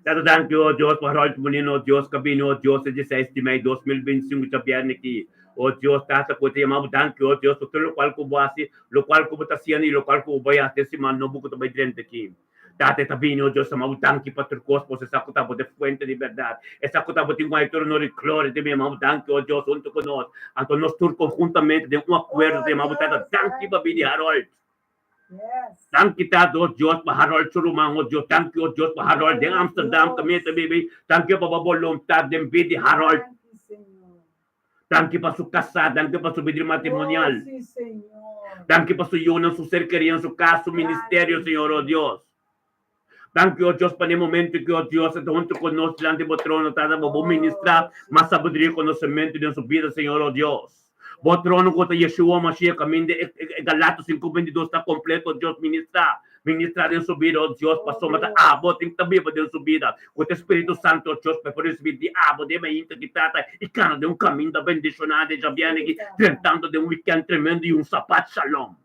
Tato thank you Diyos po Harold Molina Diyos kabino Diyos sa 16 de May 2025 sa Biyerniki o Diyos tata ko tayo mabudahan ko Diyos to lo qual ko buasi lo qual ko butasiyan lo qual ko bayate si man no buko to bay drente ki Date tabino Dios sa mautanki patrocos po sa sakutabo de fuente de verdad. Esa sakutabo tingo ay turno de gloria de mi mautanki o Dios junto con nos. Anto nos tur conjuntamente de un acuerdo de mautata tanki babidi Harold. Yes. Tanki tato Dios pa Harold surumang o Dios tanki o Dios pa Harold de Amsterdam kami ta bibi tanki pa voluntad de bidi Harold. Tanki pa su casa, tanki pa su vidri matrimonial. Tanki pa su yun su ser querido su casa, su ministerio, Señor oh Dios. Thank you, Dios, para el momento que, oh Dios, junto con nosotros, delante del trono, trata de ministrar más sabiduría y conocimiento de su vida, Señor, oh Dios. Vos trono contra Yeshua, Mashiach, camino de Galatas 5:22 está completo, Dios, ministrar en su vida, oh Dios, pasó matar abo, tem também en su vida. Con el Espíritu Santo, Dios, para poder subir de abo, de mente que trata, y cana de un camino de bendicionado, ya viene aquí, tratando de un weekend tremendo y un zapat shalom.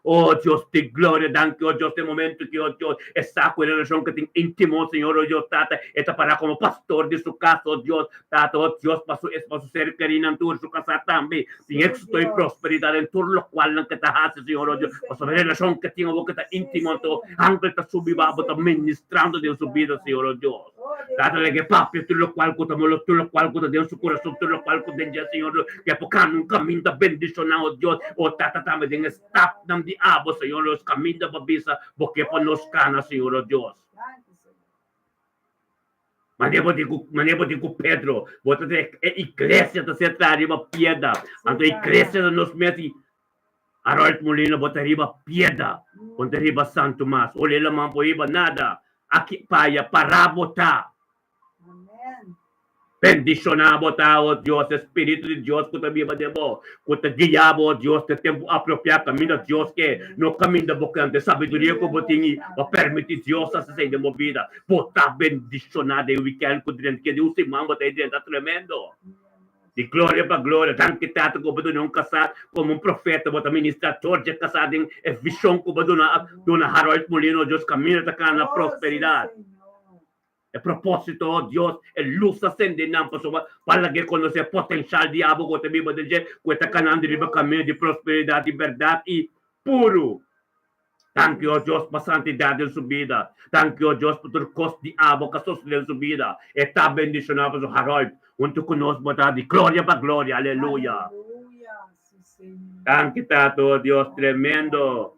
Oh Dios de gloria, danke, oh Dios, de momento que, oh Dios, esa relación que tiene íntimo, Señor, oh Dios, tata, esta para como pastor de su casa, oh Dios, tata, oh Dios, para su ser querido en su casa también, sin éxito y prosperidad en todo lo cual que te hace, Señor, oh Dios, para su relación que tiene, oh, que está íntimo, todo, aunque está subivado, está ministrando de su vida, Señor, oh Dios. Tata, que papi, tú lo cual, tú lo cual, tú de su corazón, tú lo cual, tú de Señor, que porque un camino de bendición, oh Dios, oh tata, también está, de abo, Señor, los caminos de babisa, porque por nos cana, Señor, oh Dios. Maneiro de Pedro, bota de igreja da certa arriba pieda, ando igreja da nos meti, Harold Molina bota arriba pieda, onde arriba Santo Tomás, olha lá mampo iba nada, aqui paia para botar. Bendicionado, oh Dios, Espíritu de Dios, que te viva de vos, que te guiaba, oh Dios, te tempo apropiado, camino de Dios, que no camino de boca, de sabedoria que vos tinha, a permitir Dios a ser de movida, botar bendicionado, e o weekend que Deus se manda, está tremendo. De glória para glória, tanto tato que você não casar como um profeta, você ministrador de casado em visão que você dona Harold Molina, Deus caminha na prosperidade. El propósito, oh Dios, el luz ascende en persona para que conoce el potencial diablo que te vive de que está canando de camino de prosperidad, de verdad y puro. Thank you, oh Diyos, pa santidad en su vida. Thank you, oh Diyos, por turcos diabo kasos en su vida. Eta bendicionado su Harold. Untuk kunos mo tadi. Gloria pa gloria. Aleluya.
Aleluya. Sí, Señor.
Thank you, Tato, Dios tremendo.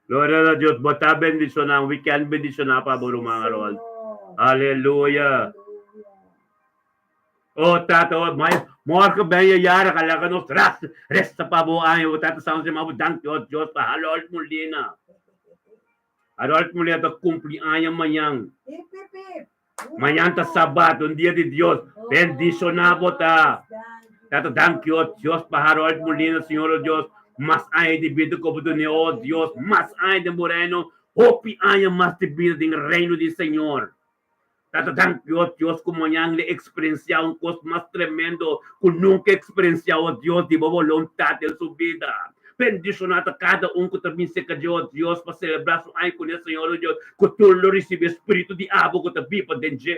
Gloria a Dios. Bota bendicionado. We can bendicionado pa buru mga Harold.
Señor.
Aleluya.
Aleluya.
Oh, Tato, may more ka ba yayara kala ka nos resta pa buhay. O Tato, sa mga thank you, oh Diyos, pa Harold Molina. Harold Molina, ta cumpli año mañana.
Hip, hip, hip.
Mañana ta Sabato, un día de Dios. Bendicionado ta. Tato, thank you, oh Dios, pa Harold Molina, Señor, oh Dios. Mas hay de vida como tu oh Dios. Mas hay de moreno. Hopi año más de vida en el reino del Señor. Tato, thank you, oh Dios, como mañana le experiencia un cosa más tremendo que nunca experienciado, oh Dios, de voluntad en su vida. Bendicionado cada que também se cayó, Dios, para celebrar su año con el Señor, oh Dios, que tú lo recibes, espíritu de abo que te viva dentro.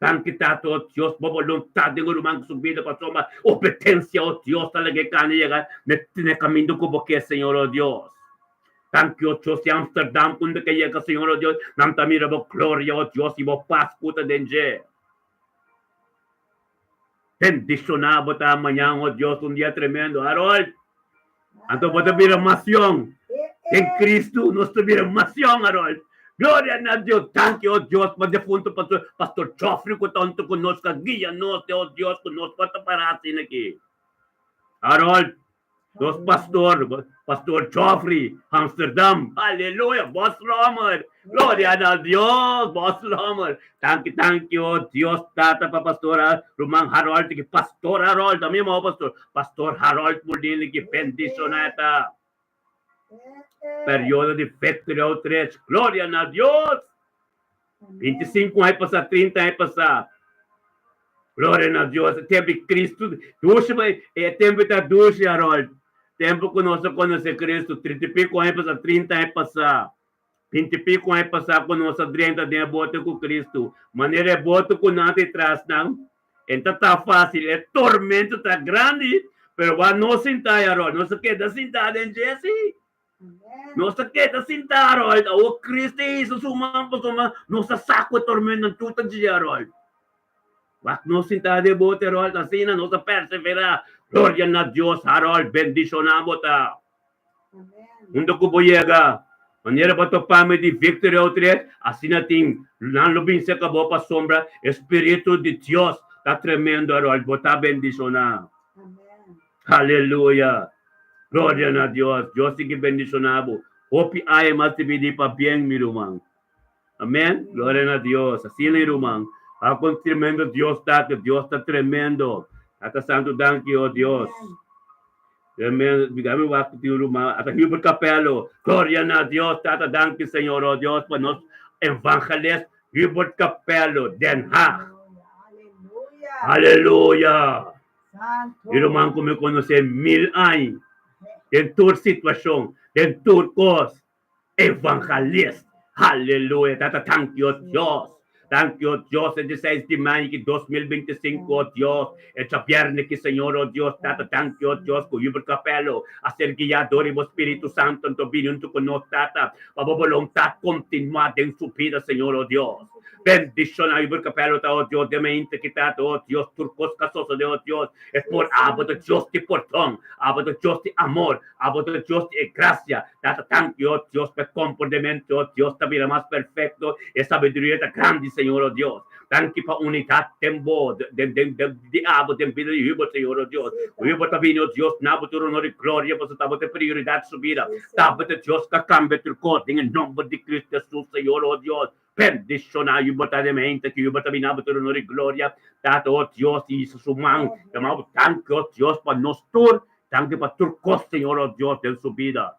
Thank you, Tato, oh Dios, para voluntad de rumang su vida, para tomar obediencia, oh Dios, talaga ka na llegar, na camino ko porque, Señor, oh Dios. Thank you, Dios, de Amsterdam, kung kaya ka, Señor, oh Dios, nam tamira mo gloria, oh Dios, y mo paz puta dentro. Bendicionado ta mañana, oh Dios, un día tremendo. Harold, anto po tabira masyon. En Cristo, nos tabira masyon, Harold. Gloria a Dios. Thank you, oh Dios, por defunto Pastor Joffrey, ko tanto conosco, guía-nos, oh Dios, conosco, para atin aquí. Harold, dos Pastor Joffrey, Amsterdam. Aleluya, Boss Romer. Gloria a Dios, Boss Romer. Thank you, oh Dios, tata pa Pastor Rumang Harold, que Pastor Harold, también mo Pastor Harold Molina, que bendicionata. Periodo de Victory Outreach. Gloria a Dios. 25 anos passar, 30 anos passar. Glória a Deus. Tempo de Cristo. Ducha, é tempo da ducha, Harold. Tempo que nós conhecemos Cristo. 30 e pico anos passar, 30 anos passar. 20 e pico anos passar com nossa drenta de bote com Cristo. Maneira é bote com nada atrás, não. Então tá fácil. É tormento, tá grande. Pero vai não sentar, Harold. Não se queda sentado em Jesse. Não se queda sentado, Harold. O Cristo é isso, sumando, não se saco de tormento em tudo de Harold. Vai não sentar de bote, Harold. Assim, não se perseverar. Glória a Deus, Harold. Bendicionamos, tá. Mundo que boiega. Maneira para topar de Victory Outreach. Assim, tem. Não lubin se acabou para sombra. Espírito de Deus. Tá tremendo, Harold. Botar bendicionar. Aleluya. Gloria a Dios. Dios sigue bendicionado. Hopi ay mas tibidi pa bien mi rumang. Amen. Gloria a Dios. Así ni rumang. Ako tremendo Dios dati. Dios está tremendo. Ata santo thank you, oh Dios. Amen. Bigami waktu ti rumang. Ata Hubert Capello. Gloria a Dios. Tata thank you, Señor, oh Dios. Por nos evangelist Hubert Capello. Den Haag. Aleluya. Irumang ko me conocer 1000 anos. En tu situación, en tu cos, evangelista. Aleluya. Tata, thank you, Dios. Thank you, Dios. El 16 de mayo de 2025, oh Dios. Este viernes, que Señor, oh Dios. Tata, thank you, Dios. Con Hubert Capello. A ser guiador y Espíritu Santo en tu vida, junto con nosotros, Tata. Para voluntad continuar en su vida, Señor, oh Dios. Bendición a Hubert Capello, oh Dios, de mente quitado, oh Dios, turcos casosos de oh Dios, es por abo de Dios de portón, abo de Dios de amor, abo de Dios de gracia, data thank you, oh Dios, por comportamiento, oh Dios, la vida más perfecto, y sabiduría de grande, Señor, oh Dios, thank you por unidad, tembo, de abo, de vida de Hubert, Señor, oh Dios, Hubert también, oh Dios, nabo tu honor y gloria, pues estamos de prioridad su vida, estamos de Dios que cambia tu corte, en el nombre de Cristo Jesús, Señor, oh Dios, bendicionar mente que Hubert también abo tu honor y gloria, dato, oh Dios, y su mano, llamamos thank you, oh Dios, para nosotros, thank you para tu cosa, Señor, oh Dios, en su vida.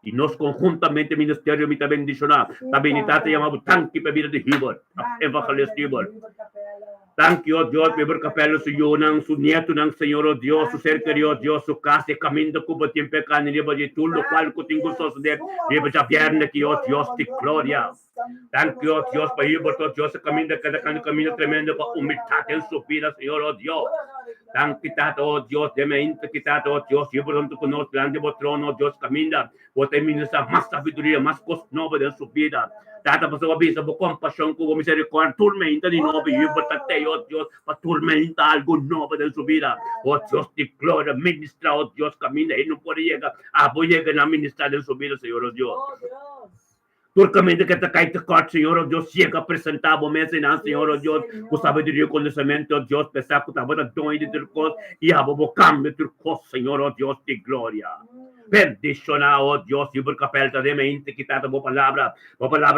Y nos conjuntamente ministerio me bendicionar. También te llamamos thank you para vida de Hubert, evangelista Hubert. Thank you, oh Dios, Hubert Capello, su nieto, Señor, oh Dios, su ser querido, Dios, su casa, camino como tiempo que ni de tú, lo cual que tengo suceder, y ya viernes que, oh Dios, de gloria. Thank you, oh Dios, para Hubert, oh Dios, camino tremendo para humildad en su vida, Señor, oh Dios. Tan quitado, oh Dios, de mente quitado, oh Dios, yo por tanto conozco delante de trono, oh Dios, camina, vos te ministra más sabiduría, más cosas nuevas de su vida. Tata, por su avisa, por compasión, con misericordia, tormenta de nuevo, y yo por tate, oh Dios, para tormenta algo nuevo de su vida. Oh Dios, de gloria, ministra, oh Dios, camina, y no puede llegar, voy a llegar a ministrar en su vida, Señor, oh Dios. Turcamente que te cae te corte, Señor, oh Dios, llega a presentar vos me enseñanza, Señor, oh Dios, con sabiduría y conocimiento, oh Dios, pensar que estaba dando de tu cosa, y a vos cambio tu cosa, Señor, oh Dios, de gloria. Bendiciona, oh Dios, y por capelta de mente, quitado vos palabra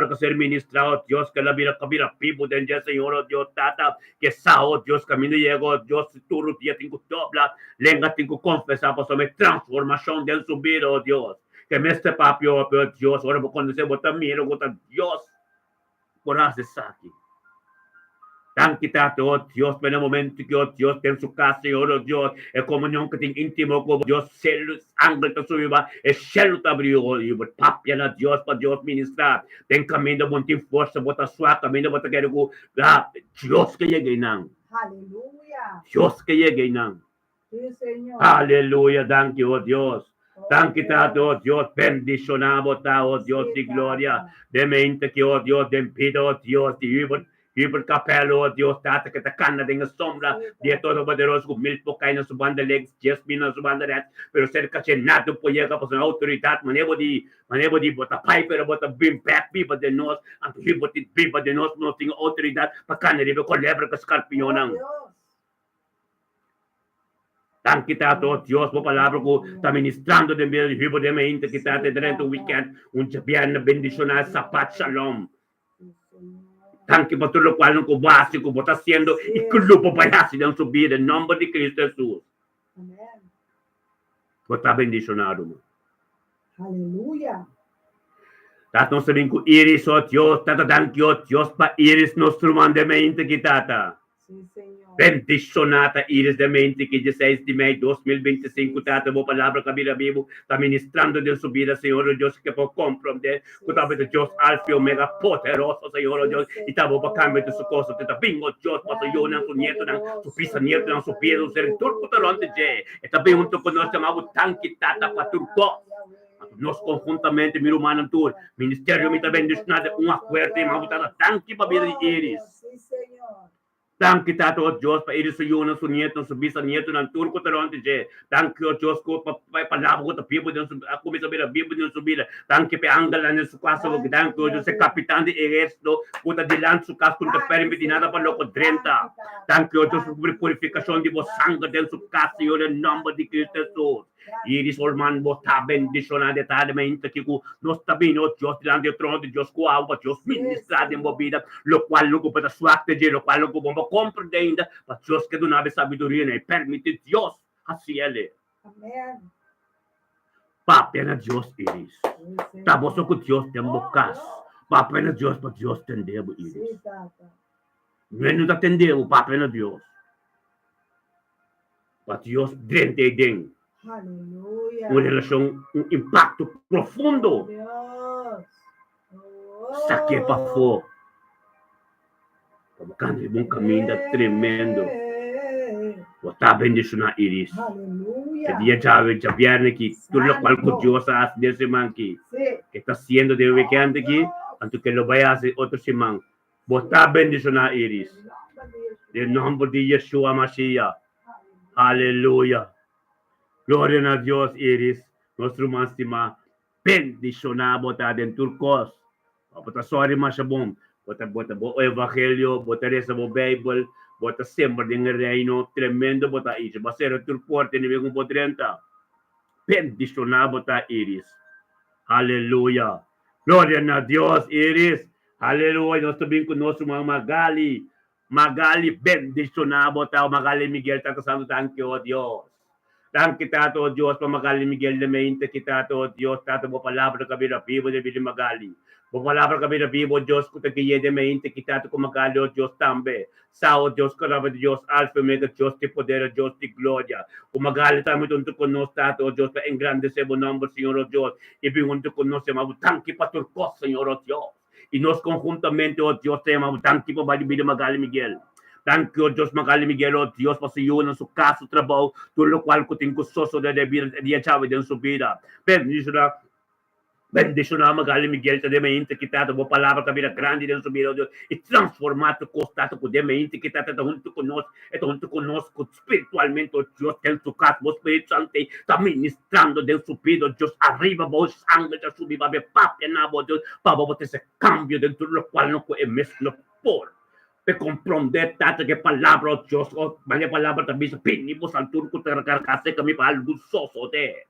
que ser ministrado, oh Dios, que la vida vivo de ella, Señor, oh Dios, tata, que sa, oh Dios, camino llegó, oh Dios, tu rutina tengo dobla, lenga tengo confesar, por sobre transformación de su vida, oh Dios. Que me este papio, oh Dios, ahora cuando se vota miro, vota Dios, por hacer aquí. Tan quitado, oh Dios, en el momento que, oh Dios, en su casa, oh Dios, el comunión que tiene íntimo con Dios, celos, ángel que suba, el cielo te abrió, y por papia na Dios, para Dios ministrar, ten camino, monte fuerza, bota suave, camino, bota que Dios que llegue nan.
Aleluya.
Dios que llegue nan.
Sí, Señor.
Aleluya, thank you, oh Dios. Tan quitado, oh Dios, bendicionado, oh Dios de gloria, de mente que, oh Dios, de pido, oh Dios, de Über capello, oh Dios, tata que te cana de sombra, de todo poderoso, con mil pocas en su banda legs, 10 mil en su banda red, pero cerca de nada, pues llega por su autoridad, manejo de bota piper, bota bim back, viva de nos, antes viva de nos, no tengo autoridad, para cana de colebra que escarpionan. Tan quitado, oh Dios, por palabra que está ministrando de vida, vivo de mente, quitado durante el weekend, un chapiano bendicional, zapat shalom. Tanque por todo lo cual no básico, vos está haciendo y que lo para en su vida, en nombre de Cristo Jesús.
Amén.
Vos está bendicionado.
Aleluya.
Tata nos rinco iris, oh Dios, tata danke, oh Dios, pa iris nostro man de mente quitata.
Sí, Señor.
Bendicionata iris de mente que 16 de maio 2025, tata, vos palabra cabira vivo, está ministrando de su vida, Señor Dios, que por comprometer, que tal vez Dios alfa y omega poderoso, Señor Dios, y está vos para cambio de su cosa, te está bingo, Dios, para yo, su nieto, su pisa nieto, su pie, su ser, turco, talante, está bien junto con nosotros, llamamos tan quitata para turco. Nós conjuntamente, meu humano, tu ministério me está bendicionado, uma fuerte, uma botada, tanque para a vida de eles.
Sí, Señor.
Tanque, tato, oh Deus, para eles, su nieto, su bisnieto, na turco, talante, tanque, oh Deus, para palavra, para Bíblia, a começar a ver a Bíblia, na subida, tanque, para angala, na sua casa, tanque, oh Deus, capitão de exército, puta de lá, sua casa, não te permite nada para louco, 30. Tanque, oh Deus, por purificação de vossa sangue, dentro da sua casa, Senhor, em nome de Cristo Jesus. Iris orman bota bendicionado eternamente que nós também o Deus diante do trono de Deus com algo Deus ministrado em boa vida, lo qual não para suave de lo qual não vamos compreender, para Deus que dá sabedoria e permite Deus assim ele.
Amém.
Papai na Deus Iris. Tá bom só que Deus tem bocas. Papai na Deus para Deus entender Iris.
Sí, tata.
Não tá entendendo papai na Deus. Para Deus dentro
Aleluya.
uma relação, impacto profundo.
Dios.
Saque para fora. Colocando um caminho tremendo. Botar bendicionar Iris.
Aleluya.
Que dia já viernes aqui. Tudo o qual que Deus faz dessa semana aqui.
Sí.
Que está sendo de weekend aqui. Antes que lo vai fazer outra semana. Botar bendicionar Iris. Em nome de Yeshua Mashiach. Aleluia. Glória a Deus, Iris. Nosso máximo bendicionar botar dentro do curso. Botar sorry mas bom. Botar o evangelho, botar essa Bible, botar sempre no reino tremendo botar isso. Vai ser o turporte nível 30. Bendicionar botar Iris. Aleluia. Glória a Deus, Iris. Aleluia. Nós também com nosso Magali. Magali bendicionar botar Magali Miguel tá casando tanque oh Deus. Tanque tato oh Deus para Magali Miguel de mente que tato oh Deus tato bo palavra kabira vivo de vida Magali. Bo palavra kabira vivo Deus que te de mente que tato com Magali oh Deus também. Sao Deus carava de Deus alfa mega Deus de poder Deus de glória. O Magali também junto com nós tato oh Deus para engrandecer o nome Senhor oh Deus. E bem junto com nós chamamos tanque para turcos Senhor oh Deus. E nós conjuntamente, oh Deus, temos tanto para a vida Magali Miguel. Thank you, Diyos Magali Miguel, o Diyos, pasayunan sa kaso trabaho, tulo kwal ko ting kusoso na dia chave din subida. Bendicionar Magali Miguel, te deme inte quitado, vou palavra também grande Deus subir, Deus, e transformar tu constato com deme inte quitado, junto conosco espiritualmente, oh Deus, tem tu casa, o Espírito Santo está ministrando, Deus subido, Deus, arriba, o sangue já subiu, vai ver papo, na Deus, para você esse cambio dentro do qual não é mesmo por. Pe comprender tata que palavra, oh Deus, oh, mas a palavra também se pinimos al turco, te recargase kami pa algo soso de.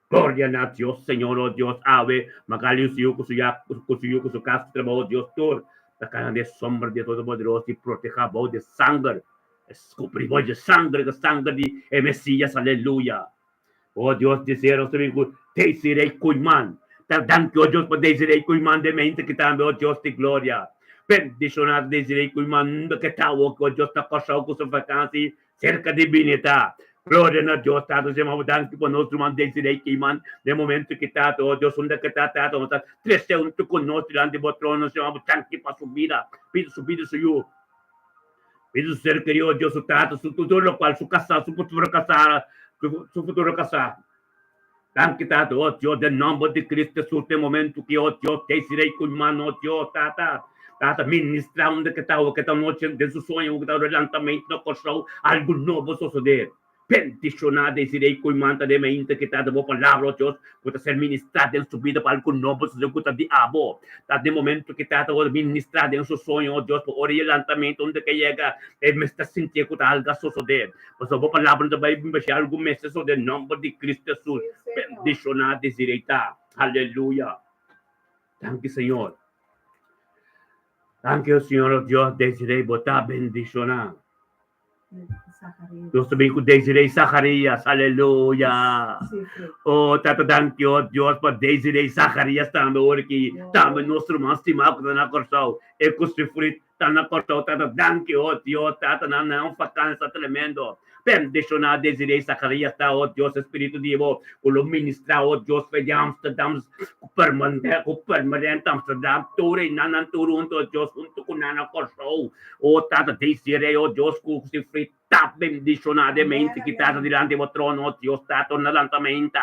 Gloria a Dios, Señor, oh Dios, ave, magali usiyo ko su caso trabajo, Dios, tur, la cara de sombra de todo poderoso y proteja vos de sangre, escupri vos de sangre de Mesías, aleluya. Oh Dios, deseo, te seré cuiman, dan que oh Dios, por desirei cuiman de mente que también, oh Dios, de gloria. Bendicionar desirei cuiman, que tawo, oh Dios, ta pasado con su vacancia, cerca de bineta. Glória a Deus, Tato, se maudan que conosco, man, desirei que man, de momento que Tato, oh Deus, onde que Tato, cresceu junto conosco, diante do trono, se maudan que para subida, pido subida, Senhor. Pido ser querido, Deus, o Tato, su futuro, qual, su casar, su futuro casar. Danke, Tato, oh Deus, de nome de Cristo, su te momento que, oh Deus, desirei que man, oh Deus, Tata, ministrar onde que está noite, desde o sonho, que está o levantamento, no coração, algo novo suceder. Bendicionar, desirei cuimanta de mente que tá da boa palavra, Deus, pode ser ministrado em sua vida para algo novo, se executa de abo. Tá de momento que tá ministrado em seu sonho, Deus, por orientamento, onde que chega, me está sentindo que tá algo suceder. Mas a boa palavra também vai ser algo meses de nome de Cristo Jesus. Bendicionar, desirei tá. Aleluia. Thank you, Senhor. Thank you, Senhor, Deus, desirei botar bendicionar. Deus também com desirei Zacarias, aleluia. Oh, Tata, thank you, Deus, para desirei Zacarias também, porque também nosso irmão estimado que está na corção, é construído, está na corção, Tata, thank you, Deus, Tata, não vacança tremendo. Bendicionar, desirei Zacarias, tá, oh Deus, Espírito de Deus, o ministrar, oh Deus, de Amsterdam, permanente Amsterdam, Ture, nanan turunto, oh Deus, junto com nana corção, oh Tata, desirei, oh Deus, com se frita, bendicionar, de mente, que Tata, diante do trono, oh Deus, Tata, na lantamento,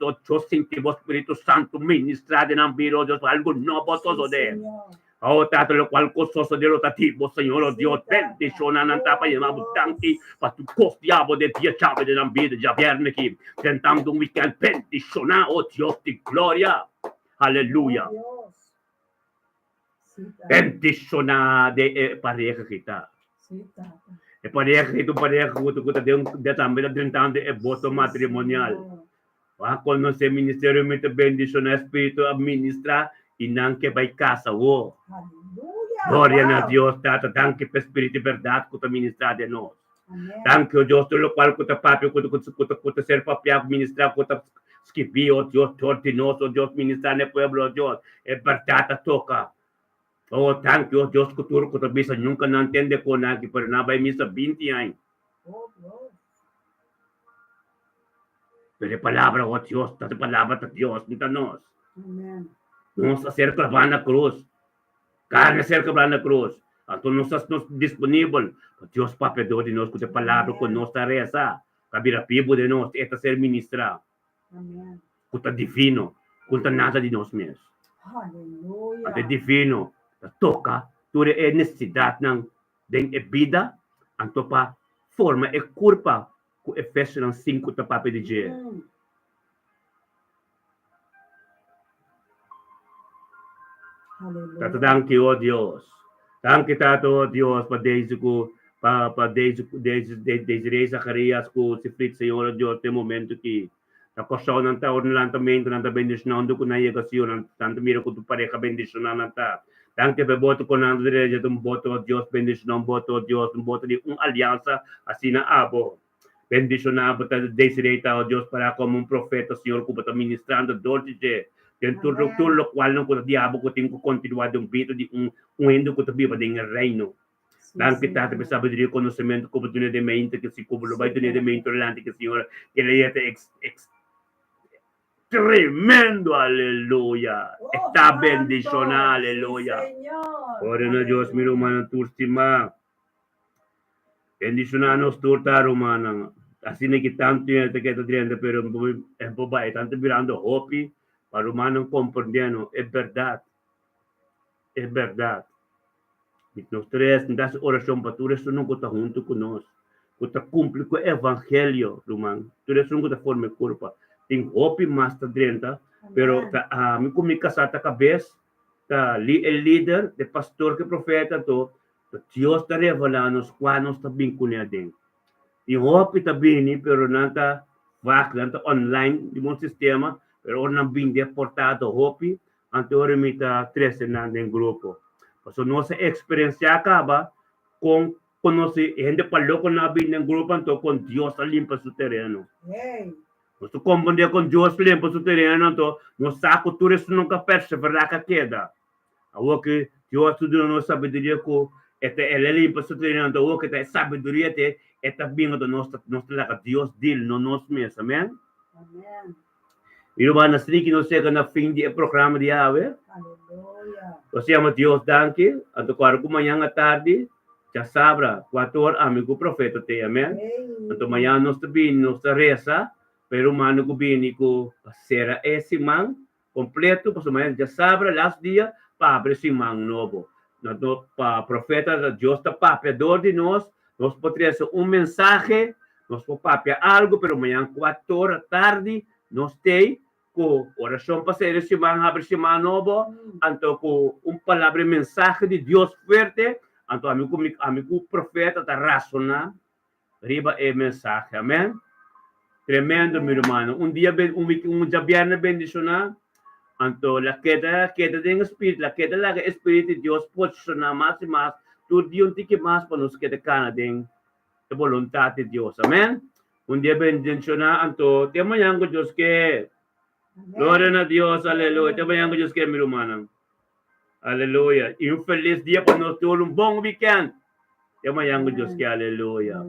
oh Deus, senti o Espírito Santo, ministrar, de nambiro, oh Deus, algo novo, todo de. Oh, Tata, lo qual costoso de rotativo, Senhor, oh Deus, bendicionar, não tá para chamar o tanque, para tu costiavo de dia chave de nambiro, já viernes aqui, tentando weekend, bendicionar, oh Deus, de glória, aleluia. Bendicionar de pareja kita. E pareja itu pareja kutu de também tentando é voto matrimonial. Quando se ministério me bendicionar espírito administrar e não que vai casa o. Glória a Deus, Tata, tanque para espírito de verdade que ministrar de nós. Tanque o Deus, tudo qual que papi que ser papi administrar que escrever o Deus tortinoso, Deus ministrar no pueblo, Deus é verdade toca. Oh, thank you, Deus, que tudo que bisa nunca não entende com nada que por nada vai missa 20 anos. Pero palavra, oh Deus, a palavra de Deus, muita nós. Nós acerca na cruz. Carne acerca na cruz. Então nós estamos disponíveis. Deus papai do de nós com a palavra com nós reza. Cabira pibo de nós é ser ministrar.
Amém.
Com o divino, com nada de nós mesmos.
Aleluia.
Até divino toca toda a necessidade de vida, então para forma e curva com Efésios 5 da papai de dia. Tato, thank you, oh Deus. Thank you, Tato, oh Deus, para desde Zacarias, com se frito, Senhor, oh Deus, tem momento que a coração não está ordenamento, não está bendicionando com a negação, tanto mira com tu pareja bendicionando, não está. Thank you, voto com a igreja, voto, oh Deus, bendicionando, voto, oh Deus, voto de aliança, assim na abo. Bendicionado, desde oh Deus, para como profeta, Senhor, que está ministrando, dor de Deus. Tudo o qual não pode diabo que tem que continuar de vida de endo que viva em reino. Tanto que tanto sabedoria conhecimento como de mente que se como vai de mente relante que Senhor que ele é tremendo, aleluia. Está bendicionado, aleluia. Ora na Deus, meu humano, tu estima. Bendicionanos turta romana. Así que tanto tiene que estar pero en boba tanto mirando hopi para romano comprendiendo es verdad. Es verdad. Y nosotros en esta oración para tú eres nunca está junto con nosotros. Que cumple con el evangelio, romano. Tú eres nunca forma culpa. Tem hopi más está dentro, pero mi como casa ta cabeça, el líder, el pastor, que profeta, todo, Dios está revelando cuando está vinculado. E hopi está bem, pero não está online de um sistema, pero não bem deportado hopi, ante ora me está crescendo em grupo. Então nossa experiência acaba com conhecer gente falou com na bem em grupo, então com Deus limpa seu terreno. Nós compreender com Deus limpa seu terreno, então nós saco tudo isso nunca perseverar que queda. Agora que Deus tudo não sabedoria com ele limpa seu terreno, então o que tem sabedoria tem esta bingo do nosso Deus dele no nosso mês, amém?
Amém.
E o mana que não chega na fim do programa de ave.
Aleluia.
Você ama Deus, danke. Anto claro que amanhã à tarde já sabra 4 horas amigo profeta tem, amém? Anto amanhã nós também nos reza, pero mano que bem que será esse man completo, porque amanhã já sabra last dia para abrir esse man novo. Anto para profeta Deus está papiador de nós. Nós podemos ter mensagem, nós podemos papiar algo, pero amanhã 4 horas tarde nós temos com oração para ser esse man abrir esse man novo, então com palavra mensagem de Deus forte, então amigo profeta está racionando, riba é mensagem, amém? Tremendo, meu irmão. Dia viernes bendicionar, então la queda tem espírito, la queda lá espírito de Deus posicionar mais e mais, tudo dia que mais para nos queda cana tem a vontade de Deus, amém? Dia bendicionar, então tem amanhã com Deus que gloria a Dios, aleluya. Te vayan con Dios que mi hermana. Aleluya. Y un feliz día para nosotros, un buen weekend. Te vayan con Dios que aleluya.